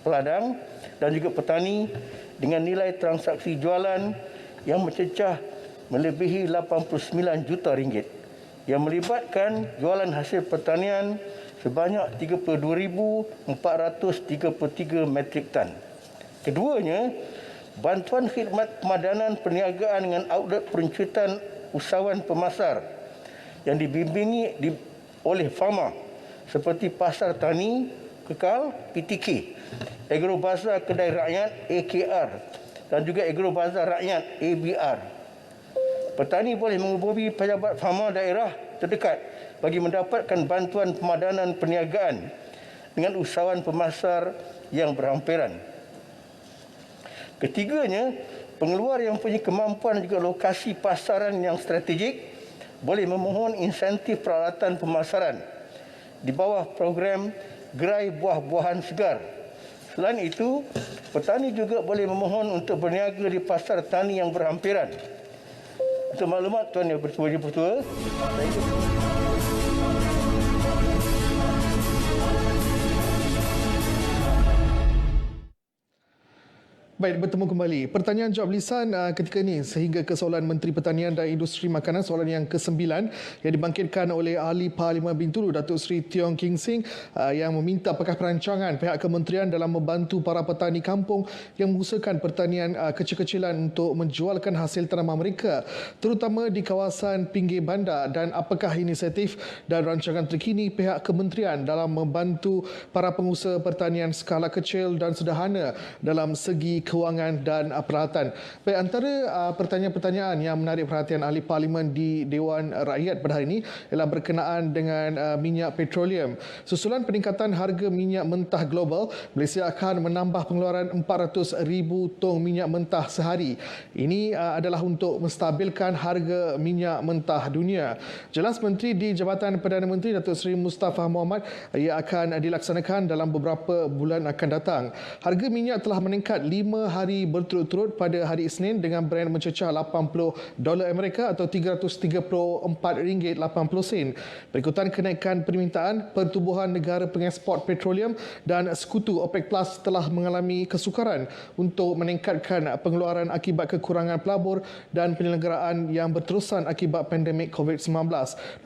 [SPEAKER 21] peladang dan juga petani dengan nilai transaksi jualan yang mencecah melebihi 89 juta ringgit yang melibatkan jualan hasil pertanian sebanyak 32,433 metrik tan. Keduanya, bantuan khidmat pemadanan perniagaan dengan outlet perancutan usahawan pemasar yang dibimbingi oleh Fama seperti Pasar Tani Kekal PTK, Agrobazar Kedai Rakyat AKR dan juga Agrobazar Rakyat ABR. Petani boleh menghubungi pejabat Fama daerah terdekat bagi mendapatkan bantuan pemadanan perniagaan dengan usahawan pemasar yang berhampiran. Ketiganya, pengeluar yang punya kemampuan juga lokasi pasaran yang strategik boleh memohon insentif peralatan pemasaran di bawah program gerai buah-buahan segar. Selain itu, petani juga boleh memohon untuk berniaga di pasar tani yang berhampiran. Untuk maklumat Tuan Yang Bertuah,
[SPEAKER 8] Baik, bertemu kembali. Pertanyaan jawab lisan ketika ini sehingga ke soalan Menteri Pertanian dan Industri Makanan, soalan yang ke-9 yang dibangkitkan oleh Ahli Parlimen Bintulu Datuk Seri Tiong King Sing yang meminta pakar perancangan pihak kementerian dalam membantu para petani kampung yang mengusahakan pertanian kecil-kecilan untuk menjualkan hasil tanaman mereka terutama di kawasan pinggir bandar, dan apakah inisiatif dan rancangan terkini pihak kementerian dalam membantu para pengusaha pertanian skala kecil dan sederhana dalam segi kewangan dan peralatan. Baik, antara pertanyaan-pertanyaan yang menarik perhatian Ahli Parlimen di Dewan Rakyat pada hari ini ialah berkenaan dengan minyak petroleum. Susulan peningkatan harga minyak mentah global, Malaysia akan menambah pengeluaran 400,000 tong minyak mentah sehari. Ini adalah untuk menstabilkan harga minyak mentah dunia. Jelas Menteri di Jabatan Perdana Menteri Datuk Seri Mustafa Mohamed ia akan dilaksanakan dalam beberapa bulan akan datang. Harga minyak telah meningkat 5 hari berturut-turut pada hari Isnin dengan Brent mencecah $80 Amerika atau RM334.80. Berikutan kenaikan permintaan, pertubuhan negara pengeksport petroleum dan sekutu OPEC Plus telah mengalami kesukaran untuk meningkatkan pengeluaran akibat kekurangan pelabur dan penyelenggaraan yang berterusan akibat pandemik COVID-19.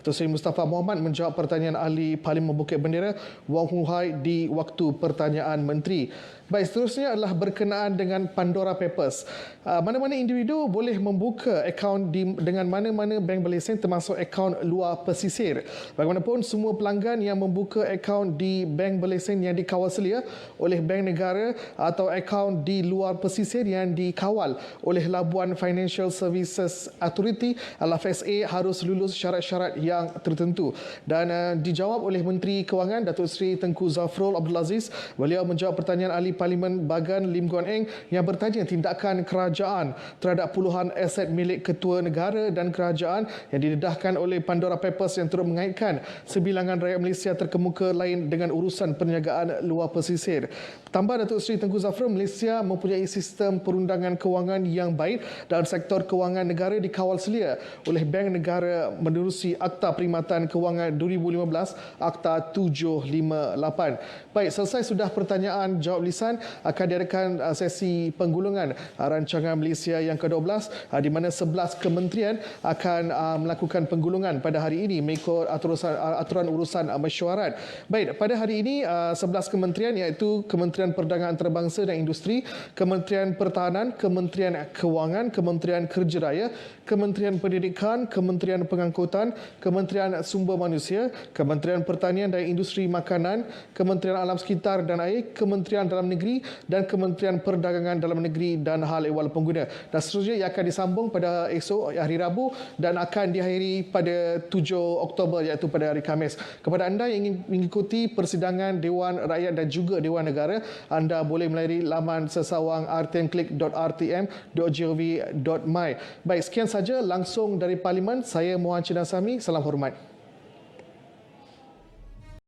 [SPEAKER 8] Datuk Seri Mustafa Mohamed menjawab pertanyaan Ahli Parlimen Bukit Bendera Wong Hu Hai di waktu pertanyaan Menteri. Baik, seterusnya adalah berkenaan dengan Pandora Papers. Mana-mana individu boleh membuka akaun dengan mana-mana bank berlesen termasuk akaun luar pesisir. Bagaimanapun, semua pelanggan yang membuka akaun di bank berlesen yang dikawal selia oleh bank negara atau akaun di luar pesisir yang dikawal oleh Labuan Financial Services Authority LFSA harus lulus syarat-syarat yang tertentu. Dan dijawab oleh Menteri Kewangan Datuk Seri Tengku Zafrul Abdul Aziz. Beliau menjawab pertanyaan Ahli Parlimen Bagan Lim Guan Eng yang bertanya tindakan kerajaan terhadap puluhan aset milik ketua negara dan kerajaan yang didedahkan oleh Pandora Papers yang turut mengaitkan sebilangan rakyat Malaysia terkemuka lain dengan urusan perniagaan luar pesisir. Tambah Datuk Seri Tengku Zafrul, Malaysia mempunyai sistem perundangan kewangan yang baik dan sektor kewangan negara dikawal selia oleh Bank Negara menerusi Akta Perkhidmatan Kewangan 2015 Akta 758. Baik, selesai sudah pertanyaan jawab lisan. Akan diadakan sesi penggulungan rancangan Malaysia yang ke-12 di mana 11 kementerian akan melakukan penggulungan pada hari ini mengikut aturan urusan mesyuarat. Baik, pada hari ini 11 kementerian iaitu Kementerian Perdagangan Antarabangsa dan Industri, Kementerian Pertahanan, Kementerian Kewangan, Kementerian Kerja Raya, Kementerian Pendidikan, Kementerian Pengangkutan, Kementerian Sumber Manusia, Kementerian Pertanian dan Industri Makanan, Kementerian Alam Sekitar dan Air, Kementerian Dalam Negeri dan Kementerian Perdagangan Dalam Negeri dan Hal Ehwal Pengguna. Dan seterusnya ia akan disambung pada esok hari Rabu dan akan diakhiri pada 7 Oktober iaitu pada hari Khamis. Kepada anda yang ingin mengikuti persidangan Dewan Rakyat dan juga Dewan Negara, anda boleh melalui laman sesawang rtnklik.rtm.gov.my. Baik, sekian saja langsung dari Parlimen. Saya Muhammad Cina Sami. Salam hormat.